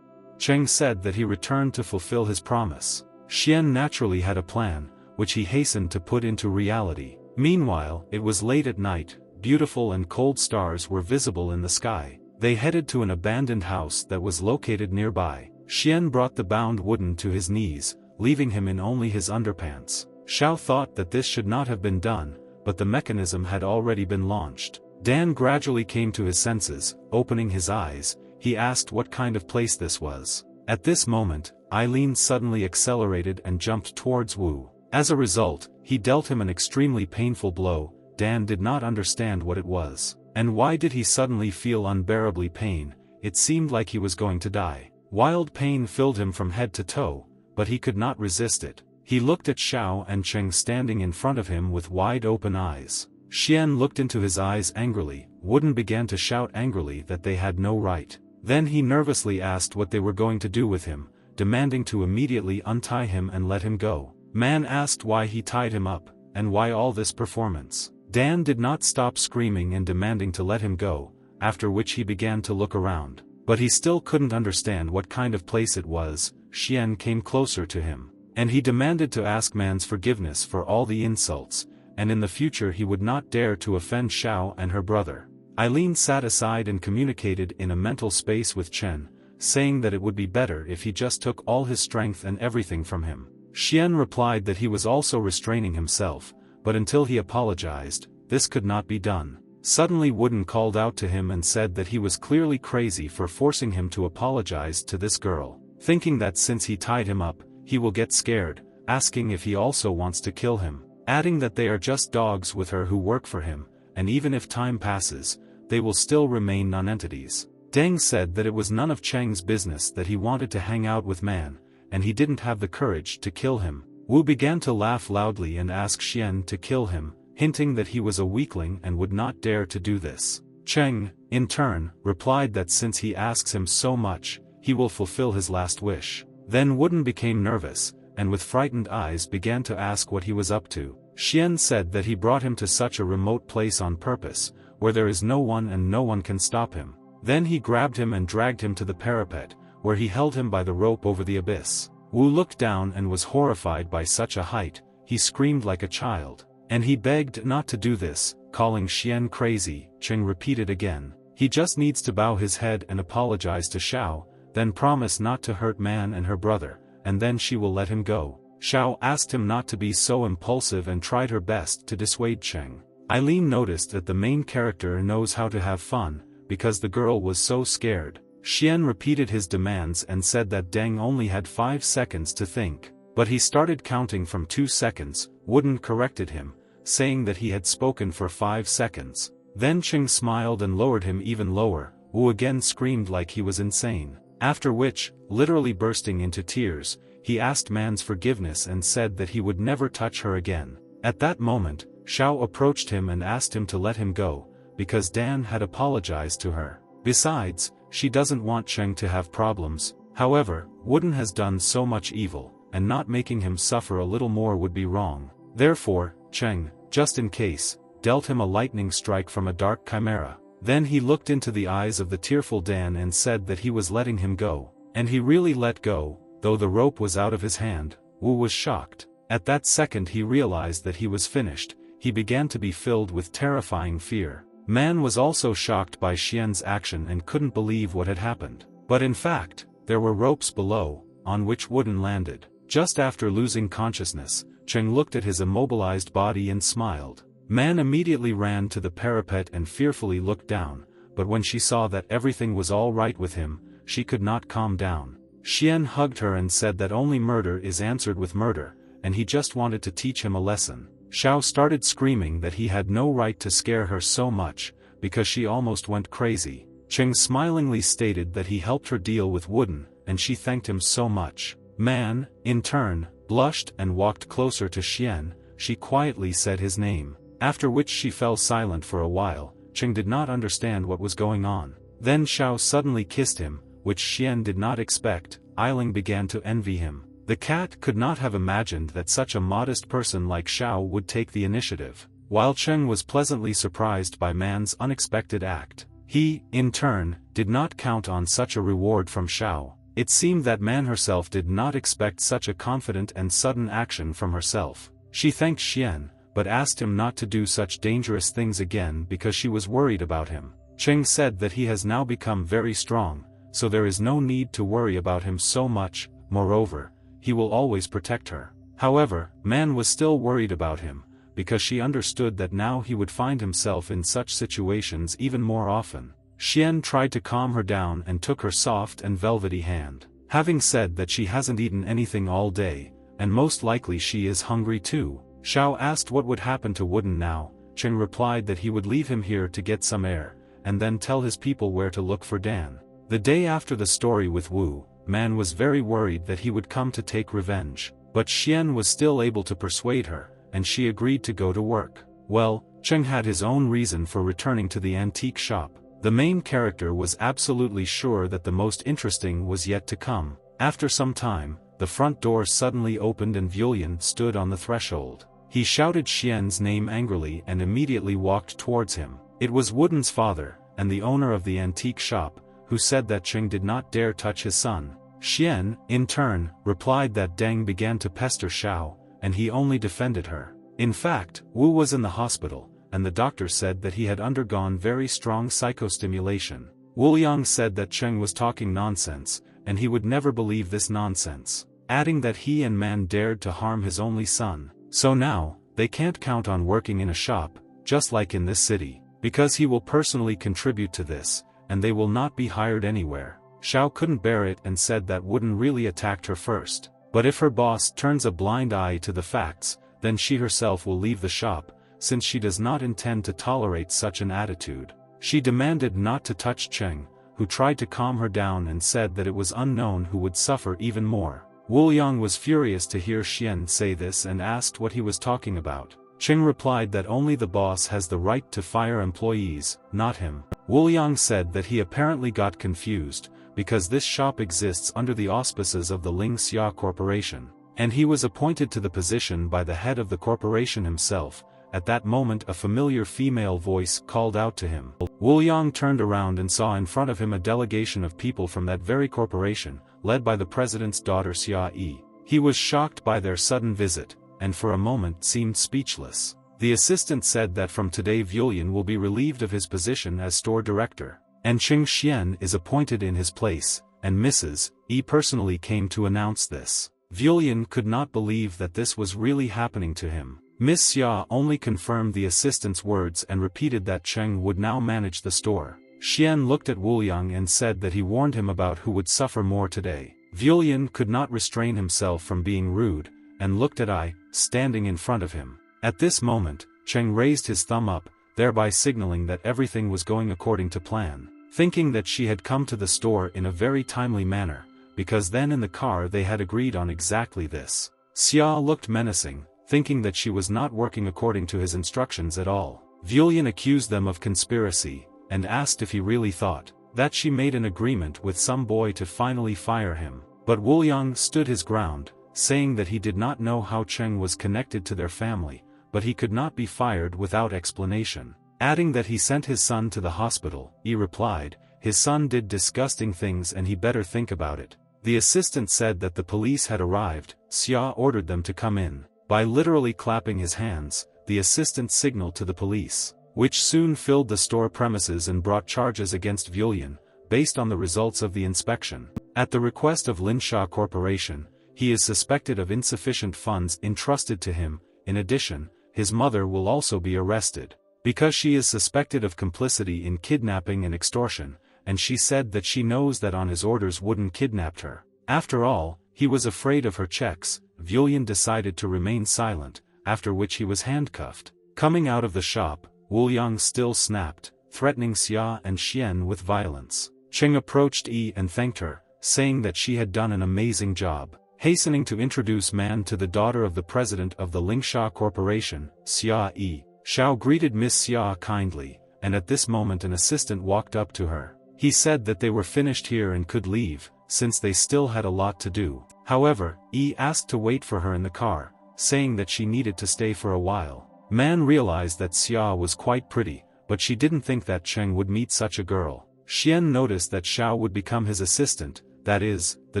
Cheng said that he returned to fulfill his promise. Xian naturally had a plan, which he hastened to put into reality. Meanwhile, it was late at night, beautiful and cold stars were visible in the sky. They headed to an abandoned house that was located nearby. Xian brought the bound wooden to his knees, leaving him in only his underpants. Xiao thought that this should not have been done, but the mechanism had already been launched. Dan gradually came to his senses. Opening his eyes, he asked what kind of place this was. At this moment, Eileen suddenly accelerated and jumped towards Wu. As a result, he dealt him an extremely painful blow. Dan did not understand what it was. And why did he suddenly feel unbearably pain? It seemed like he was going to die. Wild pain filled him from head to toe, but he could not resist it. He looked at Xiao and Cheng standing in front of him with wide-open eyes. Xian looked into his eyes angrily. Wooden began to shout angrily that they had no right. Then he nervously asked what they were going to do with him, demanding to immediately untie him and let him go. Man asked why he tied him up, and why all this performance. Dan did not stop screaming and demanding to let him go, after which he began to look around. But he still couldn't understand what kind of place it was. Xian came closer to him, and he demanded to ask Man's forgiveness for all the insults, and in the future he would not dare to offend Xiao and her brother. Eileen sat aside and communicated in a mental space with Chen, saying that it would be better if he just took all his strength and everything from him. Xian replied that he was also restraining himself, but until he apologized, this could not be done. Suddenly Wooden called out to him and said that he was clearly crazy for forcing him to apologize to this girl, thinking that since he tied him up, he will get scared, asking if he also wants to kill him, adding that they are just dogs with her who work for him, and even if time passes, they will still remain non-entities. Deng said that it was none of Cheng's business that he wanted to hang out with Man, and he didn't have the courage to kill him. Wu began to laugh loudly and ask Xian to kill him, hinting that he was a weakling and would not dare to do this. Cheng, in turn, replied that since he asks him so much, he will fulfill his last wish. Then Wooden became nervous, and with frightened eyes began to ask what he was up to. Xian said that he brought him to such a remote place on purpose, where there is no one and no one can stop him. Then he grabbed him and dragged him to the parapet, where he held him by the rope over the abyss. Wu looked down and was horrified by such a height. He screamed like a child. And he begged not to do this, calling Xian crazy. Cheng repeated again. He just needs to bow his head and apologize to Xiao, then promise not to hurt Man and her brother, and then she will let him go. Xiao asked him not to be so impulsive and tried her best to dissuade Cheng. Eileen noticed that the main character knows how to have fun, because the girl was so scared. Xian repeated his demands and said that Deng only had 5 seconds to think. But he started counting from 2 seconds. Wooden corrected him, saying that he had spoken for 5 seconds. Then Cheng smiled and lowered him even lower. Wu again screamed like he was insane. After which, literally bursting into tears, he asked Man's forgiveness and said that he would never touch her again. At that moment, Xiao approached him and asked him to let him go, because Dan had apologized to her. Besides, she doesn't want Cheng to have problems. However, Wooden has done so much evil, and not making him suffer a little more would be wrong. Therefore, Cheng, just in case, dealt him a lightning strike from a dark chimera. Then he looked into the eyes of the tearful Dan and said that he was letting him go. And he really let go, though the rope was out of his hand. Wu was shocked. At that second he realized that he was finished. He began to be filled with terrifying fear. Man was also shocked by Xian's action and couldn't believe what had happened. But in fact, there were ropes below, on which Wooden landed. Just after losing consciousness, Cheng looked at his immobilized body and smiled. Man immediately ran to the parapet and fearfully looked down, but when she saw that everything was all right with him, she could not calm down. Xian hugged her and said that only murder is answered with murder, and he just wanted to teach him a lesson. Xiao started screaming that he had no right to scare her so much, because she almost went crazy. Cheng smilingly stated that he helped her deal with Wooden, and she thanked him so much. Man, in turn, blushed and walked closer to Xian. She quietly said his name, after which she fell silent for a while. Cheng did not understand what was going on. Then Xiao suddenly kissed him, which Xian did not expect. Eiling began to envy him. The cat could not have imagined that such a modest person like Xiao would take the initiative, while Cheng was pleasantly surprised by Man's unexpected act. He, in turn, did not count on such a reward from Xiao. It seemed that Man herself did not expect such a confident and sudden action from herself. She thanked Xian, but asked him not to do such dangerous things again because she was worried about him. Cheng said that he has now become very strong, so there is no need to worry about him so much. Moreover, he will always protect her. However, Man was still worried about him, because she understood that now he would find himself in such situations even more often. Xian tried to calm her down and took her soft and velvety hand. Having said that she hasn't eaten anything all day, and most likely she is hungry too, Xiao asked what would happen to Wooden now. Cheng replied that he would leave him here to get some air, and then tell his people where to look for Dan. The day after the story with Wu, Man was very worried that he would come to take revenge, but Xian was still able to persuade her, and she agreed to go to work. Well, Cheng had his own reason for returning to the antique shop. The main character was absolutely sure that the most interesting was yet to come. After some time, the front door suddenly opened and Vulian stood on the threshold. He shouted Xian's name angrily and immediately walked towards him. It was Wooden's father, and the owner of the antique shop, who said that Cheng did not dare touch his son. Xian, in turn, replied that Deng began to pester Xiao, and he only defended her. In fact, Wu was in the hospital, and the doctor said that he had undergone very strong psychostimulation. Wu Yang said that Cheng was talking nonsense, and he would never believe this nonsense, adding that he and Man dared to harm his only son. So now, they can't count on working in a shop, just like in this city, because he will personally contribute to this, and they will not be hired anywhere. Xiao couldn't bear it and said that Wooden really attacked her first. But if her boss turns a blind eye to the facts, then she herself will leave the shop, since she does not intend to tolerate such an attitude. She demanded not to touch Cheng, who tried to calm her down and said that it was unknown who would suffer even more. Wu Yang was furious to hear Xian say this and asked what he was talking about. Cheng replied that only the boss has the right to fire employees, not him. Wu Yang said that he apparently got confused, because this shop exists under the auspices of the Ling Xia Corporation, and he was appointed to the position by the head of the corporation himself. At that moment a familiar female voice called out to him. Wu Yang turned around and saw in front of him a delegation of people from that very corporation, led by the president's daughter Xia Yi. He was shocked by their sudden visit, and for a moment seemed speechless. The assistant said that from today Vulian will be relieved of his position as store director, and Cheng Xian is appointed in his place, and Mrs. Yi personally came to announce this. Vulian could not believe that this was really happening to him. Miss Xia only confirmed the assistant's words and repeated that Cheng would now manage the store. Xian looked at Wu Yang and said that he warned him about who would suffer more today. Vulian could not restrain himself from being rude, and looked at Ai, standing in front of him. At this moment, Cheng raised his thumb up, thereby signaling that everything was going according to plan. Thinking that she had come to the store in a very timely manner, because then in the car they had agreed on exactly this. Xia looked menacing, thinking that she was not working according to his instructions at all. Vulian accused them of conspiracy, and asked if he really thought that she made an agreement with some boy to finally fire him. But Wu Yang stood his ground, saying that he did not know how Cheng was connected to their family, but he could not be fired without explanation. Adding that he sent his son to the hospital, he replied, his son did disgusting things and he better think about it. The assistant said that the police had arrived. Xia ordered them to come in. By literally clapping his hands, the assistant signaled to the police, which soon filled the store premises and brought charges against Vulian, based on the results of the inspection. At the request of Linsha Corporation, he is suspected of insufficient funds entrusted to him. In addition, his mother will also be arrested, because she is suspected of complicity in kidnapping and extortion, and she said that she knows that on his orders Wooden kidnapped her. After all, he was afraid of her checks. Vulian decided to remain silent, after which he was handcuffed. Coming out of the shop, Wu Yang still snapped, threatening Xia and Xian with violence. Cheng approached Yi and thanked her, saying that she had done an amazing job. hastening to introduce Man to the daughter of the president of the Lingsha Corporation, Xia Yi. Xiao greeted Miss Xia kindly, and at this moment an assistant walked up to her. He said that they were finished here and could leave, since they still had a lot to do. However, Yi asked to wait for her in the car, saying that she needed to stay for a while. Man realized that Xia was quite pretty, but she didn't think that Cheng would meet such a girl. Xian noticed that Xiao would become his assistant, that is, the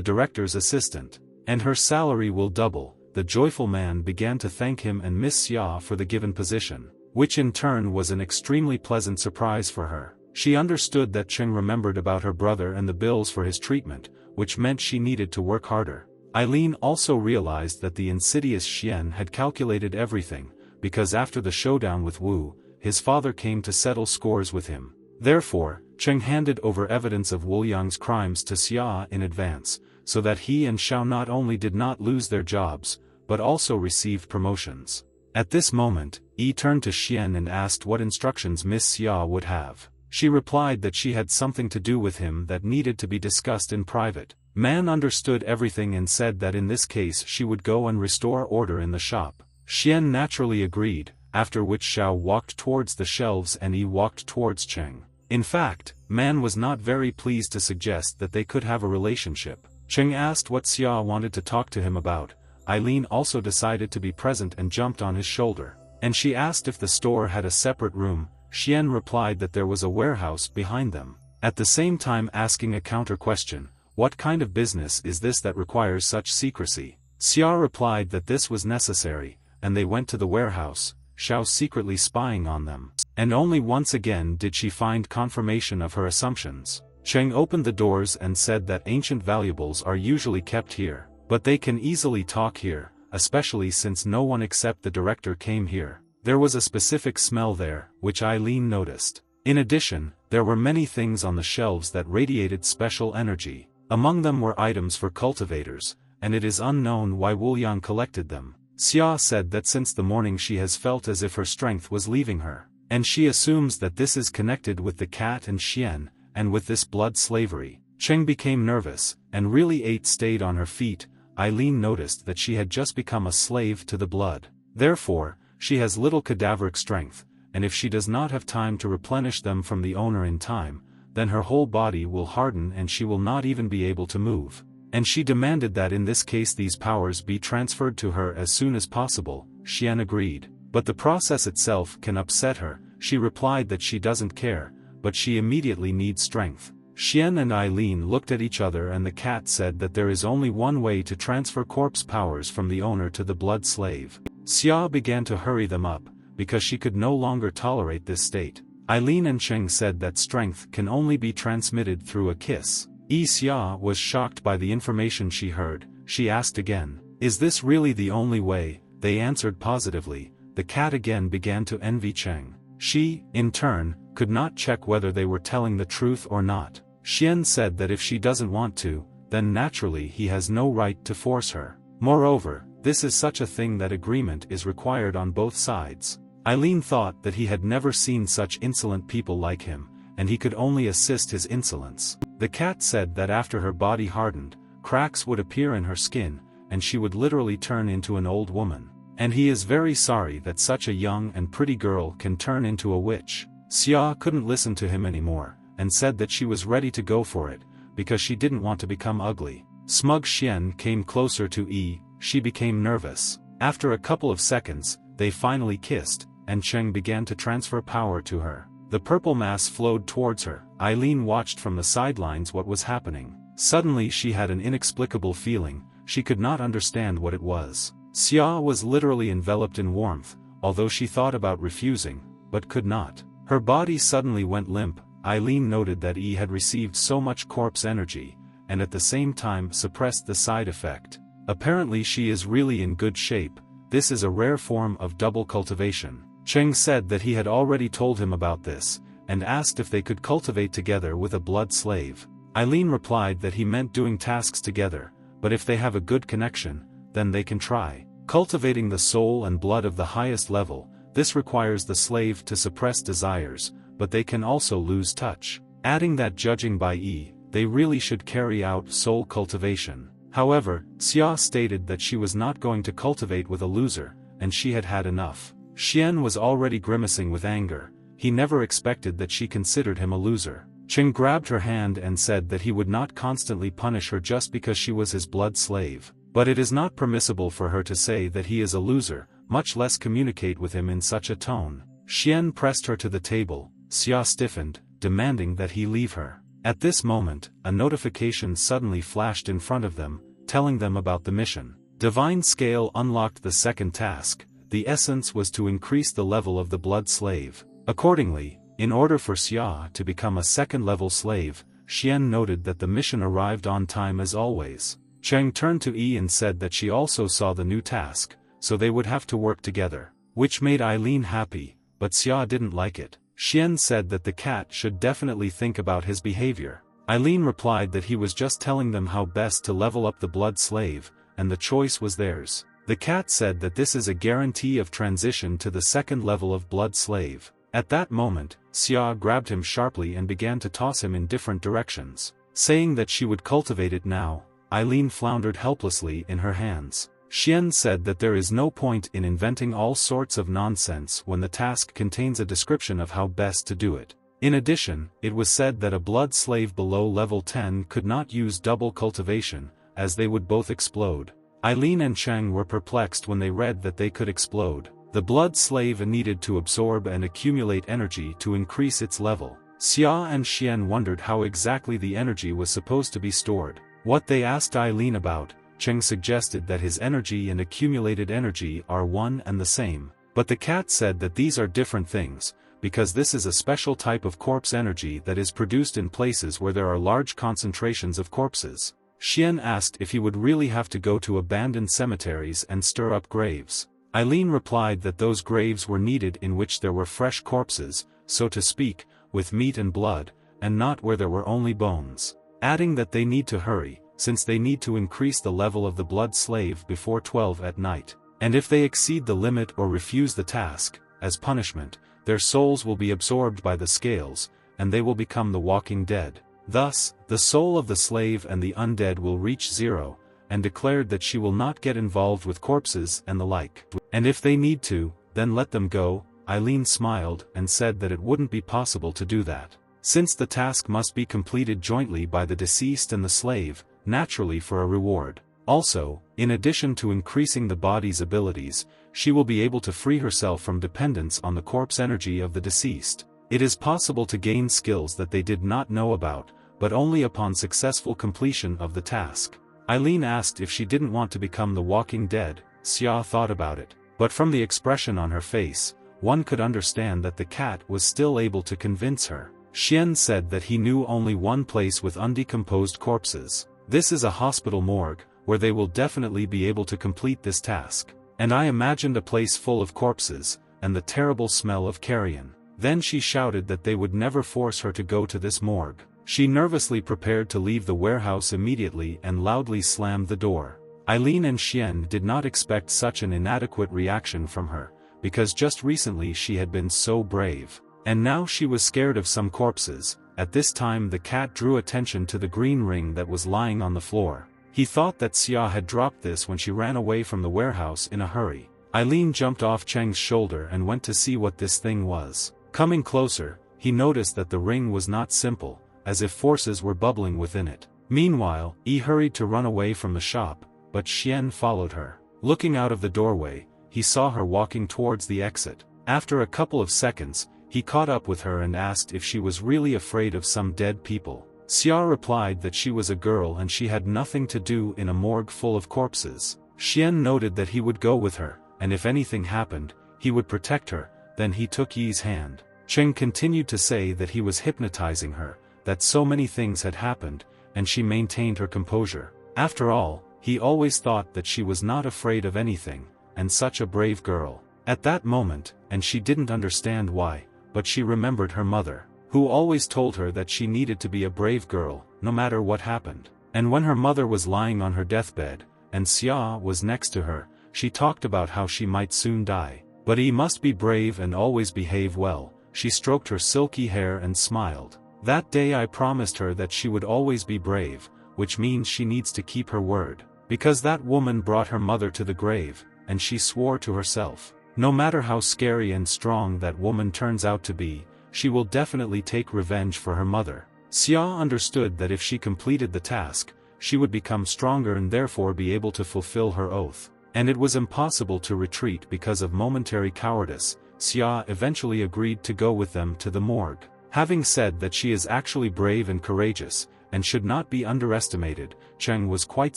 director's assistant, and her salary will double. The joyful man began to thank him and Miss Xia for the given position, which in turn was an extremely pleasant surprise for her. She understood that Cheng remembered about her brother and the bills for his treatment, which meant she needed to work harder. Eileen also realized that the insidious Xian had calculated everything, because after the showdown with Wu, his father came to settle scores with him. Therefore, Cheng handed over evidence of Wu Yang's crimes to Xia in advance, so that he and Xiao not only did not lose their jobs, but also received promotions. At this moment, Yi turned to Xian and asked what instructions Miss Xia would have. She replied that she had something to do with him that needed to be discussed in private. Man understood everything and said that in this case she would go and restore order in the shop. Xian naturally agreed, after which Xiao walked towards the shelves and Yi walked towards Cheng. In fact, Man was not very pleased to suggest that they could have a relationship. Cheng asked what Xia wanted to talk to him about. Eileen also decided to be present and jumped on his shoulder. And she asked if the store had a separate room. Xian replied that there was a warehouse behind them, at the same time asking a counter question. What kind of business is this that requires such secrecy? Xia replied that this was necessary, and they went to the warehouse, Xiao secretly spying on them. And only once again did she find confirmation of her assumptions. Cheng opened the doors and said that ancient valuables are usually kept here, but they can easily talk here, especially since no one except the director came here. There was a specific smell there, which Eileen noticed. In addition, there were many things on the shelves that radiated special energy. Among them were items for cultivators, and it is unknown why Wu Yang collected them. Xia said that since the morning she has felt as if her strength was leaving her, and she assumes that this is connected with the cat and Xian, and with this blood slavery. Cheng became nervous, and really stayed on her feet. Eileen noticed that she had just become a slave to the blood. Therefore, she has little cadaveric strength, and if she does not have time to replenish them from the owner in time, then her whole body will harden and she will not even be able to move. And she demanded that in this case these powers be transferred to her as soon as possible. Xian agreed. But the process itself can upset her. She replied that she doesn't care, but she immediately needs strength. Xian and Eileen looked at each other and the cat said that there is only one way to transfer corpse powers from the owner to the blood slave. Xia began to hurry them up, because she could no longer tolerate this state. Eileen and Cheng said that strength can only be transmitted through a kiss. Xia was shocked by the information she heard. She asked again, "Is this really the only way?" They answered positively. The cat again began to envy Cheng. She, in turn, could not check whether they were telling the truth or not. Xian said that if she doesn't want to, then naturally he has no right to force her. Moreover, this is such a thing that agreement is required on both sides. Eileen thought that he had never seen such insolent people like him, and he could only assist his insolence. The cat said that after her body hardened, cracks would appear in her skin, and she would literally turn into an old woman. And he is very sorry that such a young and pretty girl can turn into a witch. Xia couldn't listen to him anymore, and said that she was ready to go for it, because she didn't want to become ugly. Smug Xian came closer to Yi. She became nervous. After a couple of seconds, they finally kissed, and Cheng began to transfer power to her. The purple mass flowed towards her. Eileen watched from the sidelines what was happening. Suddenly she had an inexplicable feeling. She could not understand what it was. Xia was literally enveloped in warmth, although she thought about refusing, but could not. Her body suddenly went limp. Eileen noted that Yi had received so much corpse energy, and at the same time suppressed the side effect. Apparently she is really in good shape. This is a rare form of double cultivation. Cheng said that he had already told him about this, and asked if they could cultivate together with a blood slave. Eileen replied that he meant doing tasks together, but if they have a good connection, then they can try. Cultivating the soul and blood of the highest level, this requires the slave to suppress desires, but they can also lose touch. Adding that judging by Yi, they really should carry out soul cultivation. However, Xia stated that she was not going to cultivate with a loser, and she had had enough. Xian was already grimacing with anger. He never expected that she considered him a loser. Cheng grabbed her hand and said that he would not constantly punish her just because she was his blood slave. But it is not permissible for her to say that he is a loser, much less communicate with him in such a tone. Xian pressed her to the table. Xia stiffened, demanding that he leave her. At this moment, a notification suddenly flashed in front of them, telling them about the mission. Divine Scale unlocked the second task. The essence was to increase the level of the blood slave. Accordingly, in order for Xia to become a second-level slave, Xian noted that the mission arrived on time as always. Cheng turned to Yi and said that she also saw the new task, so they would have to work together, which made Eileen happy, but Xia didn't like it. Xian said that the cat should definitely think about his behavior. Eileen replied that he was just telling them how best to level up the blood slave, and the choice was theirs. The cat said that this is a guarantee of transition to the second level of blood slave. At that moment, Xia grabbed him sharply and began to toss him in different directions. Saying that she would cultivate it now, Eileen floundered helplessly in her hands. Xian said that there is no point in inventing all sorts of nonsense when the task contains a description of how best to do it. In addition, it was said that a blood slave below level 10 could not use double cultivation, as they would both explode. Eileen and Cheng were perplexed when they read that they could explode. The blood slave needed to absorb and accumulate energy to increase its level. Xia and Xian wondered how exactly the energy was supposed to be stored. What they asked Eileen about, Cheng suggested that his energy and accumulated energy are one and the same. But the cat said that these are different things, because this is a special type of corpse energy that is produced in places where there are large concentrations of corpses. Xian asked if he would really have to go to abandoned cemeteries and stir up graves. Eileen replied that those graves were needed in which there were fresh corpses, so to speak, with meat and blood, and not where there were only bones. Adding that they need to hurry, since they need to increase the level of the blood slave before 12 at night. And if they exceed the limit or refuse the task, as punishment, their souls will be absorbed by the scales, and they will become the walking dead. Thus, the soul of the slave and the undead will reach 0, and declared that she will not get involved with corpses and the like. And if they need to, then let them go. Eileen smiled and said that it wouldn't be possible to do that, since the task must be completed jointly by the deceased and the slave, naturally for a reward. Also, in addition to increasing the body's abilities, she will be able to free herself from dependence on the corpse energy of the deceased. It is possible to gain skills that they did not know about, but only upon successful completion of the task. Eileen asked if she didn't want to become the walking dead. Xia thought about it, but from the expression on her face, one could understand that the cat was still able to convince her. Xian said that he knew only one place with undecomposed corpses. This is a hospital morgue, where they will definitely be able to complete this task. And I imagined a place full of corpses, and the terrible smell of carrion. Then she shouted that they would never force her to go to this morgue. She nervously prepared to leave the warehouse immediately and loudly slammed the door. Eileen and Xian did not expect such an inadequate reaction from her, because just recently she had been so brave. And now she was scared of some corpses. At this time the cat drew attention to the green ring that was lying on the floor. He thought that Xia had dropped this when she ran away from the warehouse in a hurry. Eileen jumped off Cheng's shoulder and went to see what this thing was. Coming closer, he noticed that the ring was not simple, as if forces were bubbling within it. Meanwhile, Yi hurried to run away from the shop, but Xian followed her. Looking out of the doorway, he saw her walking towards the exit. After a couple of seconds, he caught up with her and asked if she was really afraid of some dead people. Xia replied that she was a girl and she had nothing to do in a morgue full of corpses. Xian noted that he would go with her, and if anything happened, he would protect her. Then he took Yi's hand. Cheng continued to say that he was hypnotizing her, that so many things had happened, and she maintained her composure. After all, he always thought that she was not afraid of anything, and such a brave girl. At that moment, and she didn't understand why, but she remembered her mother, who always told her that she needed to be a brave girl, no matter what happened. And when her mother was lying on her deathbed, and Xia was next to her, she talked about how she might soon die. But he must be brave and always behave well. She stroked her silky hair and smiled. That day I promised her that she would always be brave, which means she needs to keep her word. Because that woman brought her mother to the grave, and she swore to herself, no matter how scary and strong that woman turns out to be, she will definitely take revenge for her mother. Xia understood that if she completed the task, she would become stronger and therefore be able to fulfill her oath. And it was impossible to retreat because of momentary cowardice. Xia eventually agreed to go with them to the morgue. Having said that she is actually brave and courageous, and should not be underestimated, Cheng was quite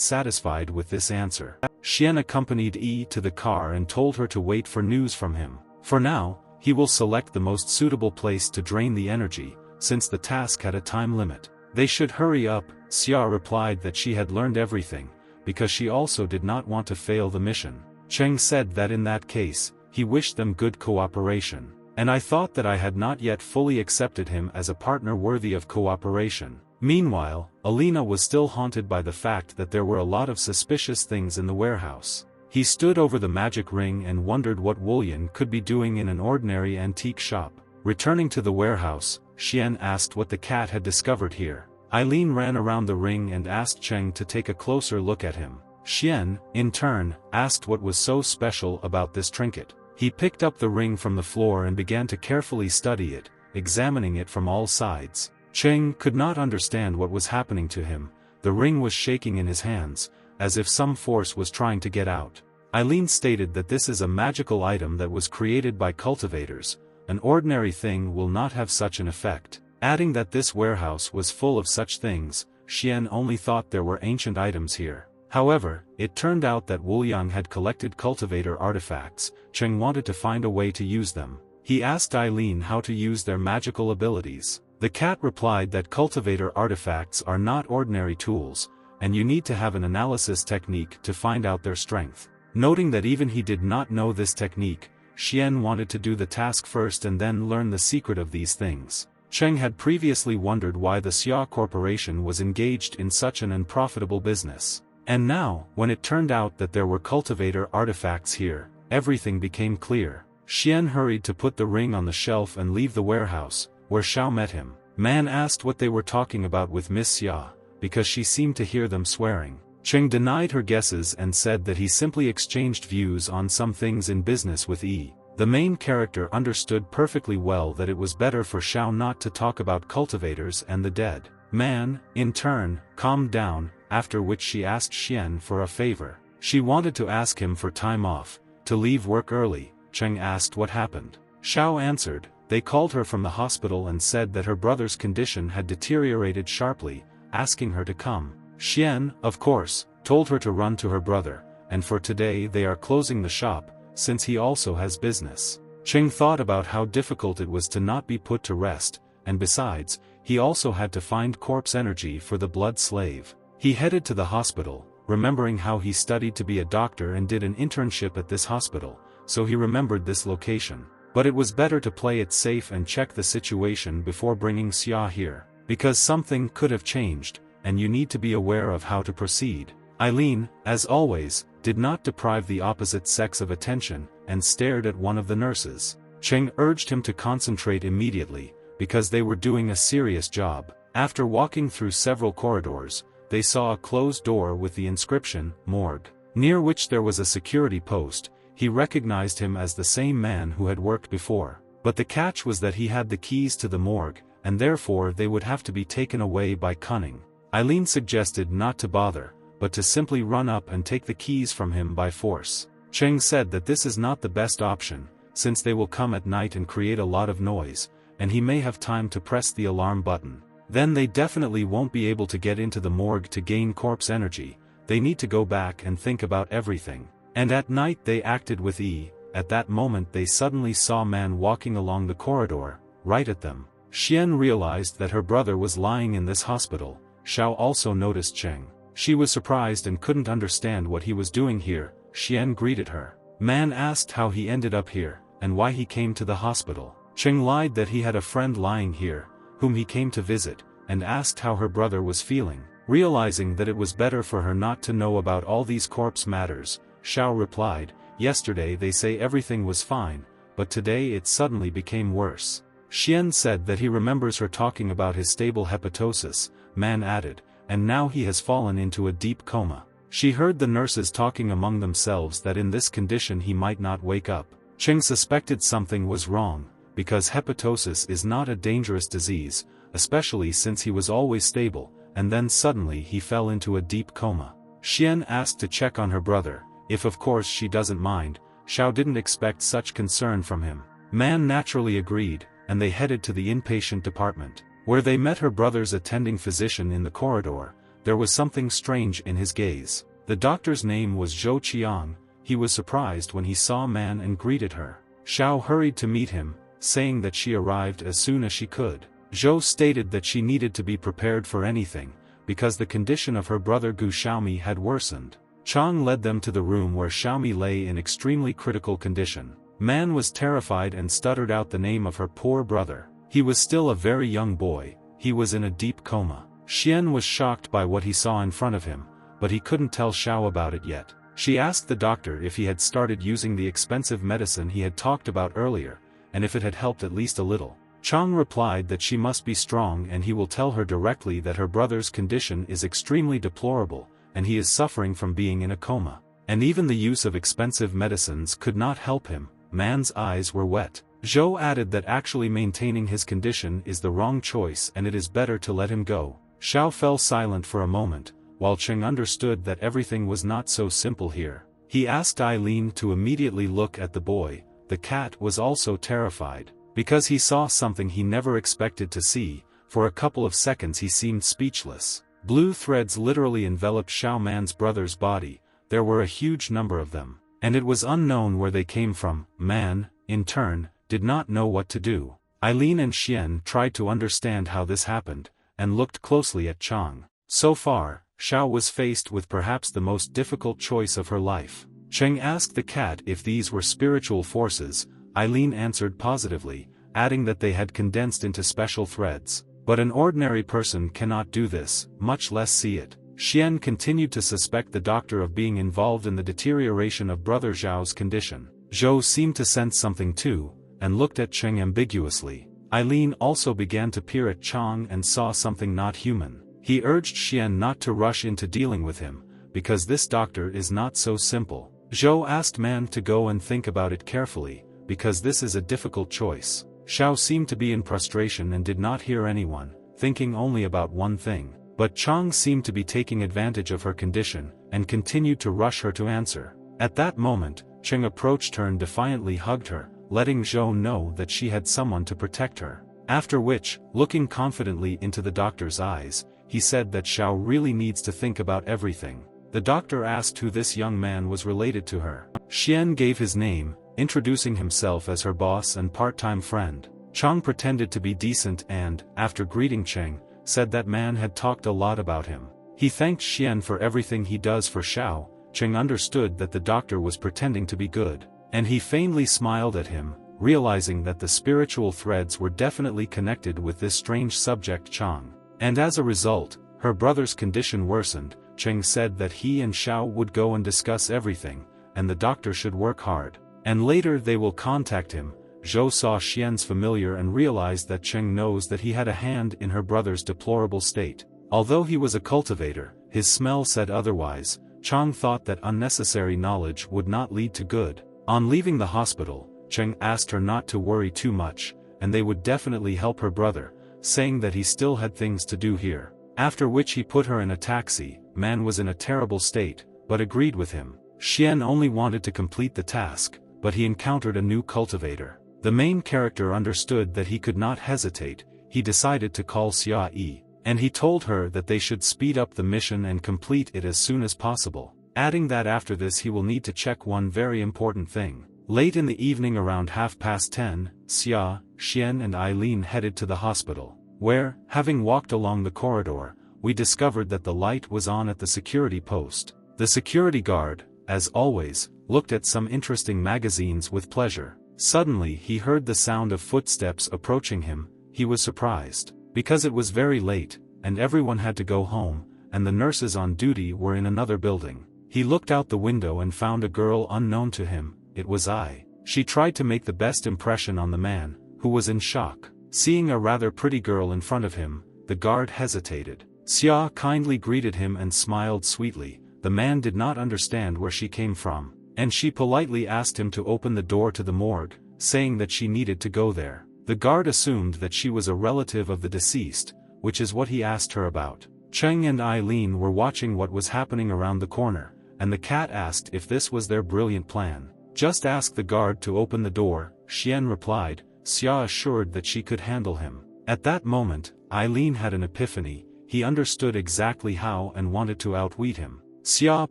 satisfied with this answer. Xian accompanied Yi to the car and told her to wait for news from him. For now, he will select the most suitable place to drain the energy, since the task had a time limit. They should hurry up. Xia replied that she had learned everything, because she also did not want to fail the mission. Cheng said that in that case, he wished them good cooperation. And I thought that I had not yet fully accepted him as a partner worthy of cooperation. Meanwhile, Alina was still haunted by the fact that there were a lot of suspicious things in the warehouse. He stood over the magic ring and wondered what Wulyan could be doing in an ordinary antique shop. Returning to the warehouse, Xian asked what the cat had discovered here. Eileen ran around the ring and asked Cheng to take a closer look at him. Xian, in turn, asked what was so special about this trinket. He picked up the ring from the floor and began to carefully study it, examining it from all sides. Cheng could not understand what was happening to him. The ring was shaking in his hands, as if some force was trying to get out. Eileen stated that this is a magical item that was created by cultivators. An ordinary thing will not have such an effect. Adding that this warehouse was full of such things, Xian only thought there were ancient items here. However, it turned out that Wulyan had collected cultivator artifacts. Cheng wanted to find a way to use them. He asked Eileen how to use their magical abilities. The cat replied that cultivator artifacts are not ordinary tools, and you need to have an analysis technique to find out their strength. Noting that even he did not know this technique, Xian wanted to do the task first and then learn the secret of these things. Cheng had previously wondered why the Xia Corporation was engaged in such an unprofitable business. And now, when it turned out that there were cultivator artifacts here, everything became clear. Xian hurried to put the ring on the shelf and leave the warehouse, where Xiao met him. Man asked what they were talking about with Miss Xia, because she seemed to hear them swearing. Cheng denied her guesses and said that he simply exchanged views on some things in business with Yi. The main character understood perfectly well that it was better for Xiao not to talk about cultivators and the dead. Man, in turn, calmed down, after which she asked Xian for a favor. She wanted to ask him for time off, to leave work early. Cheng asked what happened. Xiao answered, they called her from the hospital and said that her brother's condition had deteriorated sharply, asking her to come. Xian, of course, told her to run to her brother, and for today they are closing the shop, since he also has business. Cheng thought about how difficult it was to not be put to rest, and besides, he also had to find corpse energy for the blood slave. He headed to the hospital, remembering how he studied to be a doctor and did an internship at this hospital, so he remembered this location. But it was better to play it safe and check the situation before bringing Xia here, because something could have changed, and you need to be aware of how to proceed. Eileen, as always, did not deprive the opposite sex of attention, and stared at one of the nurses. Cheng urged him to concentrate immediately, because they were doing a serious job. After walking through several corridors, they saw a closed door with the inscription, Morgue, near which there was a security post. He recognized him as the same man who had worked before. But the catch was that he had the keys to the morgue, and therefore they would have to be taken away by cunning. Eileen suggested not to bother, but to simply run up and take the keys from him by force. Cheng said that this is not the best option, since they will come at night and create a lot of noise, and he may have time to press the alarm button. Then they definitely won't be able to get into the morgue to gain corpse energy. They need to go back and think about everything. And at night they acted with Yi. At that moment they suddenly saw a man walking along the corridor, right at them. Xian realized that her brother was lying in this hospital. Xiao also noticed Cheng. She was surprised and couldn't understand what he was doing here. Xian greeted her. Man asked how he ended up here, and why he came to the hospital. Cheng lied that he had a friend lying here, whom he came to visit, and asked how her brother was feeling. Realizing that it was better for her not to know about all these corpse matters, Xiao replied, yesterday they say everything was fine, but today it suddenly became worse. Xian said that he remembers her talking about his stable hepatosis. Man added, and now he has fallen into a deep coma. She heard the nurses talking among themselves that in this condition he might not wake up. Cheng suspected something was wrong, because hepatosis is not a dangerous disease, especially since he was always stable, and then suddenly he fell into a deep coma. Xian asked to check on her brother, if of course she doesn't mind. Xiao didn't expect such concern from him. Man naturally agreed, and they headed to the inpatient department, where they met her brother's attending physician in the corridor. There was something strange in his gaze. The doctor's name was Zhou Qiang. He was surprised when he saw Man and greeted her. Xiao hurried to meet him, saying that she arrived as soon as she could. Zhou stated that she needed to be prepared for anything, because the condition of her brother Gu Xiaomi had worsened. Chang led them to the room where Xiaomi lay in extremely critical condition. Man was terrified and stuttered out the name of her poor brother. He was still a very young boy, he was in a deep coma. Xian was shocked by what he saw in front of him, but he couldn't tell Xiao about it yet. She asked the doctor if he had started using the expensive medicine he had talked about earlier, and if it had helped at least a little. Chang replied that she must be strong and he will tell her directly that her brother's condition is extremely deplorable, and he is suffering from being in a coma. And even the use of expensive medicines could not help him. Man's eyes were wet. Zhou added that actually maintaining his condition is the wrong choice and it is better to let him go. Xiao fell silent for a moment, while Cheng understood that everything was not so simple here. He asked Eileen to immediately look at the boy. The cat was also terrified, because he saw something he never expected to see. For a couple of seconds he seemed speechless. Blue threads literally enveloped Xiao Man's brother's body. There were a huge number of them, and it was unknown where they came from. Man, in turn, did not know what to do. Eileen and Xian tried to understand how this happened, and looked closely at Chang. So far, Xiao was faced with perhaps the most difficult choice of her life. Cheng asked the cat if these were spiritual forces. Eileen answered positively, adding that they had condensed into special threads. But an ordinary person cannot do this, much less see it. Xian continued to suspect the doctor of being involved in the deterioration of brother Zhao's condition. Zhou seemed to sense something too, and looked at Cheng ambiguously. Eileen also began to peer at Chang and saw something not human. He urged Xian not to rush into dealing with him, because this doctor is not so simple. Zhou asked Man to go and think about it carefully, because this is a difficult choice. Xiao seemed to be in frustration and did not hear anyone, thinking only about one thing. But Chang seemed to be taking advantage of her condition, and continued to rush her to answer. At that moment, Cheng approached her and defiantly hugged her, letting Zhou know that she had someone to protect her. After which, looking confidently into the doctor's eyes, he said that Xiao really needs to think about everything. The doctor asked who this young man was related to her. Xian gave his name, introducing himself as her boss and part-time friend. Chang pretended to be decent and, after greeting Cheng, said that Man had talked a lot about him. He thanked Xian for everything he does for Xiao. Cheng understood that the doctor was pretending to be good, and he faintly smiled at him, realizing that the spiritual threads were definitely connected with this strange subject Chang. And as a result, her brother's condition worsened. Cheng said that he and Xiao would go and discuss everything, and the doctor should work hard. And later they will contact him. Zhou saw Xian's familiar and realized that Cheng knows that he had a hand in her brother's deplorable state. Although he was a cultivator, his smell said otherwise. Chang thought that unnecessary knowledge would not lead to good. On leaving the hospital, Cheng asked her not to worry too much, and they would definitely help her brother, saying that he still had things to do here. After which he put her in a taxi. Man was in a terrible state, but agreed with him. Xian only wanted to complete the task, but he encountered a new cultivator. The main character understood that he could not hesitate. He decided to call Xia Yi, and he told her that they should speed up the mission and complete it as soon as possible, adding that after this he will need to check one very important thing. Late in the evening around 10:30, Xia, Xian and Eileen headed to the hospital, where, having walked along the corridor, we discovered that the light was on at the security post. The security guard, as always, looked at some interesting magazines with pleasure. Suddenly he heard the sound of footsteps approaching him. He was surprised, because it was very late, and everyone had to go home, and the nurses on duty were in another building. He looked out the window and found a girl unknown to him. It was I. She tried to make the best impression on the man, who was in shock. Seeing a rather pretty girl in front of him, the guard hesitated. Xia kindly greeted him and smiled sweetly. The man did not understand where she came from, and she politely asked him to open the door to the morgue, saying that she needed to go there. The guard assumed that she was a relative of the deceased, which is what he asked her about. Cheng and Eileen were watching what was happening around the corner, and the cat asked if this was their brilliant plan. Just ask the guard to open the door, Xian replied. Xia assured that she could handle him. At that moment, Eileen had an epiphany. He understood exactly how and wanted to outwit him. Xia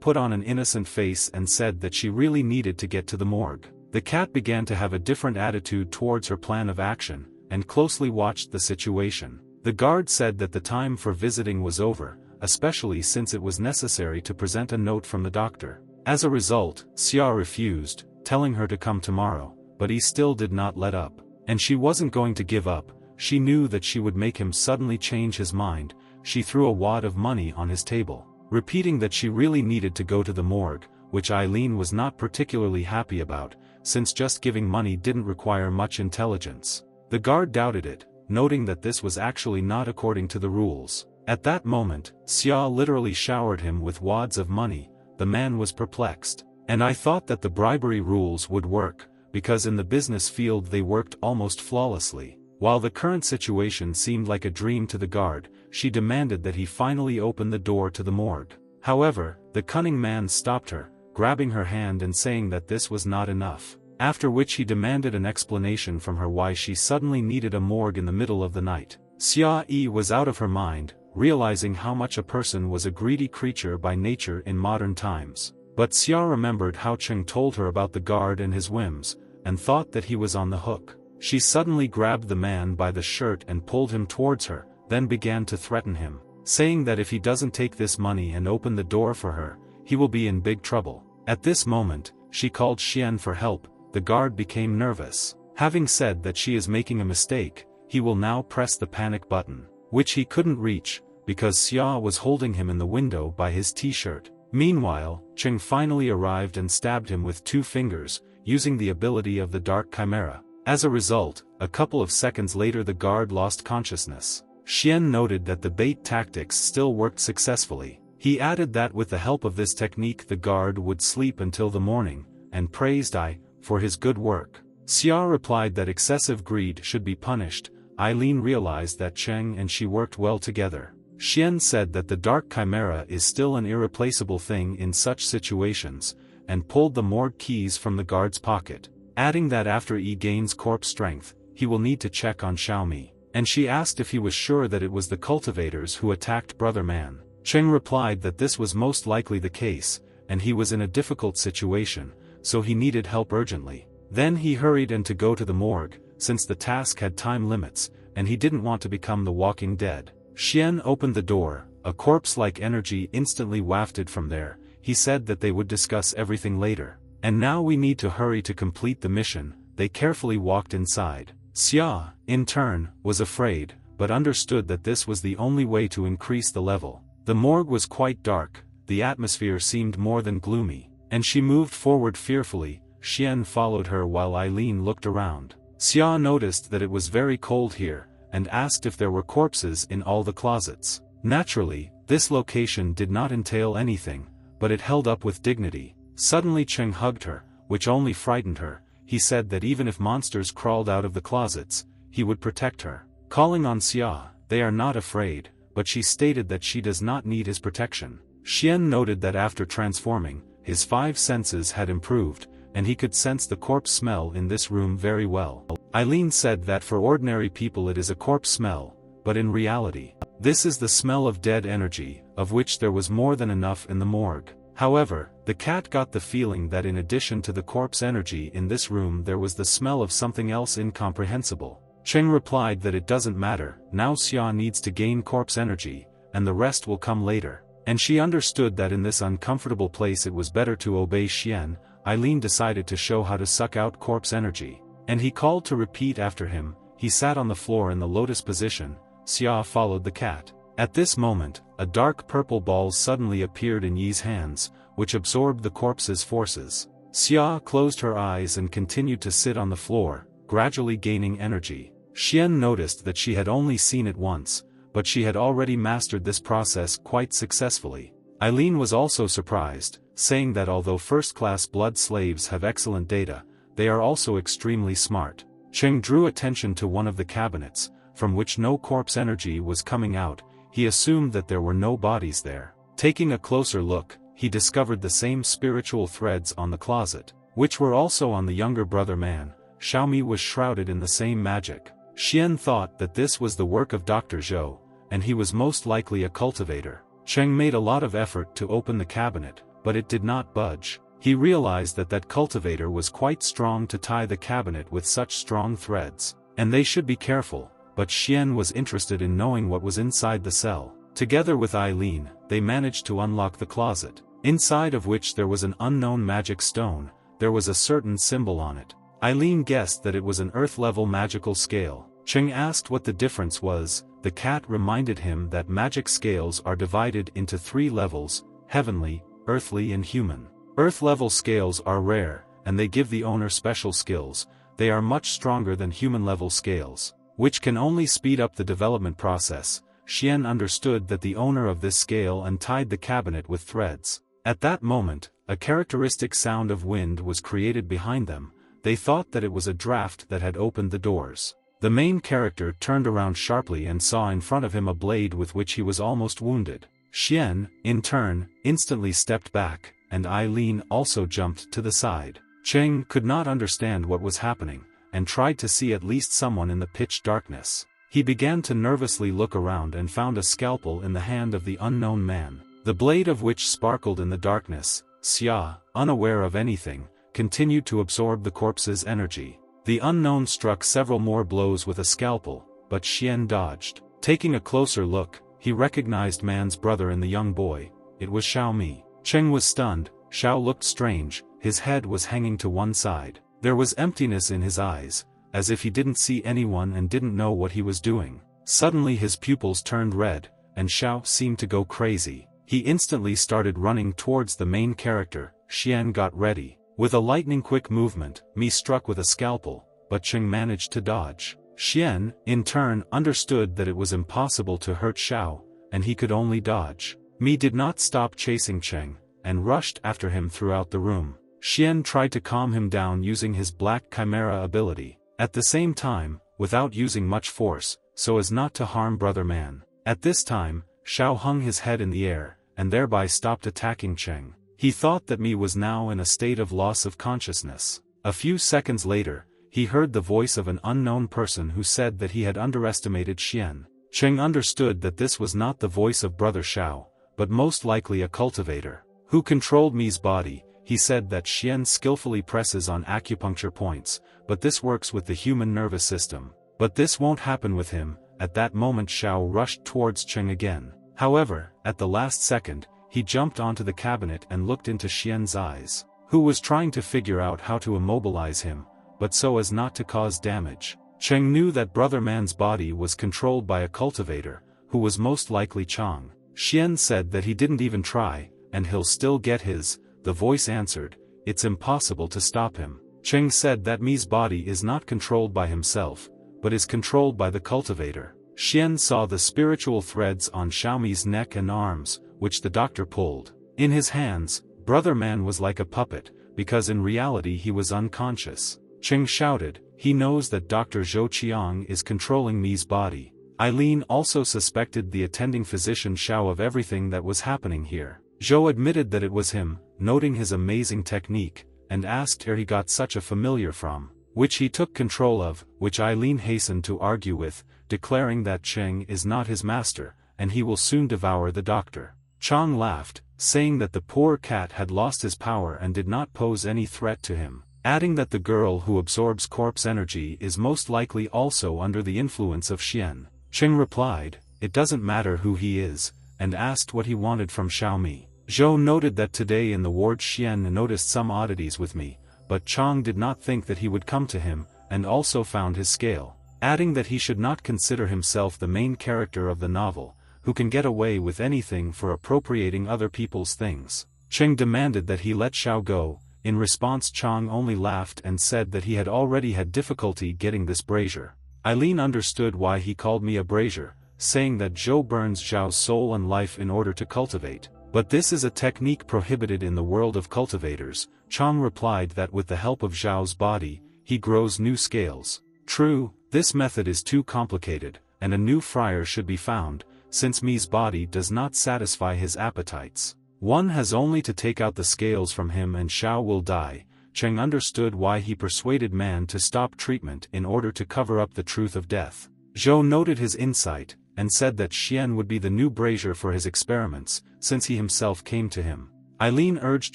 put on an innocent face and said that she really needed to get to the morgue. The cat began to have a different attitude towards her plan of action, and closely watched the situation. The guard said that the time for visiting was over, especially since it was necessary to present a note from the doctor. As a result, Xia refused, telling her to come tomorrow, but he still did not let up. And she wasn't going to give up. She knew that she would make him suddenly change his mind. She threw a wad of money on his table, repeating that she really needed to go to the morgue, which Eileen was not particularly happy about, since just giving money didn't require much intelligence. The guard doubted it, noting that this was actually not according to the rules. At that moment, Xia literally showered him with wads of money. The man was perplexed. And I thought that the bribery rules would work, because in the business field they worked almost flawlessly. While the current situation seemed like a dream to the guard, she demanded that he finally open the door to the morgue. However, the cunning man stopped her, grabbing her hand and saying that this was not enough, after which he demanded an explanation from her why she suddenly needed a morgue in the middle of the night. Xia Yi was out of her mind, realizing how much a person was a greedy creature by nature in modern times. But Xia remembered how Cheng told her about the guard and his whims, and thought that he was on the hook. She suddenly grabbed the man by the shirt and pulled him towards her, then began to threaten him, saying that if he doesn't take this money and open the door for her, he will be in big trouble. At this moment, she called Xian for help. The guard became nervous. Having said that she is making a mistake, he will now press the panic button, which he couldn't reach, because Xia was holding him in the window by his t-shirt. Meanwhile, Cheng finally arrived and stabbed him with 2 fingers, using the ability of the Dark Chimera. As a result, a couple of seconds later the guard lost consciousness. Xian noted that the bait tactics still worked successfully. He added that with the help of this technique the guard would sleep until the morning, and praised Ai for his good work. Xia replied that excessive greed should be punished. Eileen realized that Cheng and she worked well together. Xian said that the Dark Chimera is still an irreplaceable thing in such situations, and pulled the morgue keys from the guard's pocket, adding that after Yi gains corpse strength, he will need to check on Xiaomi. And she asked if he was sure that it was the cultivators who attacked Brother Man. Cheng replied that this was most likely the case, and he was in a difficult situation, so he needed help urgently. Then he hurried in to go to the morgue, since the task had time limits, and he didn't want to become the walking dead. Xian opened the door. A corpse-like energy instantly wafted from there. He said that they would discuss everything later. And now we need to hurry to complete the mission. They carefully walked inside. Xia, in turn, was afraid, but understood that this was the only way to increase the level. The morgue was quite dark, the atmosphere seemed more than gloomy, and she moved forward fearfully. Xian followed her while Eileen looked around. Xia noticed that it was very cold here, and asked if there were corpses in all the closets. Naturally, this location did not entail anything, but it held up with dignity. Suddenly Cheng hugged her, which only frightened her. He said that even if monsters crawled out of the closets, he would protect her. Calling on Xia, they are not afraid, but she stated that she does not need his protection. Xian noted that after transforming, his 5 senses had improved, and he could sense the corpse smell in this room very well. Eileen said that for ordinary people it is a corpse smell, but in reality, this is the smell of dead energy, of which there was more than enough in the morgue. However, the cat got the feeling that in addition to the corpse energy in this room there was the smell of something else incomprehensible. Cheng replied that it doesn't matter, now Xia needs to gain corpse energy, and the rest will come later. And she understood that in this uncomfortable place it was better to obey Xian. Eileen decided to show how to suck out corpse energy, and he called to repeat after him. He sat on the floor in the lotus position. Xia followed the cat. At this moment, a dark purple ball suddenly appeared in Yi's hands, which absorbed the corpse's forces. Xia closed her eyes and continued to sit on the floor, gradually gaining energy. Xian noticed that she had only seen it once, but she had already mastered this process quite successfully. Eileen was also surprised, saying that although first-class blood slaves have excellent data, they are also extremely smart. Cheng drew attention to one of the cabinets, from which no corpse energy was coming out. He assumed that there were no bodies there. Taking a closer look, he discovered the same spiritual threads on the closet, which were also on the younger brother man. Xiaomi was shrouded in the same magic. Xian thought that this was the work of Dr. Zhou, and he was most likely a cultivator. Cheng made a lot of effort to open the cabinet, but it did not budge. He realized that that cultivator was quite strong to tie the cabinet with such strong threads, and they should be careful, but Xian was interested in knowing what was inside the cell. Together with Eileen, they managed to unlock the closet, inside of which there was an unknown magic stone. There was a certain symbol on it. Eileen guessed that it was an earth-level magical scale. Cheng asked what the difference was. The cat reminded him that magic scales are divided into 3 levels: heavenly, earthly and human. Earth-level scales are rare, and they give the owner special skills. They are much stronger than human-level scales, which can only speed up the development process. Xian understood that the owner of this scale untied the cabinet with threads. At that moment, a characteristic sound of wind was created behind them. They thought that it was a draft that had opened the doors. The main character turned around sharply and saw in front of him a blade with which he was almost wounded. Xian, in turn, instantly stepped back, and Eileen also jumped to the side. Cheng could not understand what was happening, and tried to see at least someone in the pitch darkness. He began to nervously look around and found a scalpel in the hand of the unknown man, the blade of which sparkled in the darkness. Xia, unaware of anything, continued to absorb the corpse's energy. The unknown struck several more blows with a scalpel, but Xian dodged. Taking a closer look, he recognized man's brother in the young boy. It was Xiaomi. Cheng was stunned. Xiao looked strange. His head was hanging to one side. There was emptiness in his eyes, as if he didn't see anyone and didn't know what he was doing. Suddenly his pupils turned red, and Xiao seemed to go crazy. He instantly started running towards the main character. Xian got ready. With a lightning-quick movement, Mi struck with a scalpel, but Cheng managed to dodge. Xian, in turn, understood that it was impossible to hurt Xiao, and he could only dodge. Mi did not stop chasing Cheng, and rushed after him throughout the room. Xian tried to calm him down using his Black Chimera ability, at the same time, without using much force, so as not to harm Brother Man. At this time, Xiao hung his head in the air, and thereby stopped attacking Cheng. He thought that Mi was now in a state of loss of consciousness. A few seconds later, he heard the voice of an unknown person who said that he had underestimated Xian. Cheng understood that this was not the voice of Brother Xiao, but most likely a cultivator, who controlled Mi's body. He said that Xian skillfully presses on acupuncture points, but this works with the human nervous system. But this won't happen with him. At that moment Xiao rushed towards Cheng again. However, at the last second, he jumped onto the cabinet and looked into Xian's eyes, who was trying to figure out how to immobilize him, but so as not to cause damage. Cheng knew that Brother Man's body was controlled by a cultivator, who was most likely Chang. Xian said that he didn't even try, and he'll still get his. The voice answered, it's impossible to stop him. Cheng said that Mi's body is not controlled by himself, but is controlled by the cultivator. Xian saw the spiritual threads on Xiaomi's neck and arms, which the doctor pulled. In his hands, Brother Man was like a puppet, because in reality he was unconscious. Cheng shouted, he knows that Dr. Zhou Qiang is controlling Mi's body. Eileen also suspected the attending physician Xiao of everything that was happening here. Zhou admitted that it was him, noting his amazing technique, and asked where he got such a familiar from, which he took control of, which Eileen hastened to argue with, declaring that Cheng is not his master, and he will soon devour the doctor. Chang laughed, saying that the poor cat had lost his power and did not pose any threat to him, adding that the girl who absorbs corpse energy is most likely also under the influence of Xian. Cheng replied, it doesn't matter who he is, and asked what he wanted from Xiaomi. Zhou noted that today in the ward Xian noticed some oddities with me, but Chang did not think that he would come to him, and also found his scale, adding that he should not consider himself the main character of the novel, who can get away with anything for appropriating other people's things. Cheng demanded that he let Xiao go. In response Chang only laughed and said that he had already had difficulty getting this brazier. Eileen understood why he called me a brazier, saying that Zhou burns Zhao's soul and life in order to cultivate. But this is a technique prohibited in the world of cultivators. Chang replied that with the help of Zhao's body, he grows new scales. True, this method is too complicated, and a new friar should be found, since Mi's body does not satisfy his appetites. One has only to take out the scales from him and Zhao will die. Cheng understood why he persuaded Man to stop treatment in order to cover up the truth of death. Zhou noted his insight, and said that Xian would be the new brazier for his experiments, since he himself came to him. Eileen urged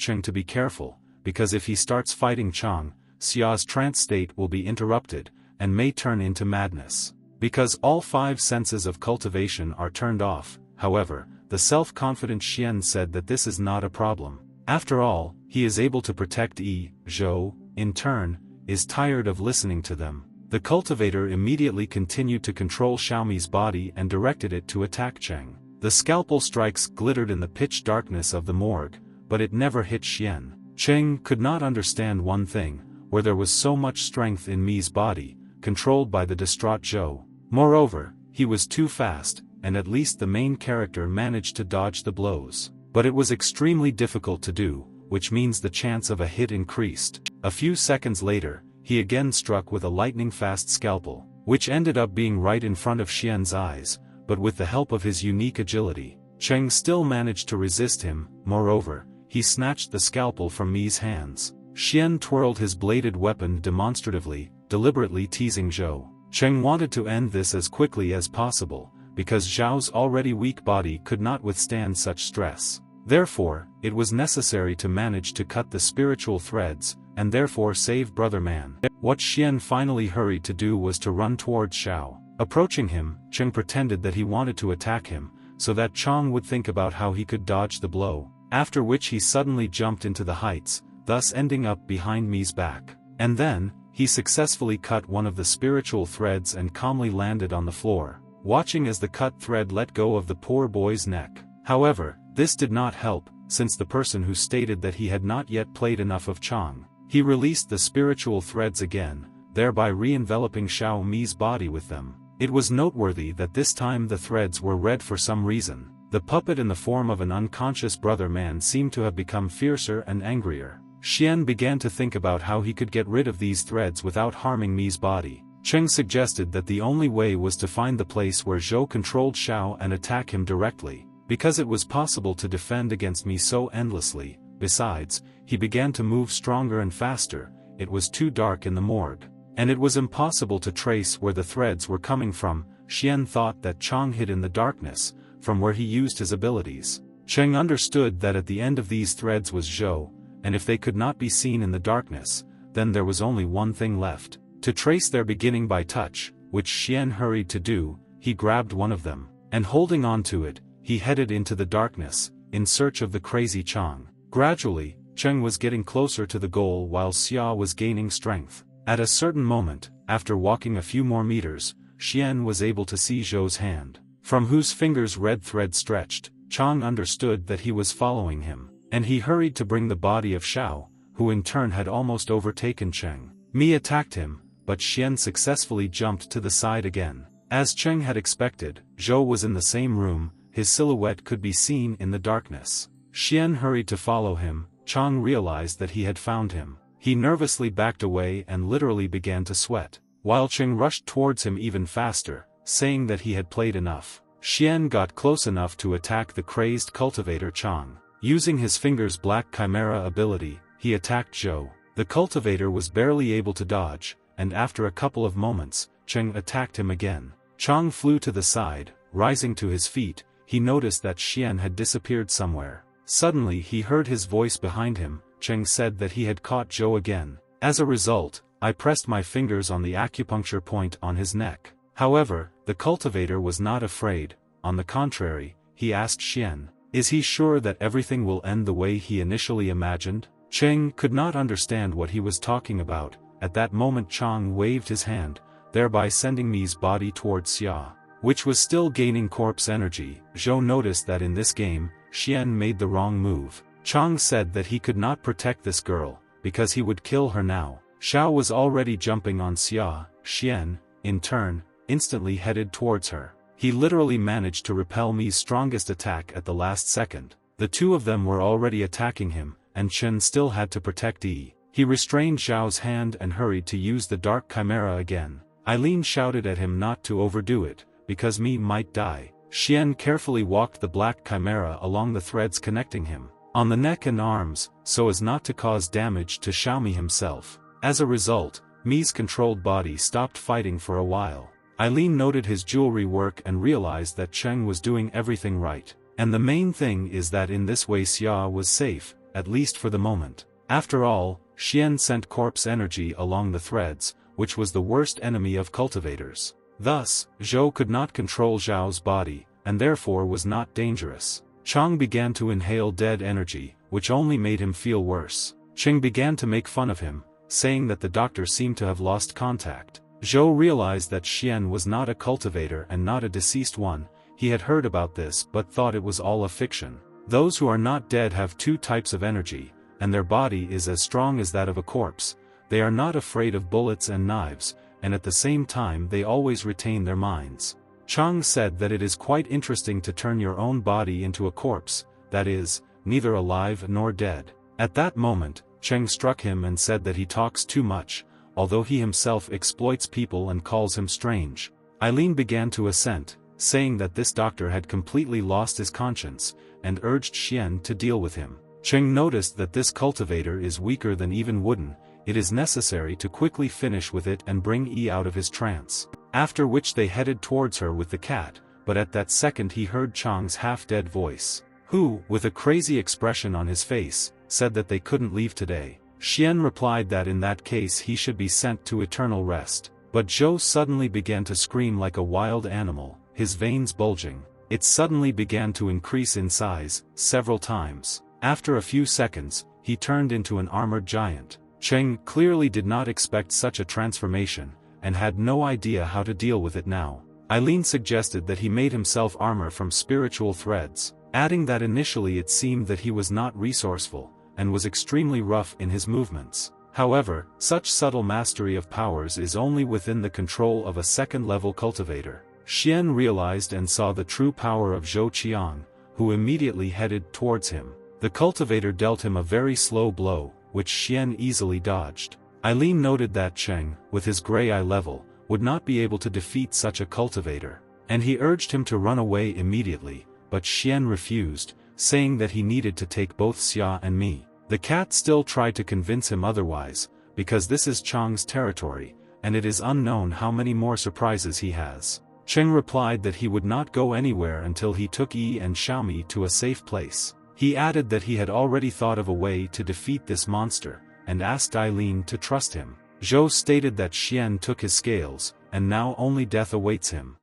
Cheng to be careful, because if he starts fighting Chang, Xia's trance state will be interrupted, and may turn into madness. Because all 5 senses of cultivation are turned off, however, the self-confident Xian said that this is not a problem. After all, he is able to protect Yi. Zhou, in turn, is tired of listening to them. The cultivator immediately continued to control Xiaomi's body and directed it to attack Cheng. The scalpel strikes glittered in the pitch darkness of the morgue, but it never hit Xian. Cheng could not understand one thing, where there was so much strength in Mi's body, controlled by the distraught Zhou. Moreover, he was too fast, and at least the main character managed to dodge the blows. But it was extremely difficult to do, which means the chance of a hit increased. A few seconds later, he again struck with a lightning-fast scalpel, which ended up being right in front of Xian's eyes, but with the help of his unique agility, Cheng still managed to resist him. Moreover, he snatched the scalpel from Mi's hands. Xian twirled his bladed weapon demonstratively, deliberately teasing Zhou. Cheng wanted to end this as quickly as possible, because Zhao's already weak body could not withstand such stress. Therefore, it was necessary to manage to cut the spiritual threads, and therefore save Brother Man. What Xian finally hurried to do was to run towards Zhao. Approaching him, Cheng pretended that he wanted to attack him, so that Chang would think about how he could dodge the blow, after which he suddenly jumped into the heights, thus ending up behind Mi's back. And then, he successfully cut one of the spiritual threads and calmly landed on the floor, watching as the cut thread let go of the poor boy's neck. However, this did not help, since the person who stated that he had not yet played enough of Chang. He released the spiritual threads again, thereby re-enveloping Xiao Mi's body with them. It was noteworthy that this time the threads were red for some reason. The puppet in the form of an unconscious Brother Man seemed to have become fiercer and angrier. Xian began to think about how he could get rid of these threads without harming Mi's body. Cheng suggested that the only way was to find the place where Zhou controlled Xiao and attack him directly, because it was possible to defend against Mi so endlessly. Besides, he began to move stronger and faster. It was too dark in the morgue, and it was impossible to trace where the threads were coming from. Xian thought that Chang hid in the darkness, from where he used his abilities. Cheng understood that at the end of these threads was Zhou, and if they could not be seen in the darkness, then there was only one thing left: to trace their beginning by touch, which Xian hurried to do. He grabbed one of them, and holding on to it, he headed into the darkness, in search of the crazy Chang. Gradually, Cheng was getting closer to the goal while Xia was gaining strength. At a certain moment, after walking a few more meters, Xian was able to see Zhou's hand, from whose fingers red thread stretched. Chang understood that he was following him, and he hurried to bring the body of Xiao, who in turn had almost overtaken Cheng. Mi attacked him, but Xian successfully jumped to the side again. As Cheng had expected, Zhou was in the same room. His silhouette could be seen in the darkness. Xian hurried to follow him. Chang realized that he had found him. He nervously backed away and literally began to sweat, while Cheng rushed towards him even faster, saying that he had played enough. Xian got close enough to attack the crazed cultivator Chang. Using his fingers' black chimera ability, he attacked Zhou. The cultivator was barely able to dodge, and after a couple of moments, Cheng attacked him again. Chang flew to the side. Rising to his feet, he noticed that Xian had disappeared somewhere. Suddenly he heard his voice behind him. Cheng said that he had caught Zhou again. As a result, I pressed my fingers on the acupuncture point on his neck. However, the cultivator was not afraid. On the contrary, he asked Xian, "Is he sure that everything will end the way he initially imagined?" Cheng could not understand what he was talking about. At that moment Chang waved his hand, thereby sending Mi's body towards Xia, which was still gaining corpse energy. Zhou noticed that in this game, Xian made the wrong move. Chang said that he could not protect this girl, because he would kill her now. Xiao was already jumping on Xia. Xian, in turn, instantly headed towards her. he literally managed to repel Mi's strongest attack at the last second. The two of them were already attacking him, and Chen still had to protect Yi. He restrained Zhao's hand and hurried to use the Dark Chimera again. Eileen shouted at him not to overdo it, because Mi might die. Xian carefully walked the Black Chimera along the threads connecting him, on the neck and arms, so as not to cause damage to Xiaomi himself. As a result, Mi's controlled body stopped fighting for a while. Eileen noted his jewelry work and realized that Cheng was doing everything right. And the main thing is that in this way Xia was safe, at least for the moment. After all, Xian sent corpse energy along the threads, which was the worst enemy of cultivators. Thus, Zhou could not control Zhao's body, and therefore was not dangerous. Chang began to inhale dead energy, which only made him feel worse. Cheng began to make fun of him, saying that the doctor seemed to have lost contact. Zhou realized that Xian was not a cultivator and not a deceased one. He had heard about this but thought it was all a fiction. Those who are not dead have two types of energy, and their body is as strong as that of a corpse. They are not afraid of bullets and knives, and at the same time they always retain their minds. Chang said that it is quite interesting to turn your own body into a corpse, that is, neither alive nor dead. At that moment, Cheng struck him and said that he talks too much, although he himself exploits people and calls him strange. Eileen began to assent, saying that this doctor had completely lost his conscience, and urged Xian to deal with him. Cheng noticed that this cultivator is weaker than even wooden. It is necessary to quickly finish with it and bring Yi out of his trance. After which they headed towards her with the cat, but at that second he heard Chang's half-dead voice, who, with a crazy expression on his face, said that they couldn't leave today. Xian replied that in that case he should be sent to eternal rest. But Zhou suddenly began to scream like a wild animal, his veins bulging. It suddenly began to increase in size, several times. After a few seconds, he turned into an armored giant. Cheng clearly did not expect such a transformation, and had no idea how to deal with it now. Eileen suggested that he made himself armor from spiritual threads, adding that initially it seemed that he was not resourceful, and was extremely rough in his movements. However, such subtle mastery of powers is only within the control of a second-level cultivator. Xian realized and saw the true power of Zhou Qiang, who immediately headed towards him. The cultivator dealt him a very slow blow, which Xian easily dodged. Eileen noted that Cheng, with his gray eye level, would not be able to defeat such a cultivator, and he urged him to run away immediately, but Xian refused, saying that he needed to take both Xia and Mi. The cat still tried to convince him otherwise, because this is Chang's territory, and it is unknown how many more surprises he has. Cheng replied that he would not go anywhere until he took Yi and Xiaomi to a safe place. He added that he had already thought of a way to defeat this monster, and asked Eileen to trust him. Zhou stated that Xian took his scales, and now only death awaits him.